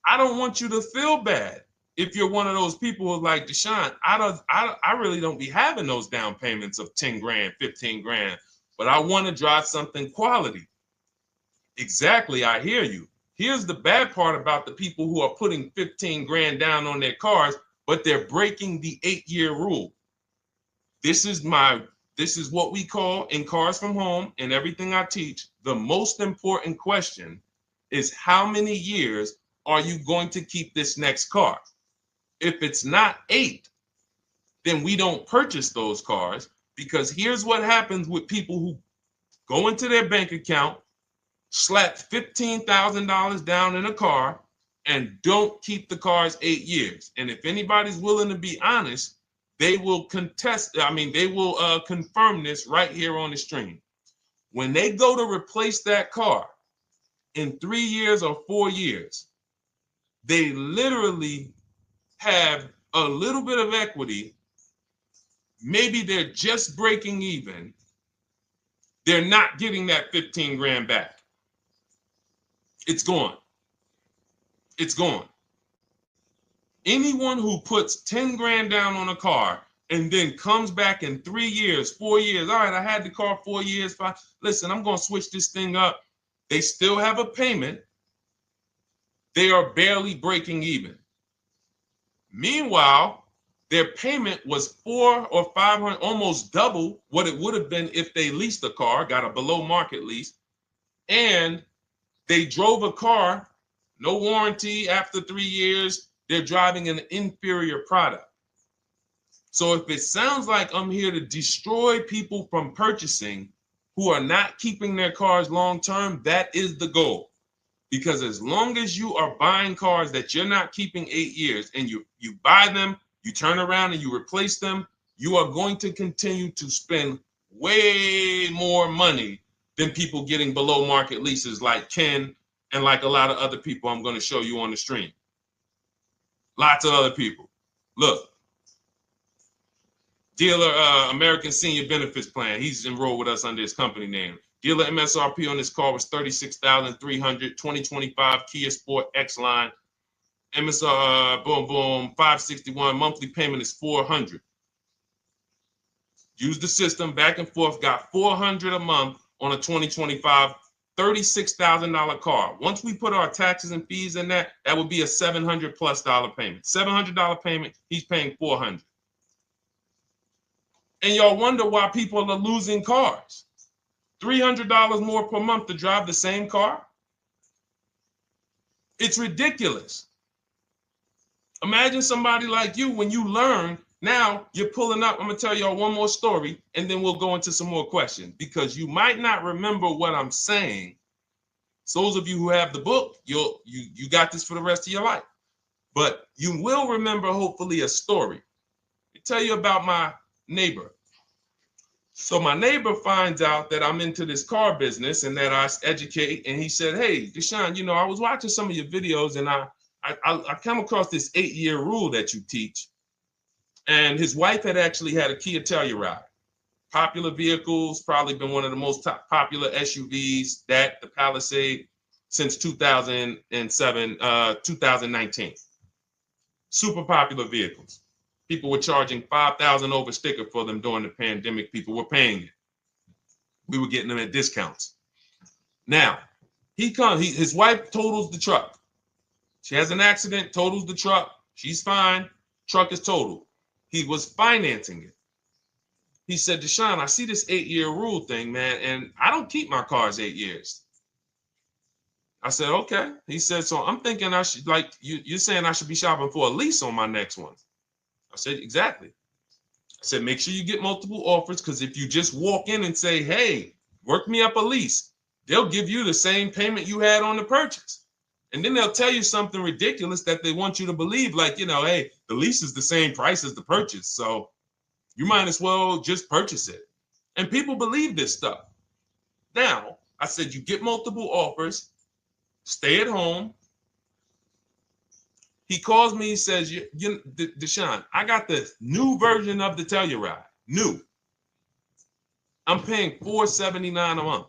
I don't want you to feel bad if you're one of those people who's like, Deshone, I really don't be having those down payments of 10 grand, 15 grand, but I want to drive something quality. Exactly, I hear you. Here's the bad part about the people who are putting 15 grand down on their cars, but they're breaking the 8-year rule. This is what we call in Cars from Home and everything I teach, the most important question is how many years are you going to keep this next car? If it's not 8, then we don't purchase those cars, because here's what happens with people who go into their bank account, slap $15,000 down in a car, and don't keep the cars 8 years. And if anybody's willing to be honest, they will confirm this right here on the stream. When they go to replace that car in 3 years or 4 years, they literally have a little bit of equity. Maybe they're just breaking even. They're not getting that 15 grand back. It's gone. It's gone. Anyone who puts 10 grand down on a car and then comes back in 3 years, 4 years, all right, I had the car 4 years, 5, listen, I'm going to switch this thing up. They still have a payment. They are barely breaking even. Meanwhile, their payment was 400 or 500, almost double what it would have been if they leased a car, got a below market lease, and they drove a car, no warranty after 3 years. They're driving an inferior product. So if it sounds like I'm here to destroy people from purchasing who are not keeping their cars long term, that is the goal. Because as long as you are buying cars that you're not keeping 8 years and you buy them, you turn around and you replace them, you are going to continue to spend way more money than people getting below market leases like Ken and like a lot of other people I'm going to show you on the stream. Lots of other people. Look, dealer American Senior Benefits Plan. He's enrolled with us under his company name. Dealer MSRP on this car was $36,300. 2025 Kia Sport X line. MSR boom boom 561. Monthly payment is $400. Use the system back and forth. Got $400 a month on a 2025 $36,000 car. Once we put our taxes and fees in that would be a $700+ payment. $700 payment. He's paying $400. And y'all wonder why people are losing cars. $300 more per month to drive the same car? It's ridiculous. Imagine somebody like you, when you learn, now you're pulling up. I'm going to tell y'all one more story, and then we'll go into some more questions, because you might not remember what I'm saying. So those of you who have the book, you got this for the rest of your life. But you will remember, hopefully, a story. I'll tell you about my neighbor. So my neighbor finds out that I'm into this car business and that I educate. And he said, hey, Deshone, I was watching some of your videos and I come across this 8-year rule that you teach. And his wife had actually had a Kia Telluride. Popular vehicles, probably been one of the most popular SUVs, that the Palisade, since 2007, 2019. Super popular vehicles. People were charging $5,000 over sticker for them during the pandemic. People were paying it. We were getting them at discounts. Now, his wife totals the truck. She has an accident, totals the truck. She's fine. Truck is totaled. He was financing it. He said, Deshone, I see this 8-year rule thing, man, and I don't keep my cars 8 years. I said, okay. He said, so I'm thinking I should, like, you're saying I should be shopping for a lease on my next one. I said, exactly. I said, make sure you get multiple offers, because if you just walk in and say, hey, work me up a lease, they'll give you the same payment you had on the purchase. And then they'll tell you something ridiculous that they want you to believe, like, hey, the lease is the same price as the purchase, so you might as well just purchase it. And people believe this stuff. Now, I said, you get multiple offers, stay at home. He calls me, he says, Deshone, I got the new version of the Telluride, new. I'm paying $479 a month.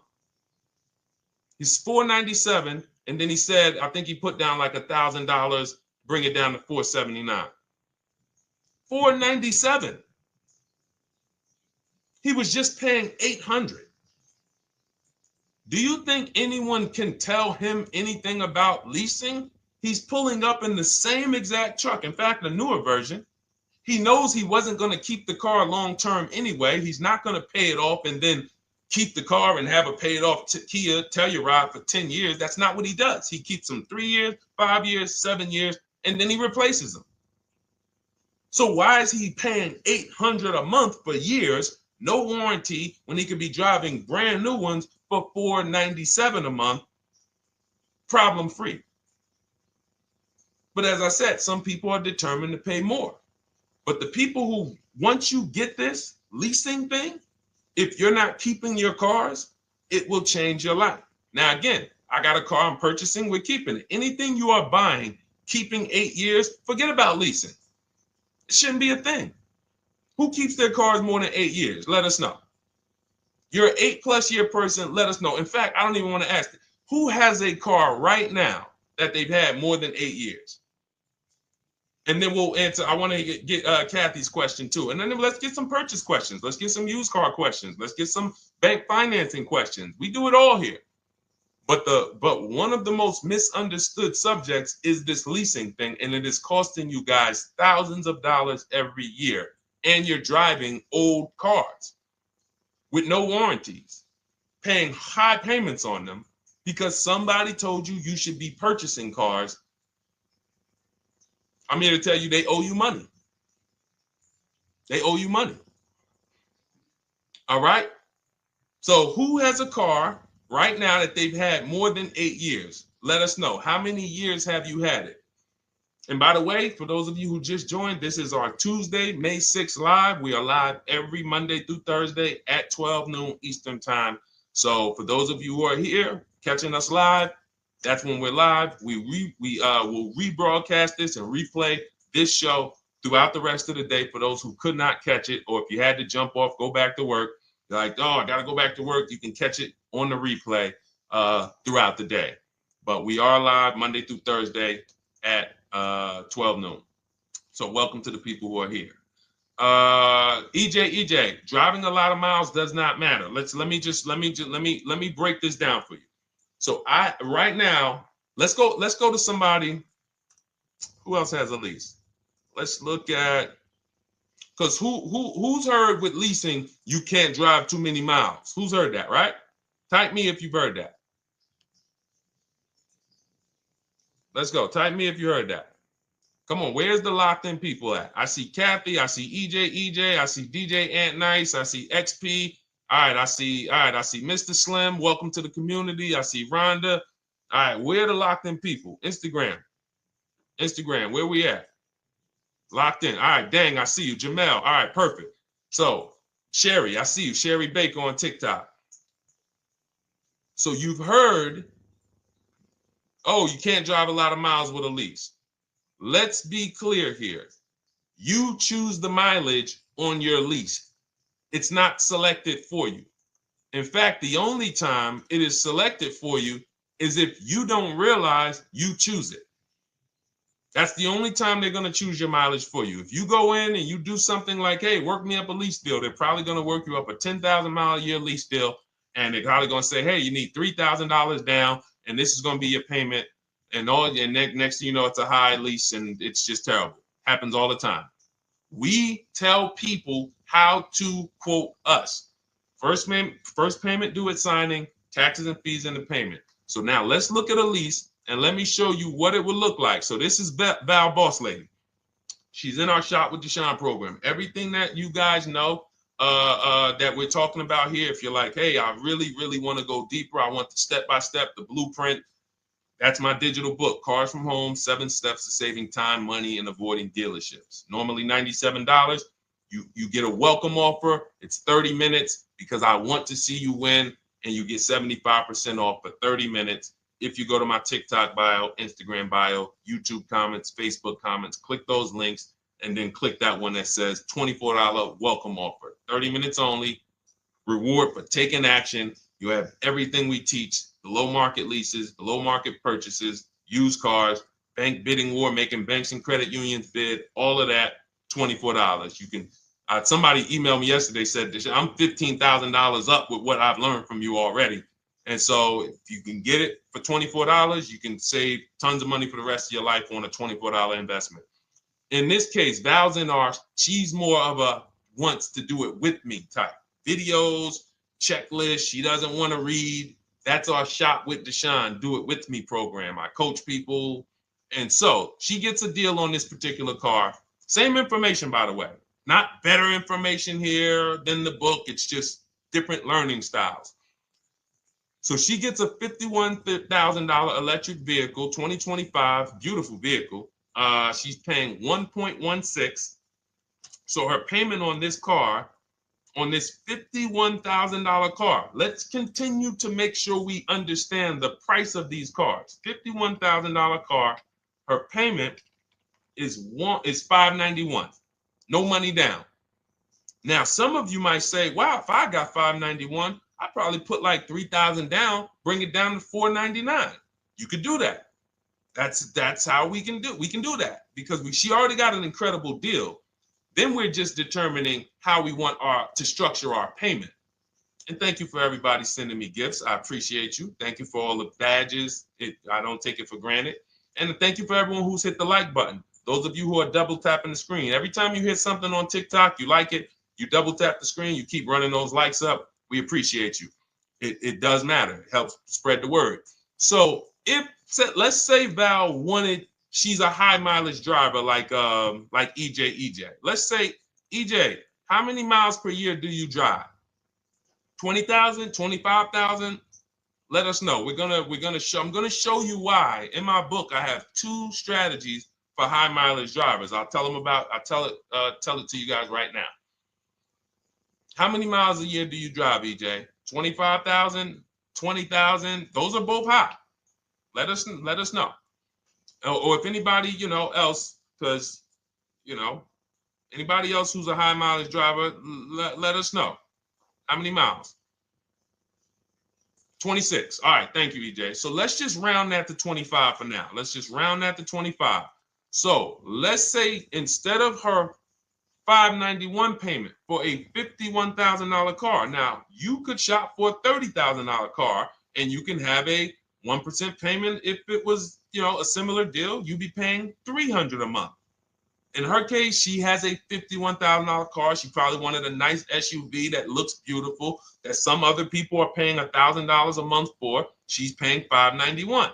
He's $497, and then he said, I think he put down like $1,000, bring it down to $479. $497. He was just paying $800. Do you think anyone can tell him anything about leasing? He's pulling up in the same exact truck. In fact, a newer version. He knows he wasn't going to keep the car long term anyway. He's not going to pay it off and then keep the car and have a paid off Kia Telluride for 10 years. That's not what he does. He keeps them 3 years, 5 years, 7 years, and then he replaces them. So why is he paying $800 a month for years, no warranty, when he could be driving brand new ones for $497 a month, problem free? But as I said, some people are determined to pay more. But the people who, once you get this leasing thing, if you're not keeping your cars, it will change your life. Now, again, I got a car I'm purchasing, we're keeping it. Anything you are buying, keeping 8 years, forget about leasing. It shouldn't be a thing. Who keeps their cars more than 8 years? Let us know. You're an 8+ year person, let us know. In fact, I don't even want to ask, who has a car right now that they've had more than 8 years? And then we'll answer. I want to get Kathy's question too. And then let's get some purchase questions. Let's get some used car questions. Let's get some bank financing questions. We do it all here. But one of the most misunderstood subjects is this leasing thing, and it is costing you guys thousands of dollars every year. And you're driving old cars with no warranties, paying high payments on them because somebody told you you should be purchasing cars. I'm here to tell you they owe you money. They owe you money. All right? So who has a car right now that they've had more than 8 years? Let us know. How many years have you had it? And by the way, for those of you who just joined, this is our Tuesday, May 6th live. We are live every Monday through Thursday at 12 noon Eastern time. So for those of you who are here catching us live, that's when we're live. We will rebroadcast this and replay this show throughout the rest of the day for those who could not catch it, or if you had to jump off, go back to work. You're like, oh, I got to go back to work. You can catch it on the replay throughout the day. But we are live Monday through Thursday at 12 noon. So welcome to the people who are here. EJ, driving a lot of miles does not matter. Let me break this down for you. So right now, let's go to somebody who else has a lease. Let's look at, because who's heard with leasing you can't drive too many miles? Who's heard that, right? Type me if you've heard that. Let's go. Type me if you heard that. Come on, where's the locked in people at? I see Kathy, I see EJ, I see DJ Ant Nice, I see XP. All right, I see Mr. Slim. Welcome to the community. I see Rhonda. All right, where are the locked in people? Instagram, where we at? Locked in. All right, dang, I see you. Jamel. All right, perfect. So, Sherry, I see you. Sherry Baker on TikTok. So you've heard, oh, you can't drive a lot of miles with a lease. Let's be clear here. You choose the mileage on your lease. It's not selected for you. In fact, the only time it is selected for you is if you don't realize you choose it. That's the only time they're going to choose your mileage for you. If you go in and you do something like, hey, work me up a lease deal, they're probably going to work you up a 10,000 mile a year lease deal. And they're probably going to say, hey, you need $3,000 down, and this is going to be your payment. And next thing you know, it's a high lease, and it's just terrible. Happens all the time. We tell people how to quote us. First payment due at signing, taxes and fees in the payment. So now let's look at a lease, and let me show you what it would look like. So this is Val Boss Lady. She's in our Shop with Deshone program. Everything that you guys know that we're talking about here, if you're like, hey, I really, really want to go deeper, I want the step-by-step, the blueprint, that's my digital book, Cars from Home, 7 Steps to Saving Time, Money, and Avoiding Dealerships. Normally $97. You get a welcome offer. It's 30 minutes because I want to see you win, and you get 75% off for 30 minutes. If you go to my TikTok bio, Instagram bio, YouTube comments, Facebook comments, click those links, and then click that one that says $24 welcome offer. 30 minutes only. Reward for taking action. You have everything we teach. Below market leases, below market purchases, used cars, bank bidding war, making banks and credit unions bid, all of that, $24. You can, somebody emailed me yesterday, said, I'm $15,000 up with what I've learned from you already. And so if you can get it for $24, you can save tons of money for the rest of your life on a $24 investment. In this case, Val's she's more of a wants to do it with me type. Videos, checklist, she doesn't want to read. That's our Shop with Deshone, do it with me program. I coach people. And so she gets a deal on this particular car. Same information, by the way. Not better information here than the book. It's just different learning styles. So she gets a $51,000 electric vehicle, 2025, beautiful vehicle. She's paying 1.16. So her payment on this car, on this $51,000 car. Let's continue to make sure we understand the price of these cars. $51,000 car, her payment is $591. No money down. Now, some of you might say, wow, if I got $591, I'd probably put like $3,000 down, bring it down to $499. You could do that. That's how we can do that because she already got an incredible deal. Then we're just determining how we want to structure our payment. And thank you for everybody sending me gifts. I appreciate you. Thank you for all the badges. I don't take it for granted. And thank you for everyone who's hit the like button. Those of you who are double tapping the screen. Every time you hit something on TikTok, you like it, you double tap the screen, you keep running those likes up. We appreciate you. It does matter. It helps spread the word. So let's say Val she's a high mileage driver like EJ. Let's say, EJ, how many miles per year do you drive? 20,000, 25,000? Let us know. I'm gonna show you why. In my book, I have 2 strategies for high mileage drivers. I'll tell it to you guys right now. How many miles a year do you drive, EJ? 25,000, 20,000? Those are both high. Let us know. Or if anybody, else, because, anybody else who's a high mileage driver, let us know. How many miles? 26. All right. Thank you, EJ. So let's just round that to 25 for now. Let's just round that to 25. So let's say instead of her $591 payment for a $51,000 car, now you could shop for a $30,000 car and you can have a 1% payment. If it was, a similar deal, you'd be paying $300 a month. In her case, she has a $51,000 car. She probably wanted a nice SUV that looks beautiful, that some other people are paying $1,000 a month for. She's paying $591.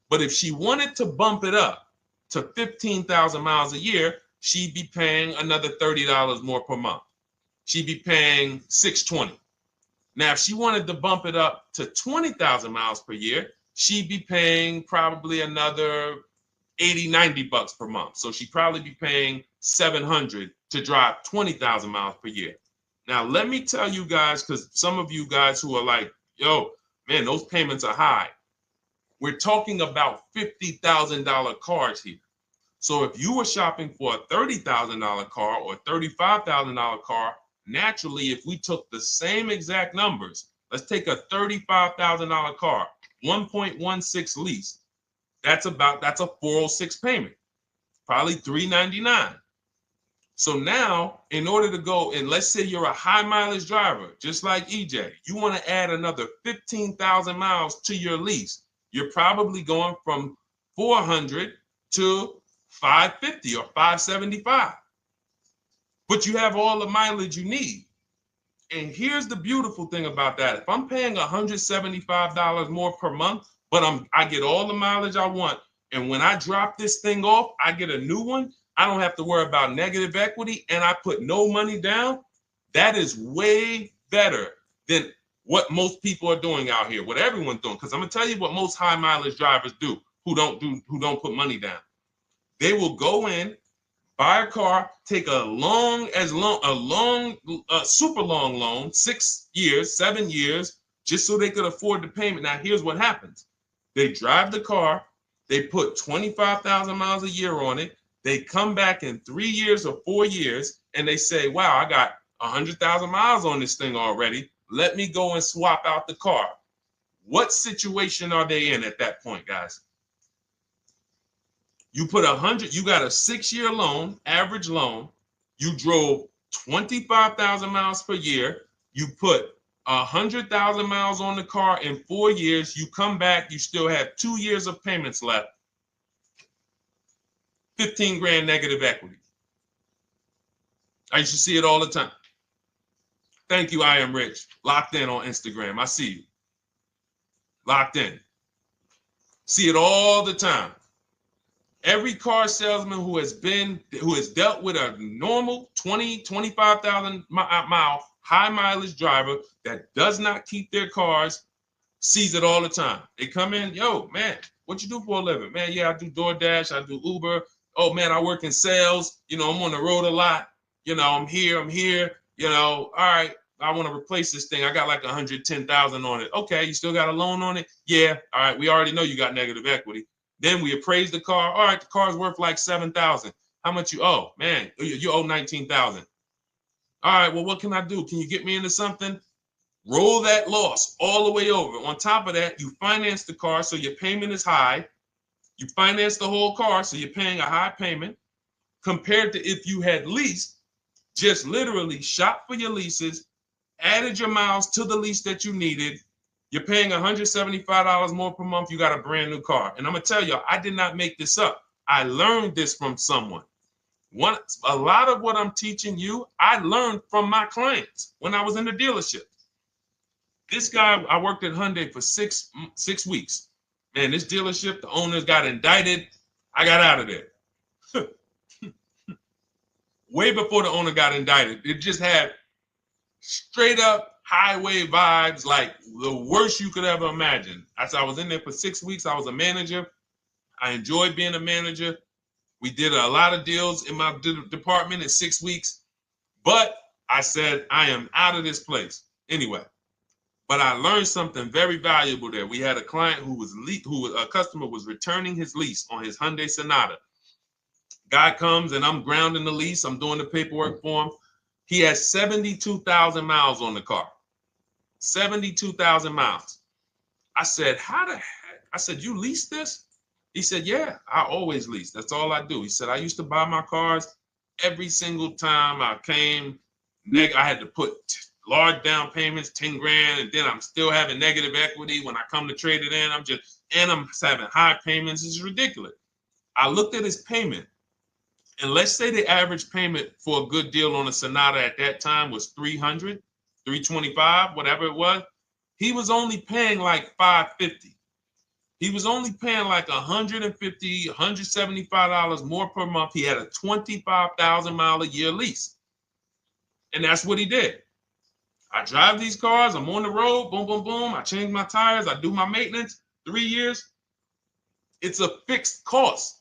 But if she wanted to bump it up to 15,000 miles a year, she'd be paying another $30 more per month. She'd be paying $620. Now, if she wanted to bump it up to 20,000 miles per year, she'd be paying probably another $80, $90 per month. So she'd probably be paying $700 to drive 20,000 miles per year. Now, let me tell you guys, because some of you guys who are like, yo, man, those payments are high. We're talking about $50,000 cars here. So if you were shopping for a $30,000 car or $35,000 car, naturally, if we took the same exact numbers, let's take a $35,000 car, 1.16 lease. That's a 406 payment, probably $399. So now, in order to go, and let's say you're a high mileage driver, just like EJ, you want to add another 15,000 miles to your lease. You're probably going from 400 to 550 or 575. But you have all the mileage you need. And here's the beautiful thing about that. If I'm paying $175 more per month, but I get all the mileage I want, and when I drop this thing off, I get a new one, I don't have to worry about negative equity, and I put no money down. That is way better than what most people are doing out here, what everyone's doing. Because I'm gonna tell you what most high mileage drivers do who don't put money down. They will go in, buy a car, take a super long loan, 6 years, 7 years, just so they could afford the payment. Now, here's what happens. They drive the car, they put 25,000 miles a year on it. They come back in 3 years or 4 years, and they say, wow, I got 100,000 miles on this thing already. Let me go and swap out the car. What situation are they in at that point, guys? You put 100, you got a 6-year loan, average loan. You drove 25,000 miles per year. You put 100,000 miles on the car in 4 years. You come back, you still have 2 years of payments left. 15 grand negative equity. I used to see it all the time. Thank you, I am rich. Locked in on Instagram. I see you. Locked in. See it all the time. Every car salesman who has dealt with a normal 25,000 mile high mileage driver that does not keep their cars sees it all the time. They come in, yo, man, what you do for a living? Man, yeah, I do DoorDash, I do Uber. Oh man, I work in sales. You know, I'm on the road a lot. You know, I'm here. You know, all right, I want to replace this thing. I got like 110,000 on it. Okay, you still got a loan on it? Yeah. All right, we already know you got negative equity. Then we appraise the car. All right, the car's worth like 7,000. How much you owe? Man, you owe 19,000. All right, well, what can I do? Can you get me into something? Roll that loss all the way over. On top of that, you finance the car, so your payment is high. You finance the whole car, so you're paying a high payment compared to if you had leased, just literally shop for your leases, added your miles to the lease that you needed. You're paying $175 more per month. You got a brand new car. And I'm going to tell you, I did not make this up. I learned this from someone. A lot of what I'm teaching you, I learned from my clients when I was in the dealership. This guy, I worked at Hyundai for six weeks. Man, this dealership, the owners got indicted. I got out of there. Way before the owner got indicted. It just had straight up highway vibes, like the worst you could ever imagine. As I was in there for 6 weeks, I was a manager. I enjoyed being a manager. We did a lot of deals in my department in 6 weeks. But I said, I am out of this place. Anyway. But I learned something very valuable there. We had a client a customer was returning his lease on his Hyundai Sonata. Guy comes and I'm grounding the lease. I'm doing the paperwork for him. He has 72,000 miles on the car. 72,000 miles. I said, how the heck? I said, you lease this? He said, yeah, I always lease. That's all I do. He said, I used to buy my cars every single time I came. I had to put large down payments, 10 grand, and then I'm still having negative equity when I come to trade it in. I'm having high payments. It's ridiculous. I looked at his payment, and let's say the average payment for a good deal on a Sonata at that time was $300, $325, whatever it was. He was only paying like $550. He was only paying like $150, $175 more per month. He had a 25,000 mile a year lease. And that's what he did. I drive these cars. I'm on the road. Boom, boom, boom. I change my tires. I do my maintenance. 3 years. It's a fixed cost.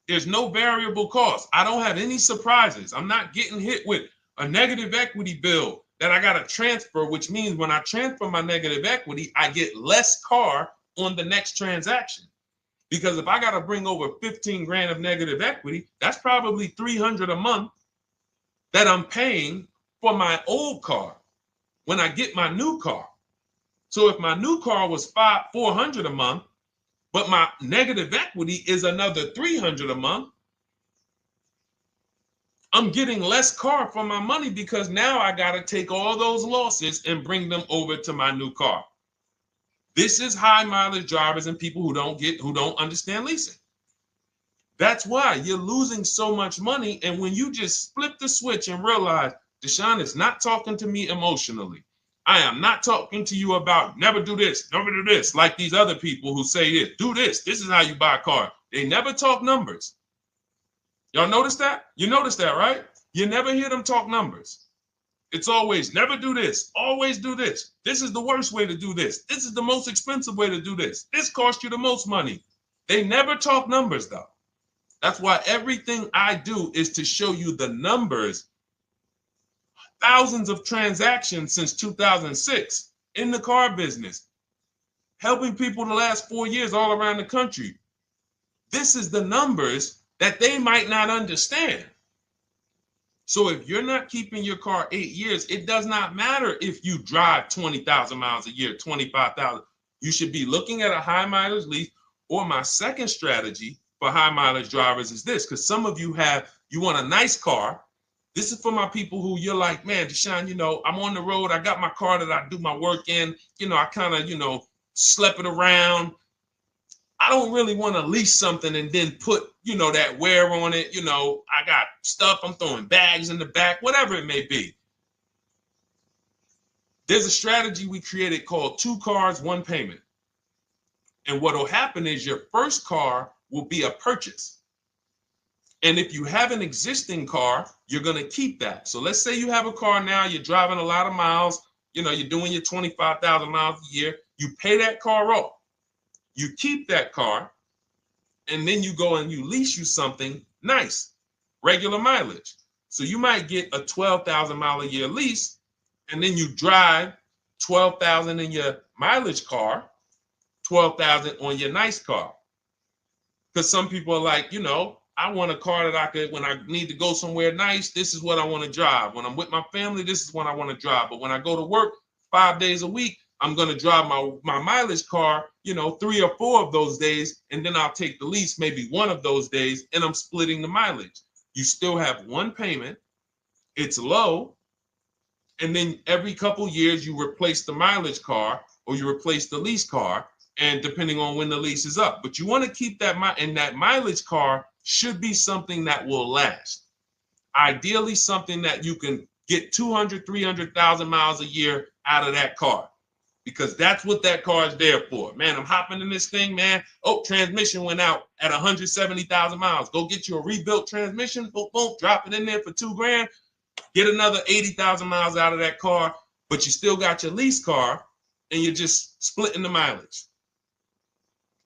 There's no variable cost. I don't have any surprises. I'm not getting hit with a negative equity bill that I got to transfer, which means when I transfer my negative equity, I get less car on the next transaction Because if I got to bring over 15 grand of negative equity, that's probably 300 a month that I'm paying for my old car when I get my new car. So if my new car was 400 a month, but my negative equity is another 300 a month, I'm getting less car for my money because now I got to take all those losses and bring them over to my new car. This is high mileage drivers and people who don't understand leasing. That's why you're losing so much money. And when you just flip the switch and realize Deshone is not talking to me emotionally, I am not talking to you about never do this, like these other people who say this, do this. This is how you buy a car. They never talk numbers. Y'all notice that? You notice that, right? You never hear them talk numbers. It's always never do this, always do this. This is the worst way to do this. This is the most expensive way to do this. This costs you the most money. They never talk numbers though. That's why everything I do is to show you the numbers. Thousands of transactions since 2006 in the car business, helping people the last 4 years all around the country. This is the numbers that they might not understand. So if you're not keeping your car 8 years, it does not matter if you drive 20,000 miles a year, 25,000. You should be looking at a high mileage lease. Or my second strategy for high mileage drivers is this, because some of you want a nice car. This is for my people who you're like, man, Deshone, I'm on the road. I got my car that I do my work in. I kind of, slep it around. I don't really want to lease something and then put, that wear on it. I got stuff, I'm throwing bags in the back, whatever it may be. There's a strategy we created called 2 cars, 1 payment. And what will happen is your first car will be a purchase. And if you have an existing car, you're going to keep that. So let's say you have a car now, you're driving a lot of miles, you're doing your 25,000 miles a year. You pay that car off. You keep that car, and then you go and you lease you something nice, regular mileage. So you might get a 12,000 mile a year lease, and then you drive 12,000 in your mileage car, 12,000 on your nice car. Because some people are like, I want a car that I could, when I need to go somewhere nice, this is what I want to drive. When I'm with my family, this is what I want to drive. But when I go to work 5 days a week, I'm going to drive my mileage car, 3 or 4 of those days, and then I'll take the lease maybe 1 of those days, and I'm splitting the mileage. You still have 1 payment. It's low. And then every couple years, you replace the mileage car or you replace the lease car, and depending on when the lease is up. But you want to keep that, and that mileage car should be something that will last. Ideally, something that you can get 200, 300,000 miles a year out of that car, because that's what that car is there for. Man, I'm hopping in this thing, man. Oh, transmission went out at 170,000 miles. Go get you a rebuilt transmission, boom, boom, drop it in there for $2 grand, get another 80,000 miles out of that car, but you still got your lease car and you're just splitting the mileage.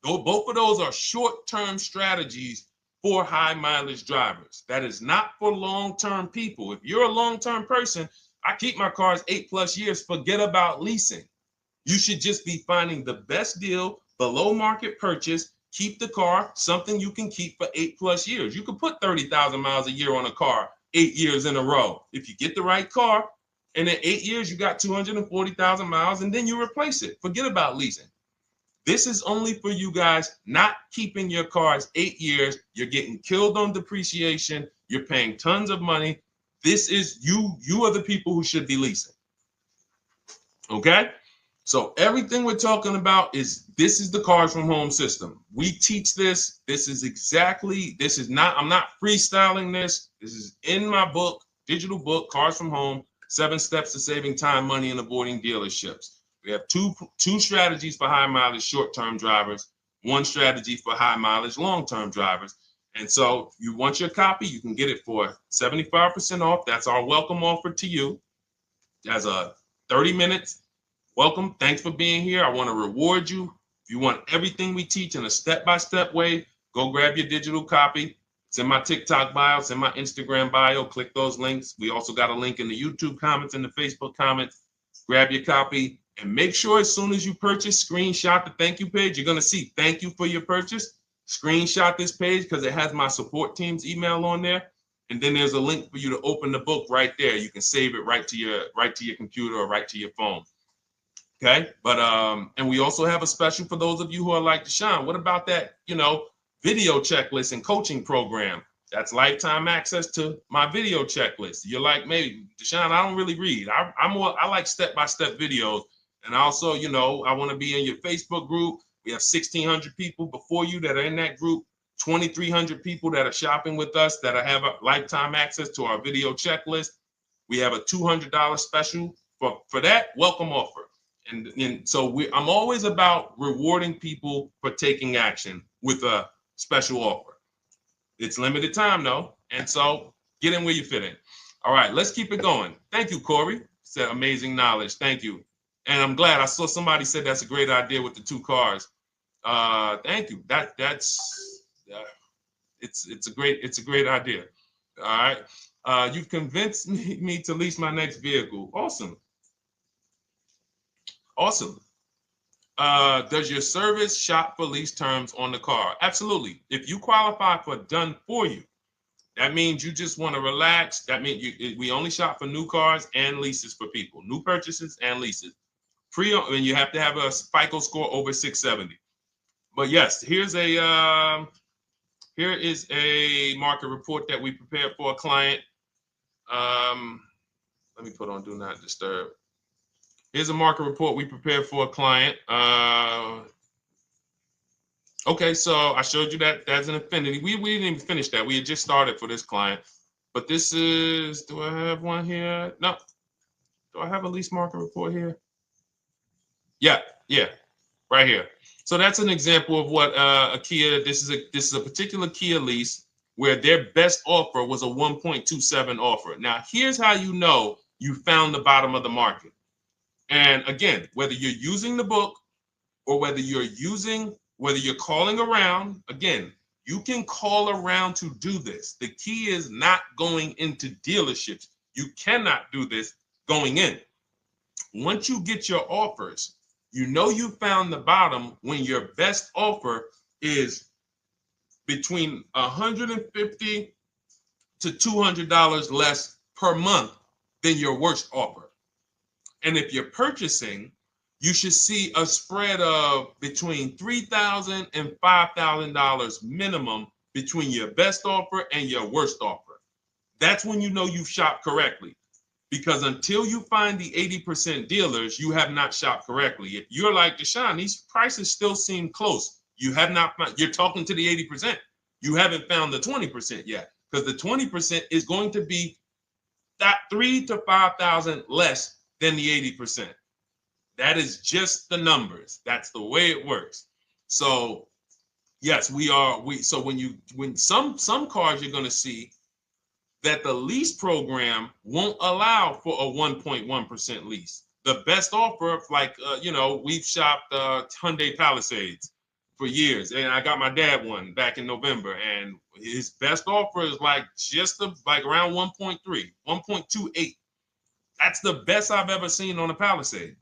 Both of those are short-term strategies for high mileage drivers. That is not for long-term people. If you're a long-term person, I keep my cars 8+ years, forget about leasing. You should just be finding the best deal, below market purchase, keep the car, something you can keep for 8+ years. You can put 30,000 miles a year on a car 8 years in a row. If you get the right car, and in 8 years, you got 240,000 miles, and then you replace it. Forget about leasing. This is only for you guys not keeping your cars 8 years. You're getting killed on depreciation. You're paying tons of money. This is you are the people who should be leasing. Okay? So everything we're talking about this is the Cars from Home system. We teach this. I'm not freestyling this. This is in my book, digital book, Cars from Home, 7 Steps to Saving Time, Money, and Avoiding Dealerships. We have two strategies for high mileage short-term drivers, 1 strategy for high mileage long-term drivers. And so if you want your copy, you can get it for 75% off. That's our welcome offer to you. As a 30 minutes welcome. Thanks for being here. I want to reward you. If you want everything we teach in a step-by-step way, go grab your digital copy. It's in my TikTok bio. It's in my Instagram bio. Click those links. We also got a link in the YouTube comments and the Facebook comments. Grab your copy. And make sure as soon as you purchase, screenshot the thank you page. You're going to see thank you for your purchase. screenshot this page because it has my support team's email on there. And then there's a link for you to open the book right there. You can save it right to your computer or right to your phone. Okay. But and we also have a special for those of you who are like Deshone. What about that, video checklist and coaching program? That's lifetime access to my video checklist. You're like, maybe Deshone, I don't really read. I like step-by-step videos. And also, I want to be in your Facebook group. We have 1,600 people before you that are in that group, 2,300 people that are shopping with us that have a lifetime access to our video checklist. We have a $200 special for that welcome offer. And so I'm always about rewarding people for taking action with a special offer. It's limited time though. And so get in where you fit in. All right, let's keep it going. Thank you, Corey. Said amazing knowledge. Thank you. And I'm glad I saw somebody said that's a great idea with the 2 cars. Thank you. It's a great idea. All right. You've convinced me to lease my next vehicle. Awesome. Awesome. Does your service shop for lease terms on the car? Absolutely. If you qualify for done for you, that means you just want to relax. That means we only shop for new cars and leases for people, new purchases and leases. And you have to have a FICO score over 670. But yes, here is a market report that we prepared for a client. Let me put on do not disturb. Here's a market report we prepared for a client. Okay, so I showed you that that's an affinity. We didn't even finish that. We had just started for this client. But this is, do I have one here? No. Do I have a lease market report here? Yeah, right here. So that's an example of what a Kia, this is a particular Kia lease where their best offer was a 1.27 offer. Now, here's how you know you found the bottom of the market. And again, whether you're using the book or whether you're calling around, again, you can call around to do this. The key is not going into dealerships. You cannot do this going in. Once you get your offers, you know you found the bottom when your best offer is between $150 to $200 less per month than your worst offer. And if you're purchasing, you should see a spread of between $3,000 and $5,000 minimum between your best offer and your worst offer. That's when you know you've shopped correctly. Because until you find the 80% dealers, you have not shopped correctly. If you're like Deshone, these prices still seem close. You have not found, you're talking to the 80%. You haven't found the 20% yet. Because the 20% is going to be that $3,000 to $5,000 less than the 80%. That is just the numbers. That's the way it works. So yes, so when some cars you're going to see that the lease program won't allow for a 1.1% lease. The best offer, like we've shopped Hyundai Palisades for years, and I got my dad one back in November, and his best offer is like around 1.3, 1.28. That's the best I've ever seen on a Palisade.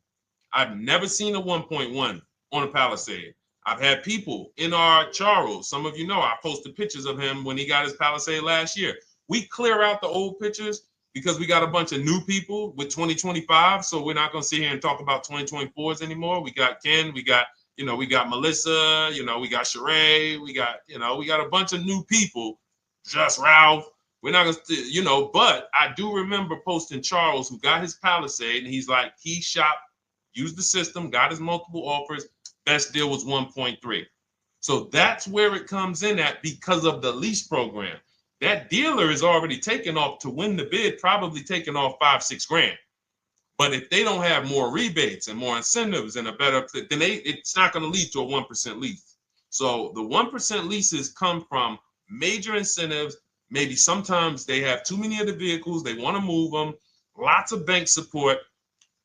I've never seen a 1.1 on a Palisade. I've had people in our Charles, some of you know, I posted pictures of him when he got his Palisade last year. We clear out the old pictures because we got a bunch of new people with 2025. So we're not going to sit here and talk about 2024s anymore. We got Ken, we got Melissa, we got Sheree, we got a bunch of new people, just Ralph. We're not going to, but I do remember posting Charles who got his Palisade and he's like, he shopped, used the system, got his multiple offers. Best deal was 1.3. So that's where it comes in at because of the lease program. That dealer is already taken off to win the bid, probably taking off $5-6 grand. But if they don't have more rebates and more incentives and a better, then it's not going to lead to a 1% lease. So the 1% leases come from major incentives. Maybe sometimes they have too many of the vehicles. They want to move them. Lots of bank support.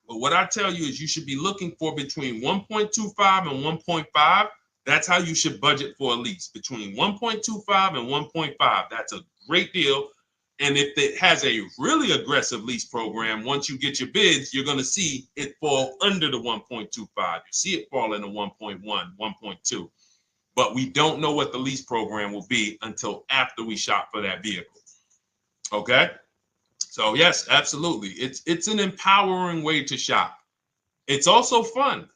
But what I tell you is you should be looking for between 1.25 and 1.5. That's how you should budget for a lease, between 1.25 and 1.5. That's a great deal. And if it has a really aggressive lease program, once you get your bids, you're going to see it fall under the 1.25. You see it fall into 1.1, 1.2. but we don't know what the lease program will be until after we shop for that vehicle. Okay? So yes, absolutely. It's an empowering way to shop. It's also fun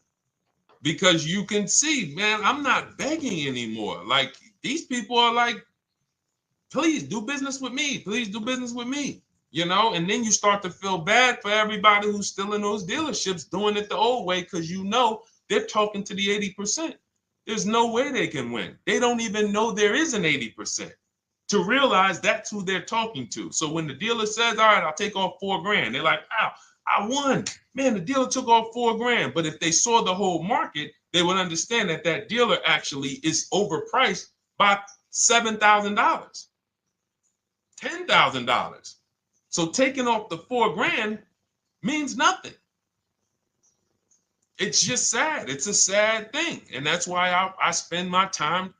because you can see, man, I'm not begging anymore. Like these people are like, please do business with me. Please do business with me. You know, and then you start to feel bad for everybody who's still in those dealerships doing it the old way because you know they're talking to the 80%. There's no way they can win. They don't even know there is an 80% to realize that's who they're talking to. So when the dealer says, all right, I'll take off $4,000, they're like, ow, I won. Man, the dealer took off $4,000. But if they saw the whole market, they would understand that that dealer actually is overpriced by $7,000, $10,000. So taking off the $4,000 means nothing. It's just sad. It's a sad thing. And that's why I spend my time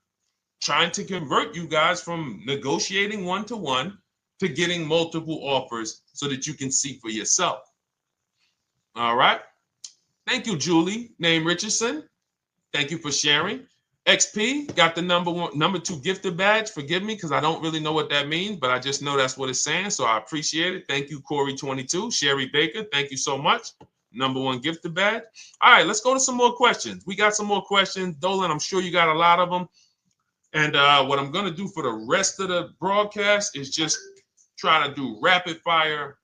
trying to convert you guys from negotiating one-to-one to getting multiple offers so that you can see for yourself. All right. Thank you, Julie, name Richardson. Thank you for sharing. XP got the number 2 gifted badge. Forgive me because I don't really know what that means, but I just know that's what it's saying. So I appreciate it. Thank you, Corey22. Sherry Baker, thank you so much. Number 1 gifted badge. All right, let's go to some more questions. We got some more questions. Dolan, I'm sure you got a lot of them. And what I'm going to do for the rest of the broadcast is just try to do rapid fire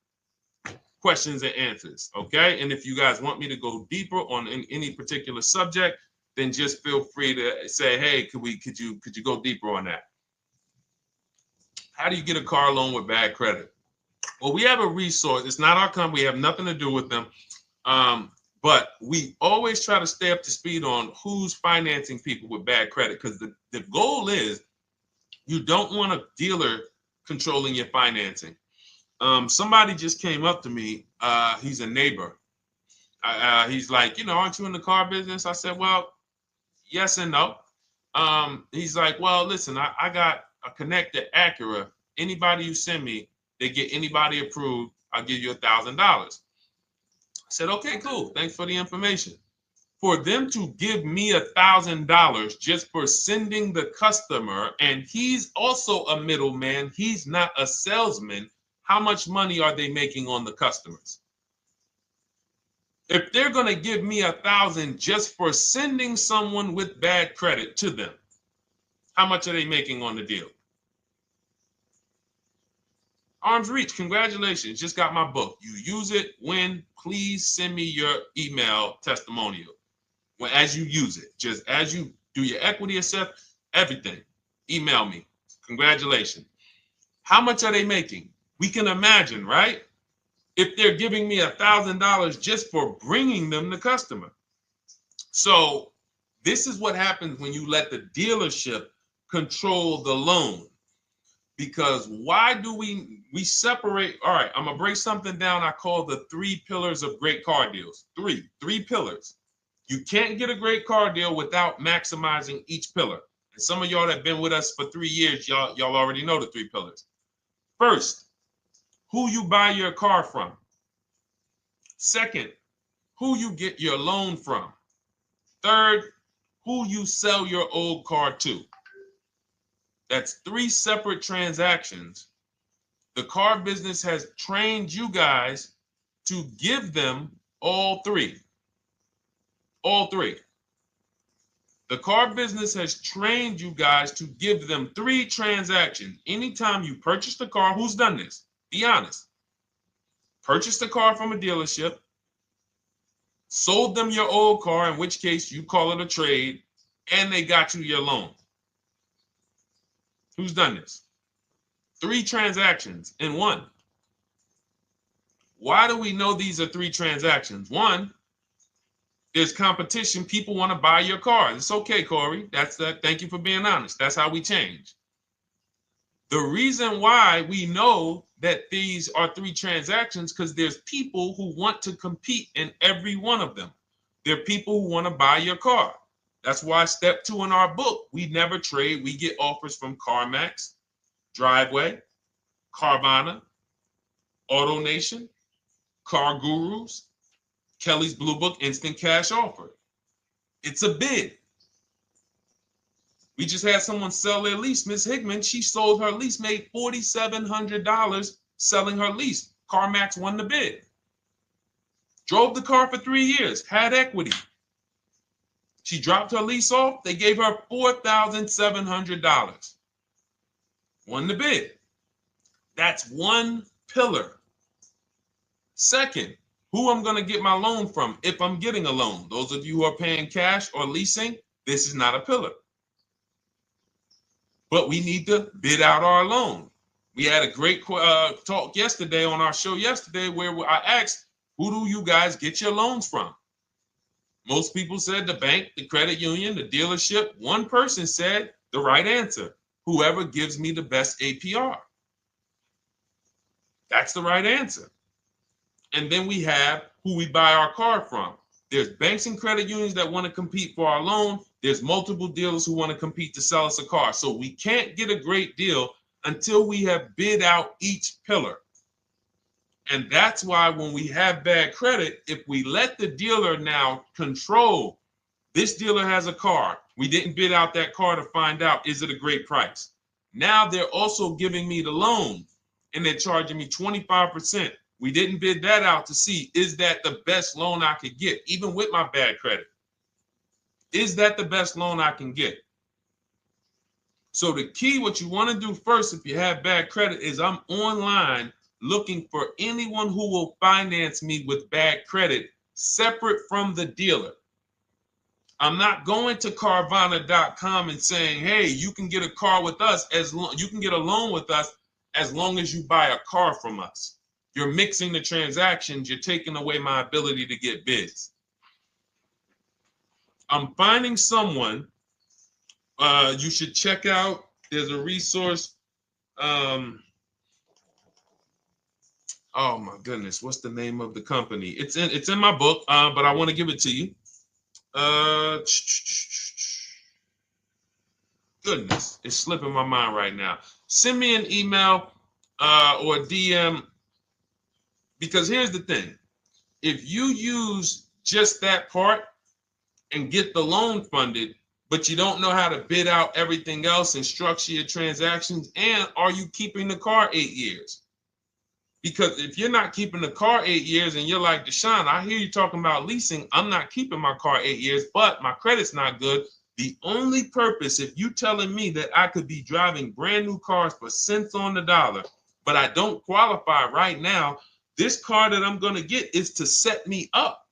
questions and answers. Okay. And if you guys want me to go deeper on any particular subject, then just feel free to say, hey, could you go deeper on that? How do you get a car loan with bad credit? Well, we have a resource. It's not our company. We have nothing to do with them. But we always try to stay up to speed on who's financing people with bad credit, because the goal is you don't want a dealer controlling your financing. Somebody just came up to me. He's a neighbor. He's like, aren't you in the car business? I said, well, yes and no. He's like, well, listen, I got a connected Acura. Anybody you send me, they get anybody approved, I'll give you $1,000. I said, okay, cool. Thanks for the information. For them to give me $1,000 just for sending the customer, and he's also a middleman, he's not a salesman, how much money are they making on the customers? If they're going to give me $1,000 just for sending someone with bad credit to them, how much are they making on the deal? Arms Reach, congratulations. Just got my book. You use it when, please send me your email testimonial. Well, as you use it, just as you do your equity assessment, everything, email me. Congratulations. How much are they making? We can imagine, right? If they're giving me $1,000 just for bringing them the customer. So this is what happens when you let the dealership control the loan. Because why do we separate? All right, I'm going to break something down I call the 3 pillars of great car deals. Three pillars. You can't get a great car deal without maximizing each pillar. And some of y'all that have been with us for 3 years, y'all already know the 3 pillars. First, who you buy your car from. Second, who you get your loan from. Third, who you sell your old car to. That's 3 separate transactions. The car business has trained you guys to give them all 3. All 3. The car business has trained you guys to give them 3 transactions. Anytime you purchase the car, who's done this? Be honest. Purchased the car from a dealership, sold them your old car, in which case you call it a trade, and they got you your loan. Who's done this? 3 transactions in one. Why do we know these are 3 transactions? One, there's competition. People want to buy your car. It's okay, Corey. That's that. Thank you for being honest. That's how we change. The reason why we know that these are 3 transactions because there's people who want to compete in every one of them. There are people who want to buy your car. That's why step 2 in our book, we never trade. We get offers from CarMax, Driveway, Carvana, AutoNation, Car Gurus, Kelly's Blue Book Instant Cash Offer. It's a bid. We just had someone sell their lease. Miss Hickman, she sold her lease, made $4,700 selling her lease. CarMax won the bid. Drove the car for 3 years, had equity. She dropped her lease off. They gave her $4,700. Won the bid. That's one pillar. Second, who I'm going to get my loan from if I'm getting a loan. Those of you who are paying cash or leasing, this is not a pillar. But we need to bid out our loan. We had a great talk yesterday on our show yesterday where I asked, who do you guys get your loans from? Most people said the bank, the credit union, the dealership. One person said the right answer, whoever gives me the best APR. That's the right answer. And then we have who we buy our car from. There's banks and credit unions that want to compete for our loan. There's multiple dealers who want to compete to sell us a car. So we can't get a great deal until we have bid out each pillar. And that's why when we have bad credit, if we let the dealer now control, this dealer has a car. We didn't bid out that car to find out, is it a great price? Now they're also giving me the loan and they're charging me 25%. We didn't bid that out to see, is that the best loan I could get, even with my bad credit? Is that the best loan I can get? So the key, what you want to do first if you have bad credit is I'm online looking for anyone who will finance me with bad credit separate from the dealer. I'm not going to Carvana.com and saying, hey, you can get a car with us you can get a loan with us as long as you buy a car from us. You're mixing the transactions. You're taking away my ability to get bids. I'm finding someone you should check out. There's a resource. Oh my goodness, what's the name of the company? It's in my book, but I want to give it to you. Goodness, it's slipping my mind right now. Send me an email or DM, because here's the thing. If you use just that part and get the loan funded, but you don't know how to bid out everything else and structure your transactions, and are you keeping the car 8 years? Because if you're not keeping the car 8 years and you're like, Deshone, I hear you talking about leasing. I'm not keeping my car 8 years, but my credit's not good. The only purpose, if you telling me that I could be driving brand new cars for cents on the dollar, but I don't qualify right now, this car that I'm going to get is to set me up.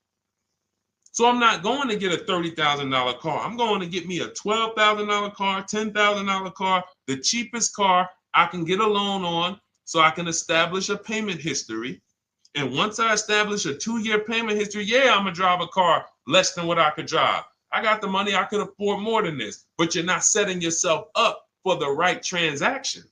So I'm not going to get a $30,000 car. I'm going to get me a $12,000 car, $10,000 car, the cheapest car I can get a loan on, so I can establish a payment history. And once I establish a 2-year payment history, yeah, I'm going to drive a car less than what I could drive. I got the money. I could afford more than this. But you're not setting yourself up for the right transaction.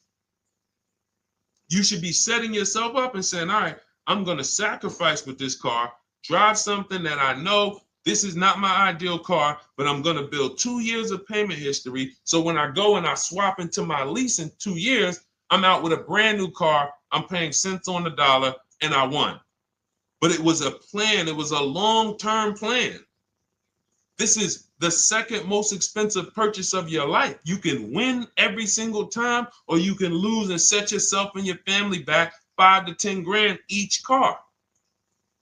You should be setting yourself up and saying, all right, I'm going to sacrifice with this car, drive something that I know this is not my ideal car, but I'm going to build 2 years of payment history. So when I go and I swap into my lease in 2 years, I'm out with a brand new car. I'm paying cents on the dollar and I won. But it was a plan. It was a long-term plan. This is the second most expensive purchase of your life. You can win every single time, or you can lose and set yourself and your family back 5 to 10 grand each car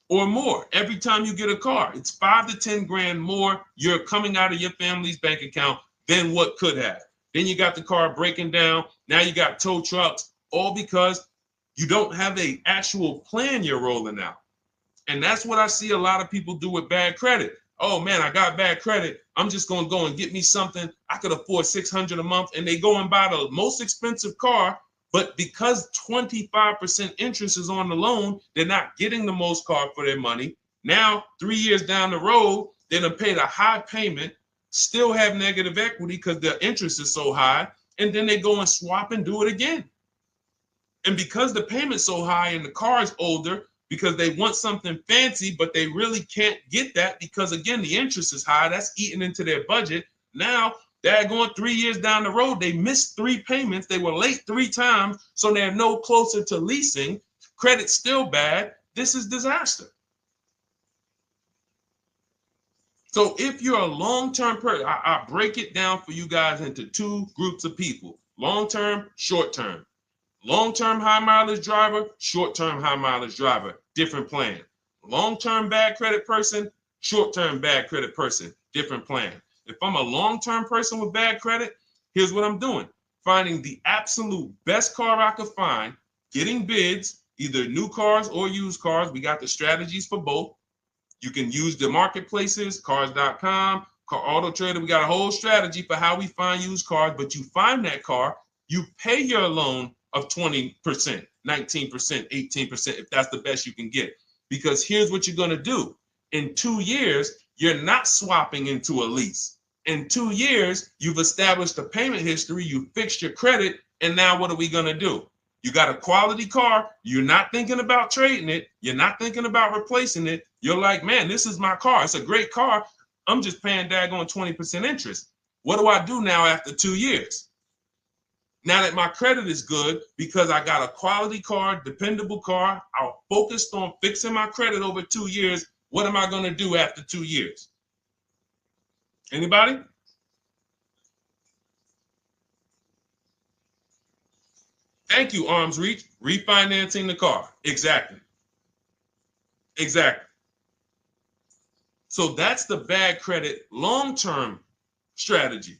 or more. Every time you get a car, it's 5 to 10 grand more you're coming out of your family's bank account than what could have. Then you got the car breaking down. Now you got tow trucks, all because you don't have an actual plan you're rolling out. And that's what I see a lot of people do with bad credit. Oh man, I got bad credit. I'm just going to go and get me something. I could afford $600 a month. And they go and buy the most expensive car. But because 25% interest is on the loan, they're not getting the most car for their money. Now, 3 years down the road, they're going to pay the high payment, still have negative equity because the interest is so high. And then they go and swap and do it again. And because the payment's so high and the car is older, because they want something fancy, but they really can't get that because, again, the interest is high. That's eating into their budget. Now they're going 3 years down the road. They missed 3 payments. They were late 3 times, so they're no closer to leasing. Credit's still bad. This is disaster. So if you're a long-term person, I break it down for you guys into two groups of people: long-term, short-term. Long-term high mileage driver, short-term high mileage driver, different plan. Long-term bad credit person, short-term bad credit person, different plan. If I'm a long-term person with bad credit, here's what I'm doing: finding the absolute best car I could find, getting bids, either new cars or used cars. We got the strategies for both. You can use the marketplaces, cars.com, Car Auto Trader. We got a whole strategy for how we find used cars, but you find that car, you pay your loan of 20%, 19%, 18%, if that's the best you can get. Because here's what you're going to do. In 2 years, you're not swapping into a lease. In 2 years, you've established a payment history, you fixed your credit, and now what are we going to do? You got a quality car. You're not thinking about trading it. You're not thinking about replacing it. You're like, man, this is my car. It's a great car. I'm just paying daggone 20% interest. What do I do now after 2 years? Now that my credit is good because I got a quality car, dependable car, I'm focused on fixing my credit over 2 years. What am I going to do after 2 years? Anybody? Thank you, Arms Reach. Refinancing the car. Exactly. Exactly. So that's the bad credit long-term strategy.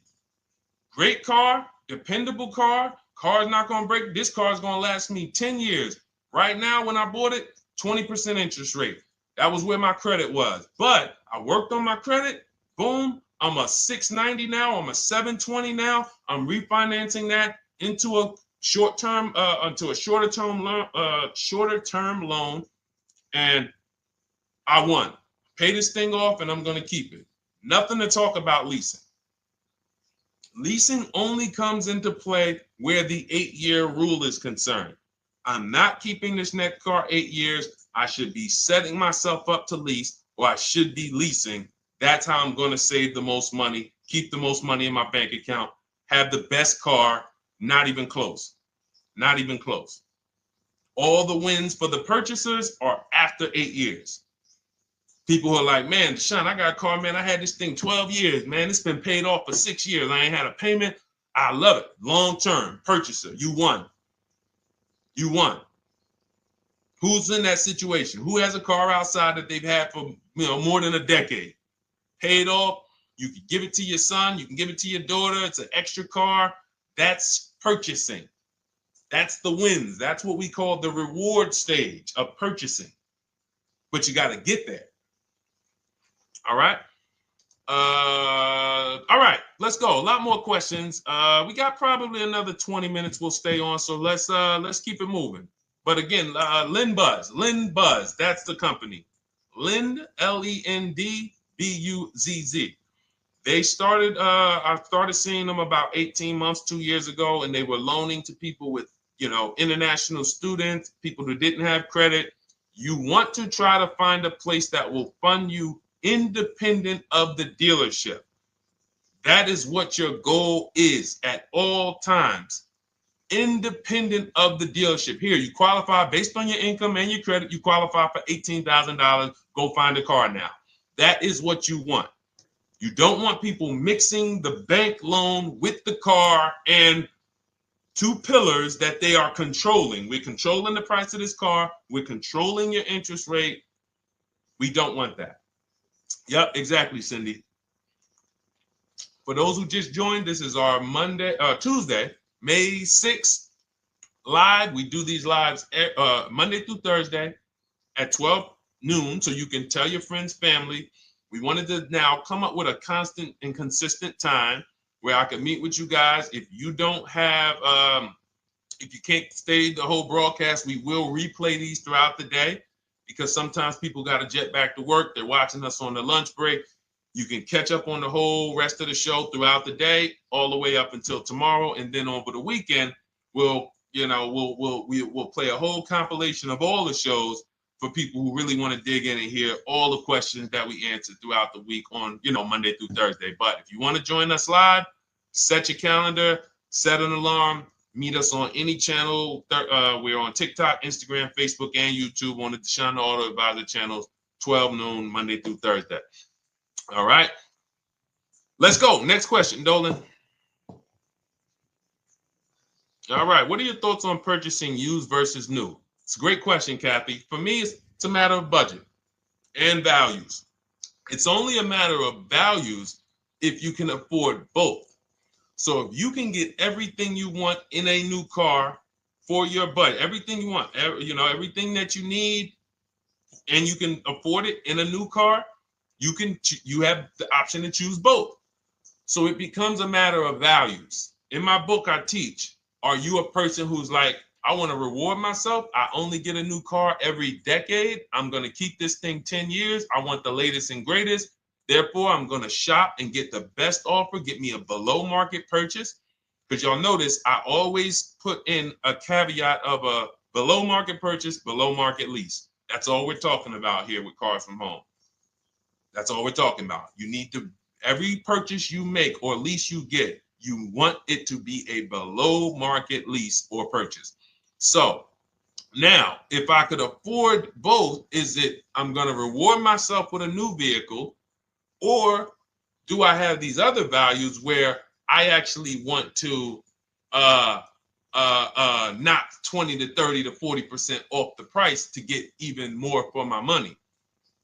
Great car, dependable car, car's not going to break. This car is going to last me 10 years. Right now, when I bought it, 20% interest rate. That was where my credit was. But I worked on my credit. Boom. I'm a 690 now. I'm a 720 now. I'm refinancing that into a short-term, into a shorter-term loan, and I won. Pay this thing off, and I'm going to keep it. Nothing to talk about leasing. Leasing only comes into play where the 8-year rule is concerned. I'm not keeping this next car 8 years. I should be setting myself up to lease, or I should be leasing. That's how I'm going to save the most money, keep the most money in my bank account, have the best car. Not even close. Not even close. All the wins for the purchasers are after 8 years. People who are like, man, Deshone, I got a car, man. I had this thing 12 years, man. It's been paid off for 6 years. I ain't had a payment. I love it. Long-term purchaser. You won. You won. Who's in that situation? Who has a car outside that they've had for more than a decade? Paid off. You can give it to your son. You can give it to your daughter. It's an extra car. That's purchasing. That's the wins. That's what we call the reward stage of purchasing. But you got to get there. All right. All right. Let's go. A lot more questions. We got probably another 20 minutes. We'll stay on. So let's keep it moving. But again, Lynn Buzz. That's the company. Lind, LEND, BUZZ. They started, I started seeing them about 18 months, 2 years ago, and they were loaning to people with, international students, people who didn't have credit. You want to try to find a place that will fund you independent of the dealership. That is what your goal is at all times. Independent of the dealership. Here, you qualify based on your income and your credit. You qualify for $18,000. Go find a car now. That is what you want. You don't want people mixing the bank loan with the car and two pillars that they are controlling. We're controlling the price of this car. We're controlling your interest rate. We don't want that. Yep, exactly, Cindy. For those who just joined, this is our Tuesday, May 6th live. We do these lives Monday through Thursday at 12 noon, so you can tell your friends, family. We wanted to now come up with a constant and consistent time where I can meet with you guys. If you don't have, if you can't stay the whole broadcast, we will replay these throughout the day because sometimes people got to jet back to work. They're watching us on the lunch break. You can catch up on the whole rest of the show throughout the day, all the way up until tomorrow, and then over the weekend, we'll play a whole compilation of all the shows for people who really want to dig in and hear all the questions that we answered throughout the week on, Monday through Thursday. But if you want to join us live, set your calendar, set an alarm, meet us on any channel. We're on TikTok, Instagram, Facebook, and YouTube on the Deshone the Auto Advisor channels, 12 noon, Monday through Thursday. All right. Let's go. Next question, Dolan. All right. What are your thoughts on purchasing used versus new? It's a great question, Kathy. For me, it's a matter of budget and values. It's only a matter of values if you can afford both. So if you can get everything you want in a new car for your budget, everything you want, everything that you need, and you can afford it in a new car, you have the option to choose both. So it becomes a matter of values. In my book, I teach, are you a person who's like, I want to reward myself. I only get a new car every decade. I'm going to keep this thing 10 years. I want the latest and greatest. Therefore, I'm going to shop and get the best offer, get me a below market purchase. Because y'all notice I always put in a caveat of a below market purchase, below market lease. That's all we're talking about here with Cars from Home. That's all we're talking about. You need to, every purchase you make or lease you get, you want it to be a below market lease or purchase. So now, if I could afford both, is it I'm going to reward myself with a new vehicle, or do I have these other values where I actually want to knock 20 to 30 to 40% off the price to get even more for my money?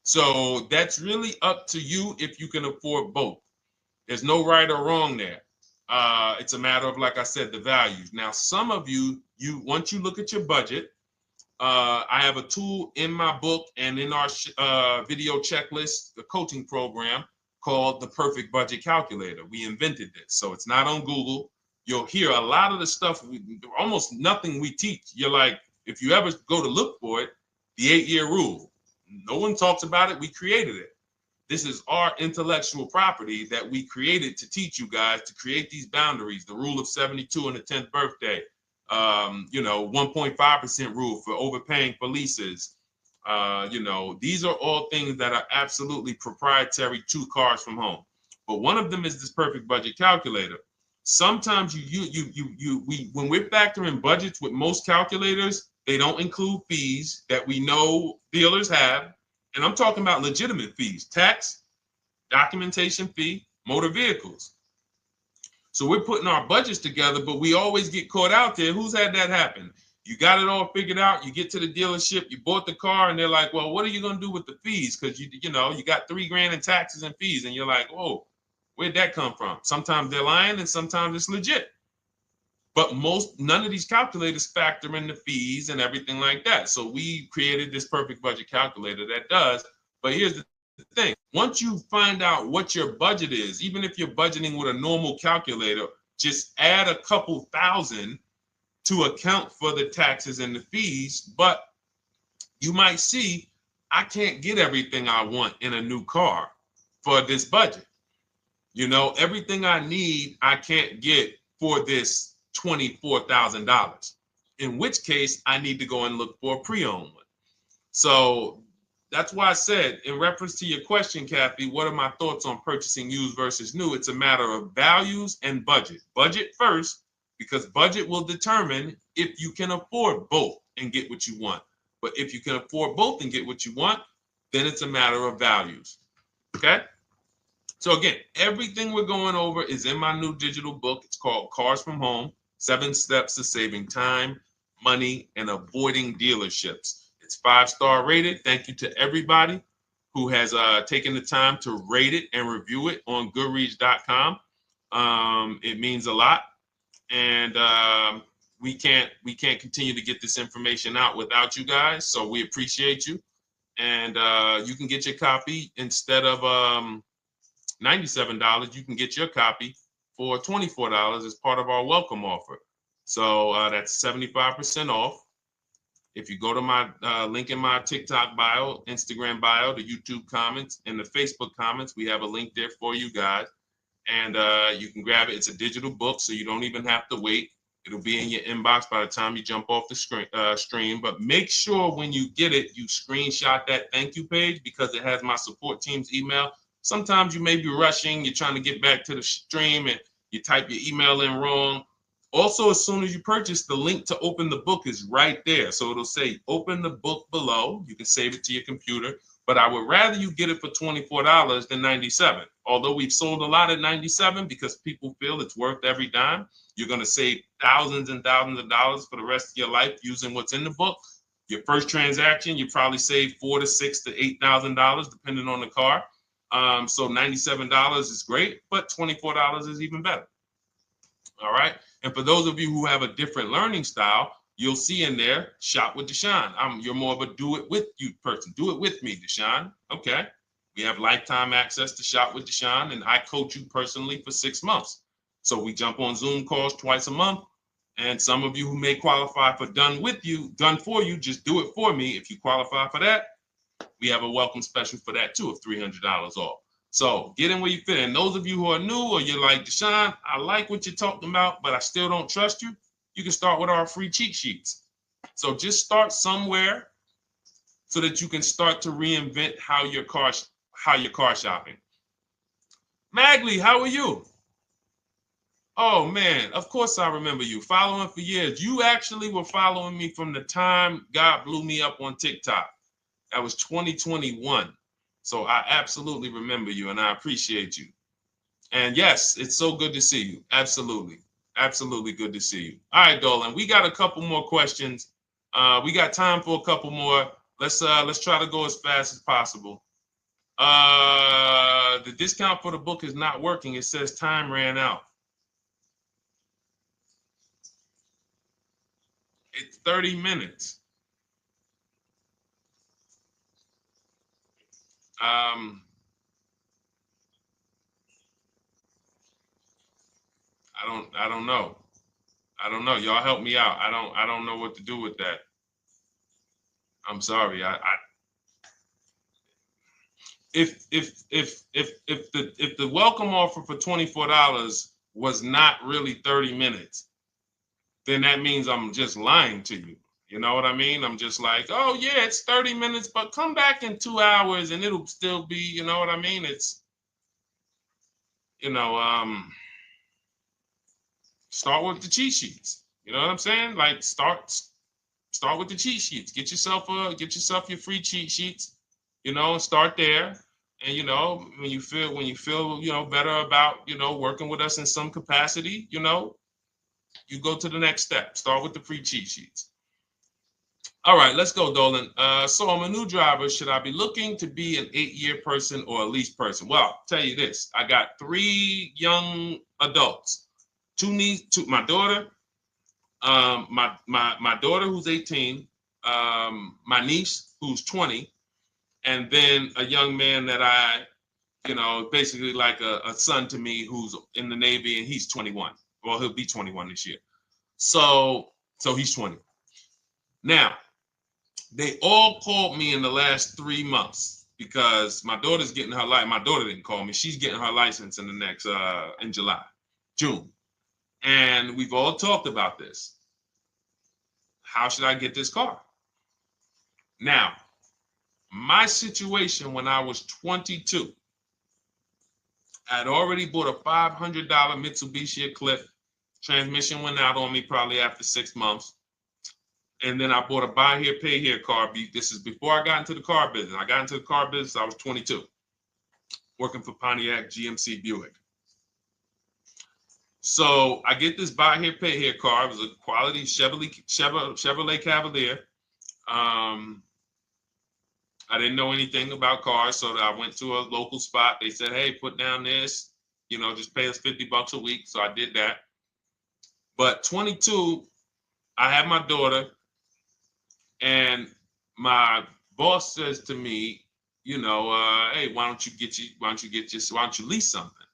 So that's really up to you if you can afford both. There's no right or wrong there. It's a matter of, like I said, the values. Now, some of you once you look at your budget, I have a tool in my book and in our video checklist, the coaching program called the Perfect Budget Calculator. We invented this, so it's not on Google. You'll hear a lot of the stuff, almost nothing we teach. You're like, if you ever go to look for it, the 8-year rule. No one talks about it. We created it. This is our intellectual property that we created to teach you guys to create these boundaries, the rule of 72 and the 10th birthday, 1.5% rule for overpaying for leases. These are all things that are absolutely proprietary to Cars from Home. But one of them is this Perfect Budget Calculator. Sometimes when we're factoring budgets with most calculators, they don't include fees that we know dealers have. And I'm talking about legitimate fees, tax, documentation fee, motor vehicles. So we're putting our budgets together, but we always get caught out there. Who's had that happen? You got it all figured out. You get to the dealership, you bought the car, and they're like, well, what are you going to do with the fees? Because you got $3,000 in taxes and fees. And you're like, oh, where'd that come from? Sometimes they're lying and sometimes it's legit. But none of these calculators factor in the fees and everything like that. So we created this Perfect Budget Calculator that does. But here's the thing. Once you find out what your budget is, even if you're budgeting with a normal calculator, just add a couple thousand to account for the taxes and the fees. But you might see, I can't get everything I want in a new car for this budget. Everything I need, I can't get for this $24,000, in which case I need to go and look for a pre-owned one. So that's why I said, in reference to your question, Kathy, what are my thoughts on purchasing used versus new? It's a matter of values and budget. Budget first, because budget will determine if you can afford both and get what you want. But if you can afford both and get what you want, then it's a matter of values. Okay? So again, everything we're going over is in my new digital book. It's called Cars from Home, 7 Steps to Saving Time, Money, and Avoiding Dealerships. It's 5-star rated. Thank you to everybody who has taken the time to rate it and review it on Goodreads.com. It means a lot. And we can't continue to get this information out without you guys. So we appreciate you. And you can get your copy instead of $97, you can get your copy for $24 as part of our welcome offer. So that's 75% off. If you go to my link in my TikTok bio, Instagram bio, the YouTube comments, and the Facebook comments, we have a link there for you guys. And you can grab it. It's a digital book, so you don't even have to wait. It'll be in your inbox by the time you jump off the stream. But make sure when you get it, you screenshot that thank you page, because it has my support team's email. Sometimes you may be rushing, you're trying to get back to the stream and you type your email in wrong. Also, as soon as you purchase, the link to open the book is right there. So it'll say open the book below. You can save it to your computer. But I would rather you get it for $24 than $97. Although we've sold a lot at $97 because people feel it's worth every dime. You're going to save thousands and thousands of dollars for the rest of your life using what's in the book. Your first transaction, you probably save $4,000 to $6,000 to $8,000 depending on the car. So $97 is great, but $24 is even better. All right. And for those of you who have a different learning style, you'll see in there, shop with Deshone. You're more of a do it with you person. Do it with me, Deshone. Okay. We have lifetime access to shop with Deshone, and I coach you personally for 6 months. So we jump on Zoom calls twice a month. And some of you who may qualify for done for you, just do it for me. If you qualify for that, we have a welcome special for that too of $300 off. So get in where you fit. And those of you who are new or you're like, Deshone, I like what you're talking about, but I still don't trust you. You can start with our free cheat sheets. So just start somewhere so that you can start to reinvent how you're car shopping. Magley, how are you? Oh man, of course I remember you. Following for years. You actually were following me from the time God blew me up on TikTok. That was 2021. So I absolutely remember you and I appreciate you. And yes, it's so good to see you. Absolutely. Absolutely good to see you. All right, Dolan, we got a couple more questions. We got time for a couple more. Let's try to go as fast as possible. The discount for the book is not working. It says time ran out. It's 30 minutes. I don't know. I don't know. Y'all help me out. I don't know what to do with that. I'm sorry. If the welcome offer for $24 was not really 30 minutes, then that means I'm just lying to you. You know what I mean? I'm just like, oh yeah, it's 30 minutes, but come back in 2 hours and it'll still be, you know what I mean? It's, start with the cheat sheets. You know what I'm saying? Like start with the cheat sheets. Get yourself your free cheat sheets, and start there. And when you feel better about working with us in some capacity, you go to the next step. Start with the free cheat sheets. All right, let's go, Dolan. So I'm a new driver. Should I be looking to be an 8-year person or a lease person? Well, I'll tell you this. I got 3 young adults. 2 my daughter, my daughter who's 18, my niece who's 20, and then a young man that I, basically like a son to me who's in the Navy and he's 21. Well, he'll be 21 this year. So he's 20. Now, they all called me in the last 3 months because my daughter's getting her license. My daughter didn't call me. She's getting her license in the next, in June. And we've all talked about this. How should I get this car? Now, my situation when I was 22, I'd already bought a $500 Mitsubishi Eclipse. Transmission went out on me probably after 6 months. And then I bought a buy here, pay here car. This is before I got into the car business. I got into the car business, I was 22, working for Pontiac GMC Buick. So I get this buy here, pay here car. It was a quality Chevrolet Cavalier. I didn't know anything about cars, so I went to a local spot. They said, hey, put down this, just pay us $50 a week. So I did that. But 22, I had my daughter, and my boss says to me, hey, why don't you lease something?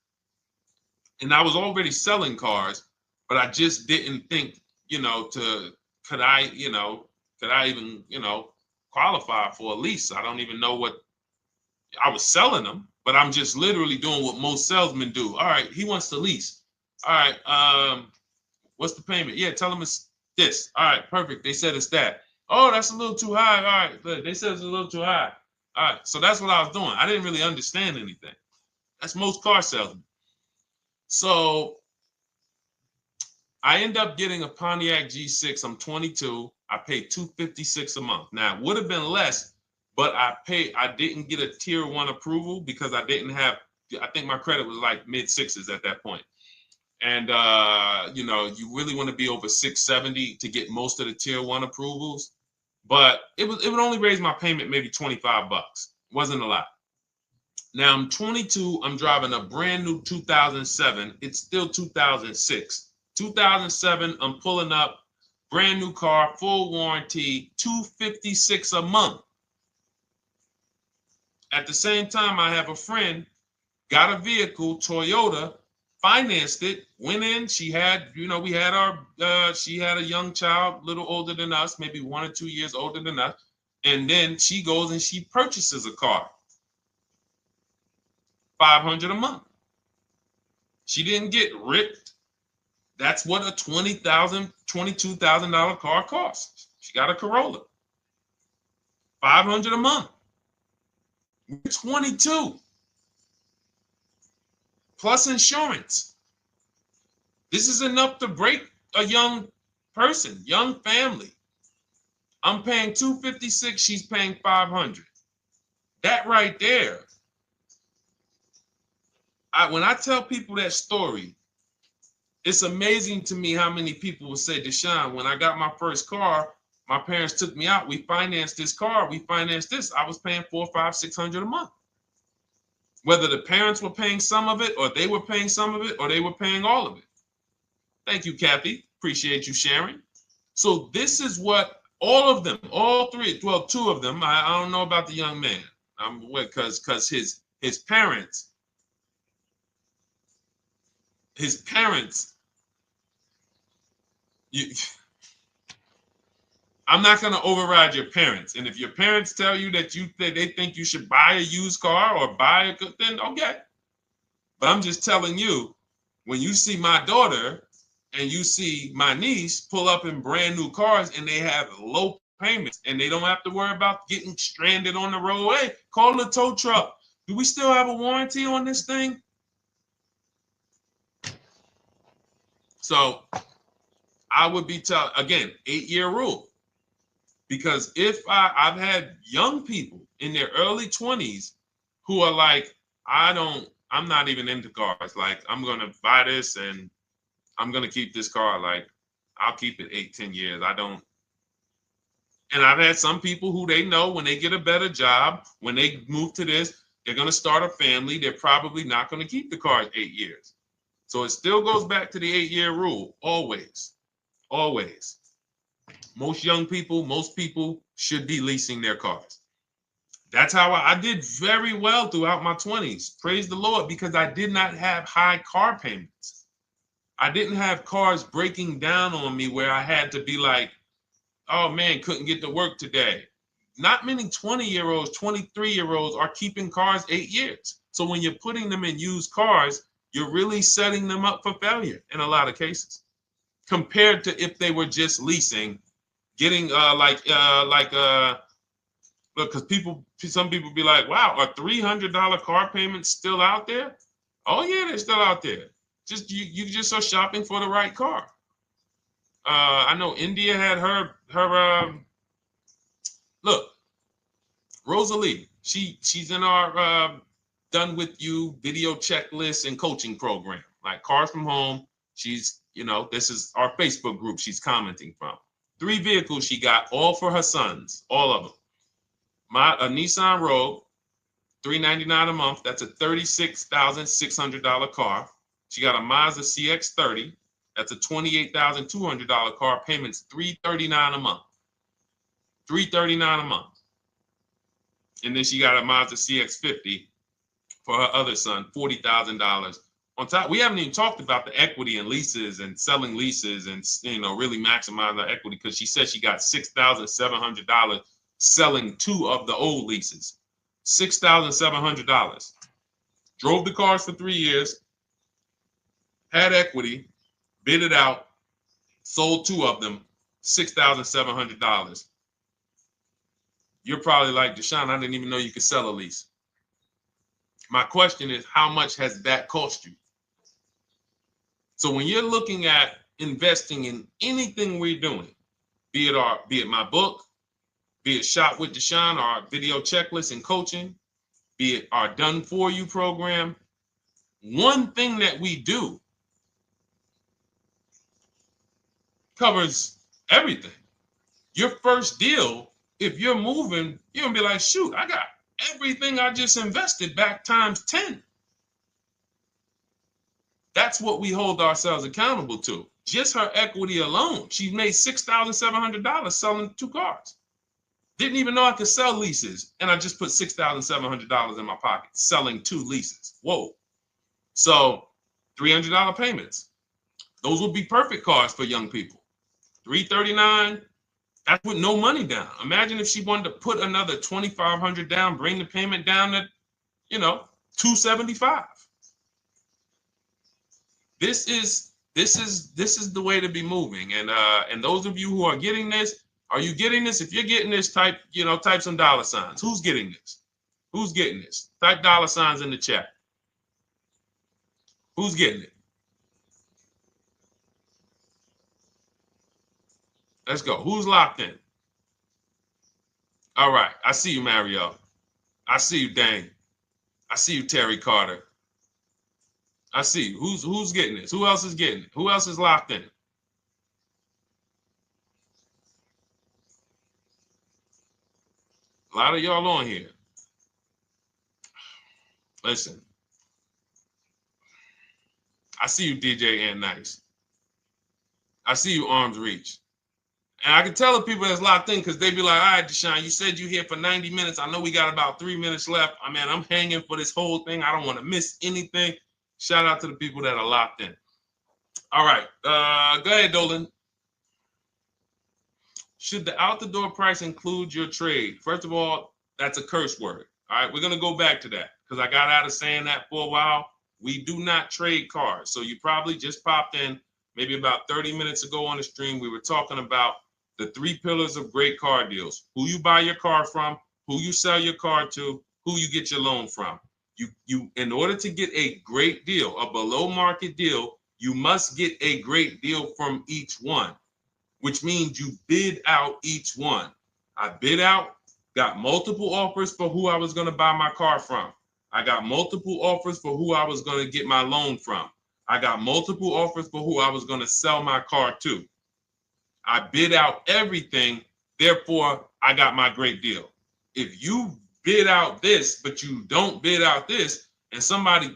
And I was already selling cars, but I just didn't think, could I even, qualify for a lease? I don't even know what I was selling them, but I'm just literally doing what most salesmen do. All right, he wants to lease. All right, what's the payment? Yeah, tell him it's this. All right, perfect. They said it's that. Oh, that's a little too high. All right, they said it's a little too high. All right, so that's what I was doing. I didn't really understand anything. That's most car salesmen. So I end up getting a Pontiac G6. I'm 22. I paid $256 a month. Now, it would have been less, but I didn't get a tier 1 approval because I didn't have, I think my credit was like mid 6s at that point. And you know, you really want to be over 670 to get most of the tier 1 approvals. But it would only raise my payment maybe 25 bucks. Wasn't a lot. Now I'm 22. I'm driving a brand new 2007. It's still 2006. 2007. I'm pulling up, brand new car, full warranty, $256 a month. At the same time, I have a friend, got a vehicle, Toyota, financed it, went in. She had, you know, we had our, she had a young child, a little older than us, maybe 1 or 2 years older than us. And then she goes and she purchases a car, $500 a month. She didn't get ripped. That's what a $20,000, $22,000 car costs. She got a Corolla, $500 a month. We're 22. Plus insurance. This is enough to break a young person, young family. I'm paying $256, she's paying $500. That right there. When I tell people that story, it's amazing to me how many people will say, Deshone, when I got my first car, my parents took me out. We financed this car. We financed this. I was paying $400, $500, $600 a month. Whether the parents were paying some of it, or they were paying some of it, or they were paying all of it. Thank you, Kathy. Appreciate you sharing. So this is what all of them, all three, well, 2 of them, I don't know about the young man, because his parents, I'm not going to override your parents. And if your parents tell you that they think you should buy a used car or buy a good, then okay. But I'm just telling you, when you see my daughter and you see my niece pull up in brand new cars and they have low payments and they don't have to worry about getting stranded on the road, hey, call the tow truck. Do we still have a warranty on this thing? So I would be telling, again, 8-year rule. Because if I've had young people in their early 20s who are like, I'm not even into cars. Like, I'm going to buy this and I'm going to keep this car. Like, I'll keep it 8, 10 years. I don't. And I've had some people who they know when they get a better job, when they move to this, they're going to start a family. They're probably not going to keep the car 8 years. So it still goes back to the 8-year rule. Always. Always. Most young people, most people should be leasing their cars. That's how I did very well throughout my 20s. Praise the Lord, because I did not have high car payments. I didn't have cars breaking down on me where I had to be like, oh man, couldn't get to work today. Not many 20-year-olds, 23-year-olds are keeping cars 8 years. So when you're putting them in used cars, you're really setting them up for failure in a lot of cases, compared to if they were just leasing, getting look, because some people be like, wow, are $300 car payments still out there? Oh yeah, they're still out there. Just you just are shopping for the right car. I know India had her look, Rosalie, she's in our done with you video checklist and coaching program, like Cars from Home. She's, you know, this is our Facebook group she's commenting from. 3 vehicles she got, all for her sons, all of them. A Nissan Rogue, $399 a month. That's a $36,600 car. She got a Mazda CX-30. That's a $28,200 car. Payments $339 a month. $339 a month. And then she got a Mazda CX-50 for her other son, $40,000. On top, we haven't even talked about the equity and leases and selling leases and, you know, really maximizing the equity, because she said she got $6,700 selling 2 of the old leases. $6,700. Drove the cars for 3 years, had equity, bid it out, sold 2 of them, $6,700. You're probably like, Deshone, I didn't even know you could sell a lease. My question is, how much has that cost you? So when you're looking at investing in anything we're doing, be it my book, be it Shop with Deshone, our video checklist and coaching, be it our Done For You program. One thing that we do covers everything. Your first deal, if you're moving, you're gonna be like, shoot, I got everything I just invested back times 10. That's what we hold ourselves accountable to. Just her equity alone, she made $6,700 selling 2 cars. Didn't even know I could sell leases, and I just put $6,700 in my pocket selling 2 leases. Whoa. So $300 payments. Those would be perfect cars for young people. $339, that's with no money down. Imagine if she wanted to put another $2,500 down, bring the payment down to, $275. This is the way to be moving. And those of you who are getting this, are you getting this? If you're getting this, type some dollar signs. Who's getting this? Who's getting this? Type dollar signs in the chat. Who's getting it? Let's go. Who's locked in? All right. I see you, Mario. I see you, Dane. I see you, Terry Carter. I see you. Who's getting this? Who else is getting it? Who else is locked in? A lot of y'all on here. Listen. I see you, DJ and Nice. I see you, Arms Reach. And I can tell the people that's locked in because they be like, all right, Deshone, you said you're here for 90 minutes. I know we got about 3 minutes left. I'm hanging for this whole thing. I don't want to miss anything. Shout out to the people that are locked in. All right. Go ahead, Dolan. Should the out-the-door price include your trade? First of all, that's a curse word. All right. We're going to go back to that because I got out of saying that for a while. We do not trade cars. So you probably just popped in maybe about 30 minutes ago on the stream. We were talking about the 3 pillars of great car deals: who you buy your car from, who you sell your car to, who you get your loan from. You in order to get a great deal, a below market deal, you must get a great deal from each one, which means you bid out each one. I bid out, got multiple offers for who I was going to buy my car from. I got multiple offers for who I was going to get my loan from. I got multiple offers for who I was going to sell my car to. I bid out everything, therefore I got my great deal. If you bid out this, but you don't bid out this, and somebody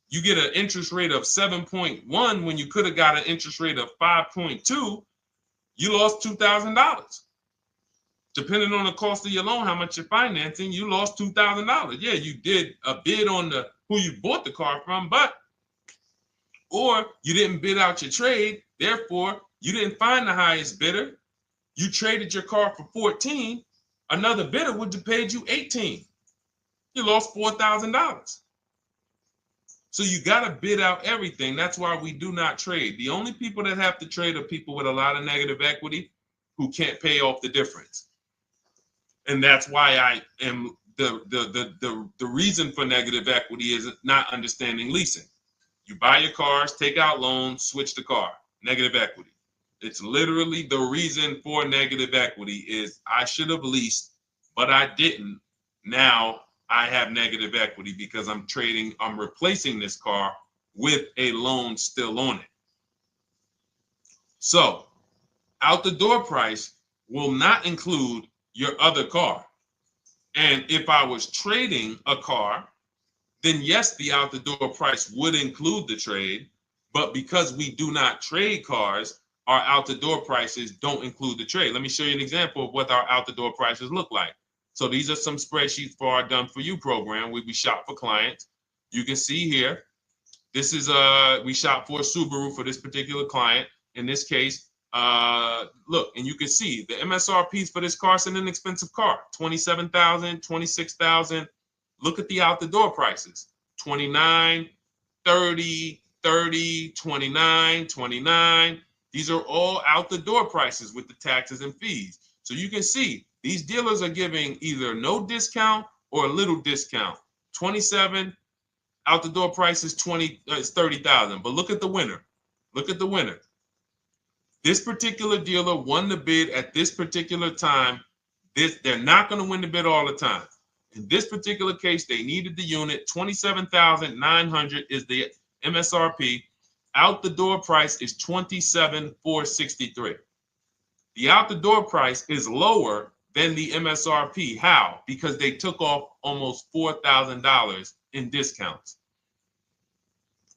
you get an interest rate of 7.1 when you could have got an interest rate of 5.2, you lost $2,000. Depending on the cost of your loan, how much you're financing, you lost $2,000. Yeah, you did a bid on who you bought the car from, or you didn't bid out your trade, therefore you didn't find the highest bidder. You traded your car for 14. Another bidder would have paid you 18. You lost $4,000. So you got to bid out everything. That's why we do not trade. The only people that have to trade are people with a lot of negative equity who can't pay off the difference. And that's why I am the reason for negative equity is not understanding leasing. You buy your cars, take out loans, switch the car. Negative equity. It's literally the reason for negative equity is I should have leased, but I didn't. Now I have negative equity because I'm replacing this car with a loan still on it. So out the door price will not include your other car. And if I was trading a car, then yes, the out the door price would include the trade. But because we do not trade cars, our out the door prices don't include the trade. Let me show you an example of what our out the door prices look like. So these are some spreadsheets for our Done For You program where we shop for clients. You can see here, this is we shop for a Subaru for this particular client. In this case, look, and you can see the MSRPs for this car is an inexpensive car, $27,000, $26,000. Look at the out the door prices, 29, 30, 30, 29, 29. These are all out the door prices with the taxes and fees. So you can see these dealers are giving either no discount or a little discount. 27 out the door price is 30,000. But look at the winner. Look at the winner. This particular dealer won the bid at this particular time They're not going to win the bid all the time. In this particular case, they needed the unit. $27,900 is the MSRP. Out the door price is $27,463. The out the door price is lower than the MSRP. How? Because they took off almost $4,000 in discounts.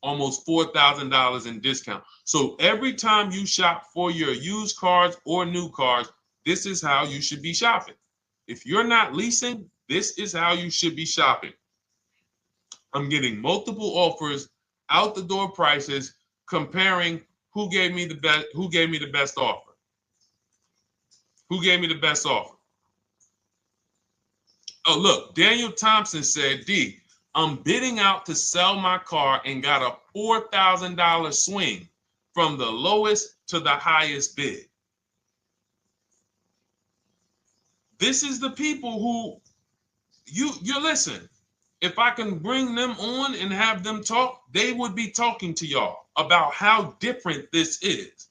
Almost $4,000 in discount. So every time you shop for your used cars or new cars, this is how you should be shopping. If you're not leasing, this is how you should be shopping. I'm getting multiple offers, out the door prices, comparing who gave me the best offer. Who gave me the best offer? Oh, look, Daniel Thompson said, D, I'm bidding out to sell my car and got a $4,000 swing from the lowest to the highest bid. This is the people who you listen. If I can bring them on and have them talk, they would be talking to y'all about how different this is.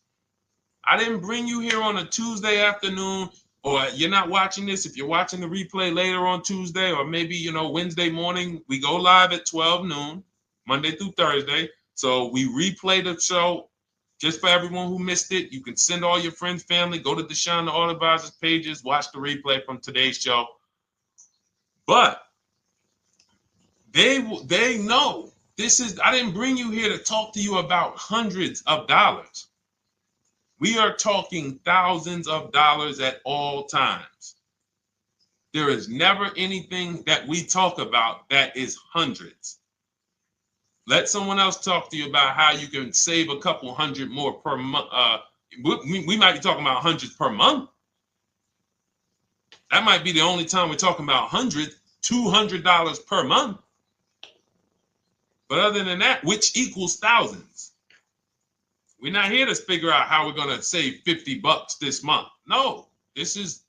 I didn't bring you here on a Tuesday afternoon, or you're not watching this. If you're watching the replay later on Tuesday, or maybe, Wednesday morning, we go live at 12 noon, Monday through Thursday. So we replay the show just for everyone who missed it. You can send all your friends, family, go to Deshone the Auto Advisor's pages, watch the replay from today's show. But they know this is, I didn't bring you here to talk to you about hundreds of dollars. We are talking thousands of dollars at all times. There is never anything that we talk about that is hundreds. Let someone else talk to you about how you can save a couple hundred more per month. We might be talking about hundreds per month. That might be the only time we're talking about hundreds, $200 per month. But other than that, which equals thousands. We're not here to figure out how we're going to save $50 this month. No, this is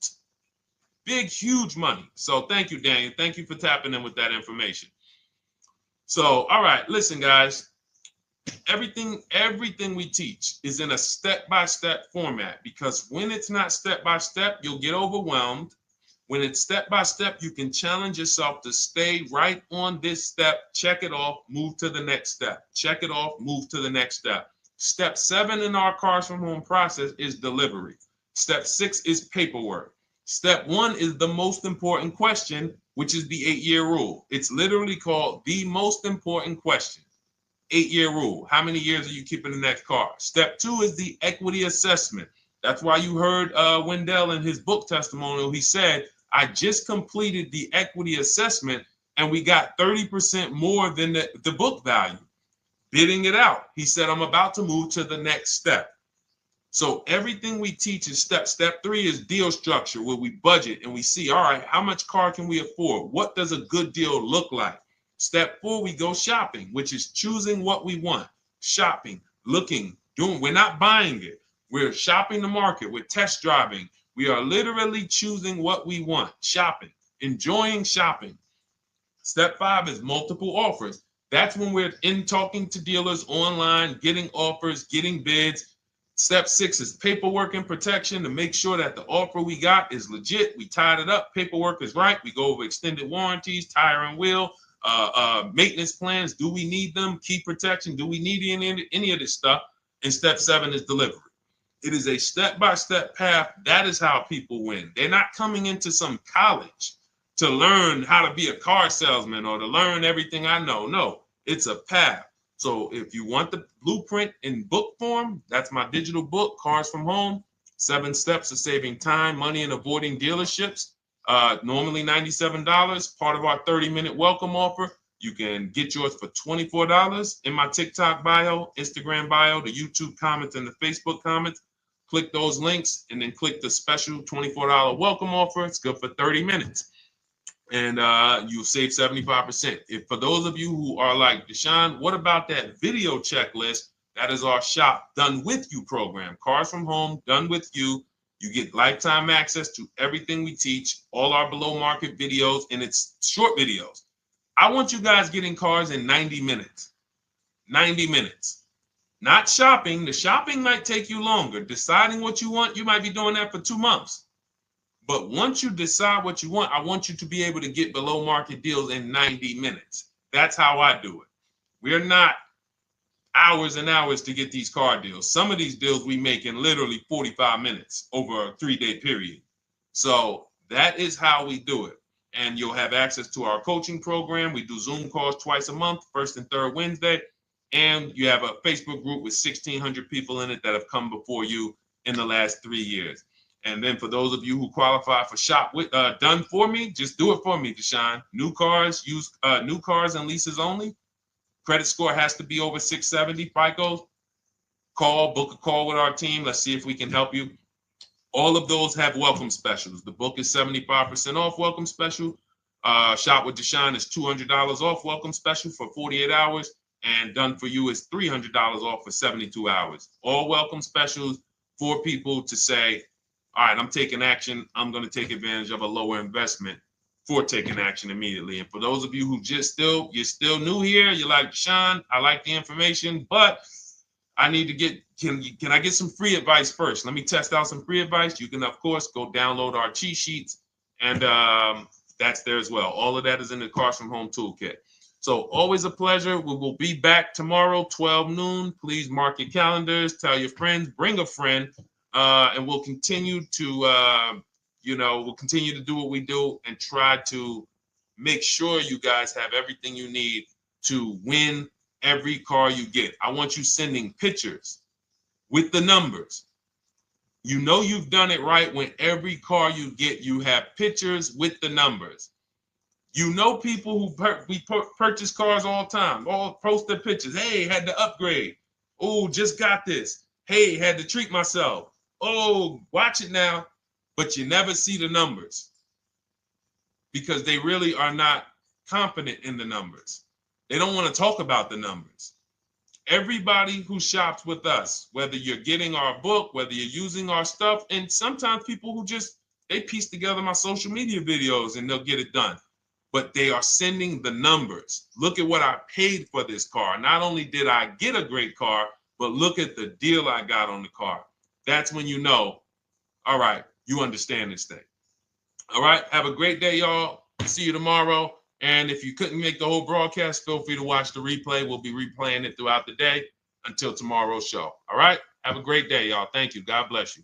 big, huge money. So thank you, Daniel. Thank you for tapping in with that information. So, all right, listen, guys. Everything we teach is in a step-by-step format, because when it's not step-by-step, you'll get overwhelmed. When it's step-by-step, you can challenge yourself to stay right on this step, check it off, move to the next step. Check it off, move to the next step. Step 7 in our Cars from Home process is delivery. Step 6 is paperwork. Step 1 is the most important question, which is the 8-year rule. It's literally called the most important question. 8-year rule. How many years are you keeping the next car? Step 2 is the equity assessment. That's why you heard Wendell in his book testimonial. He said, I just completed the equity assessment and we got 30% more than the book value. Bidding it out. He said, I'm about to move to the next step. So everything we teach is step. Step 3 is deal structure, where we budget and we see, all right, how much car can we afford? What does a good deal look like? Step 4, we go shopping, which is choosing what we want. Shopping, looking, doing. We're not buying it. We're shopping the market. We're test driving. We are literally choosing what we want. Shopping, enjoying shopping. Step 5 is multiple offers. That's when we're in talking to dealers online, getting offers, getting bids. Step 6 is paperwork and protection, to make sure that the offer we got is legit. We tied it up. Paperwork is right. We go over extended warranties, tire and wheel, maintenance plans. Do we need them? Key protection. Do we need any of this stuff? And step 7 is delivery. It is a step-by-step path. That is how people win. They're not coming into some college to learn how to be a car salesman or to learn everything I know. No, it's a path. So if you want the blueprint in book form, that's my digital book, Cars from Home, 7 Steps of Saving Time, Money, and Avoiding Dealerships. Normally $97, part of our 30-minute welcome offer. You can get yours for $24 in my TikTok bio, Instagram bio, the YouTube comments, and the Facebook comments. Click those links and then click the special $24 welcome offer. It's good for 30 minutes. And you'll save 75%. If for those of you who are like, Deshone, what about that video checklist? That is our Shop Done With You program. Cars from Home, done with you. You get lifetime access to everything we teach, all our below market videos, and it's short videos. I want you guys getting cars in 90 minutes. 90 minutes. Not shopping. The shopping might take you longer. Deciding what you want, you might be doing that for 2 months. But once you decide what you want, I want you to be able to get below market deals in 90 minutes. That's how I do it. We're not hours and hours to get these car deals. Some of these deals we make in literally 45 minutes over a 3-day period. So that is how we do it. And you'll have access to our coaching program. We do Zoom calls twice a month, first and third Wednesday. And you have a Facebook group with 1,600 people in it that have come before you in the last 3 years. And then for those of you who qualify for shop with done for me, just do it for me, Deshone. New cars and leases only. Credit score has to be over 670 FICO. Book a call with our team. Let's see if we can help you. All of those have welcome specials. The book is 75% off welcome special. Shop with Deshone is $200 off welcome special for 48 hours. And done for you is $300 off for 72 hours. All welcome specials for people to say, all right, I'm taking action. I'm going to take advantage of a lower investment for taking action immediately. And for those of you who you're still new here, you're like, Deshone, I like the information, but I need to get, can I get some free advice first? Let me test out some free advice. You can, of course, go download our cheat sheets, and that's there as well. All of that is in the Cars from Home Toolkit. So always a pleasure. We will be back tomorrow, 12 noon. Please mark your calendars, tell your friends, bring a friend, and we'll continue to, we'll continue to do what we do and try to make sure you guys have everything you need to win every car you get. I want you sending pictures with the numbers. You know you've done it right when every car you get, you have pictures with the numbers. You know people who purchase cars all the time, all post their pictures. Hey, had to upgrade. Oh, just got this. Hey, had to treat myself. Oh, watch it now. But you never see the numbers because they really are not confident in the numbers. They don't want to talk about the numbers. Everybody who shops with us, whether you're getting our book, whether you're using our stuff, and sometimes people who they piece together my social media videos and they'll get it done. But they are sending the numbers. Look at what I paid for this car. Not only did I get a great car, but look at the deal I got on the car. That's when you know, all right, you understand this thing. All right, have a great day, y'all. See you tomorrow. And if you couldn't make the whole broadcast, feel free to watch the replay. We'll be replaying it throughout the day until tomorrow's show. All right, have a great day, y'all. Thank you. God bless you.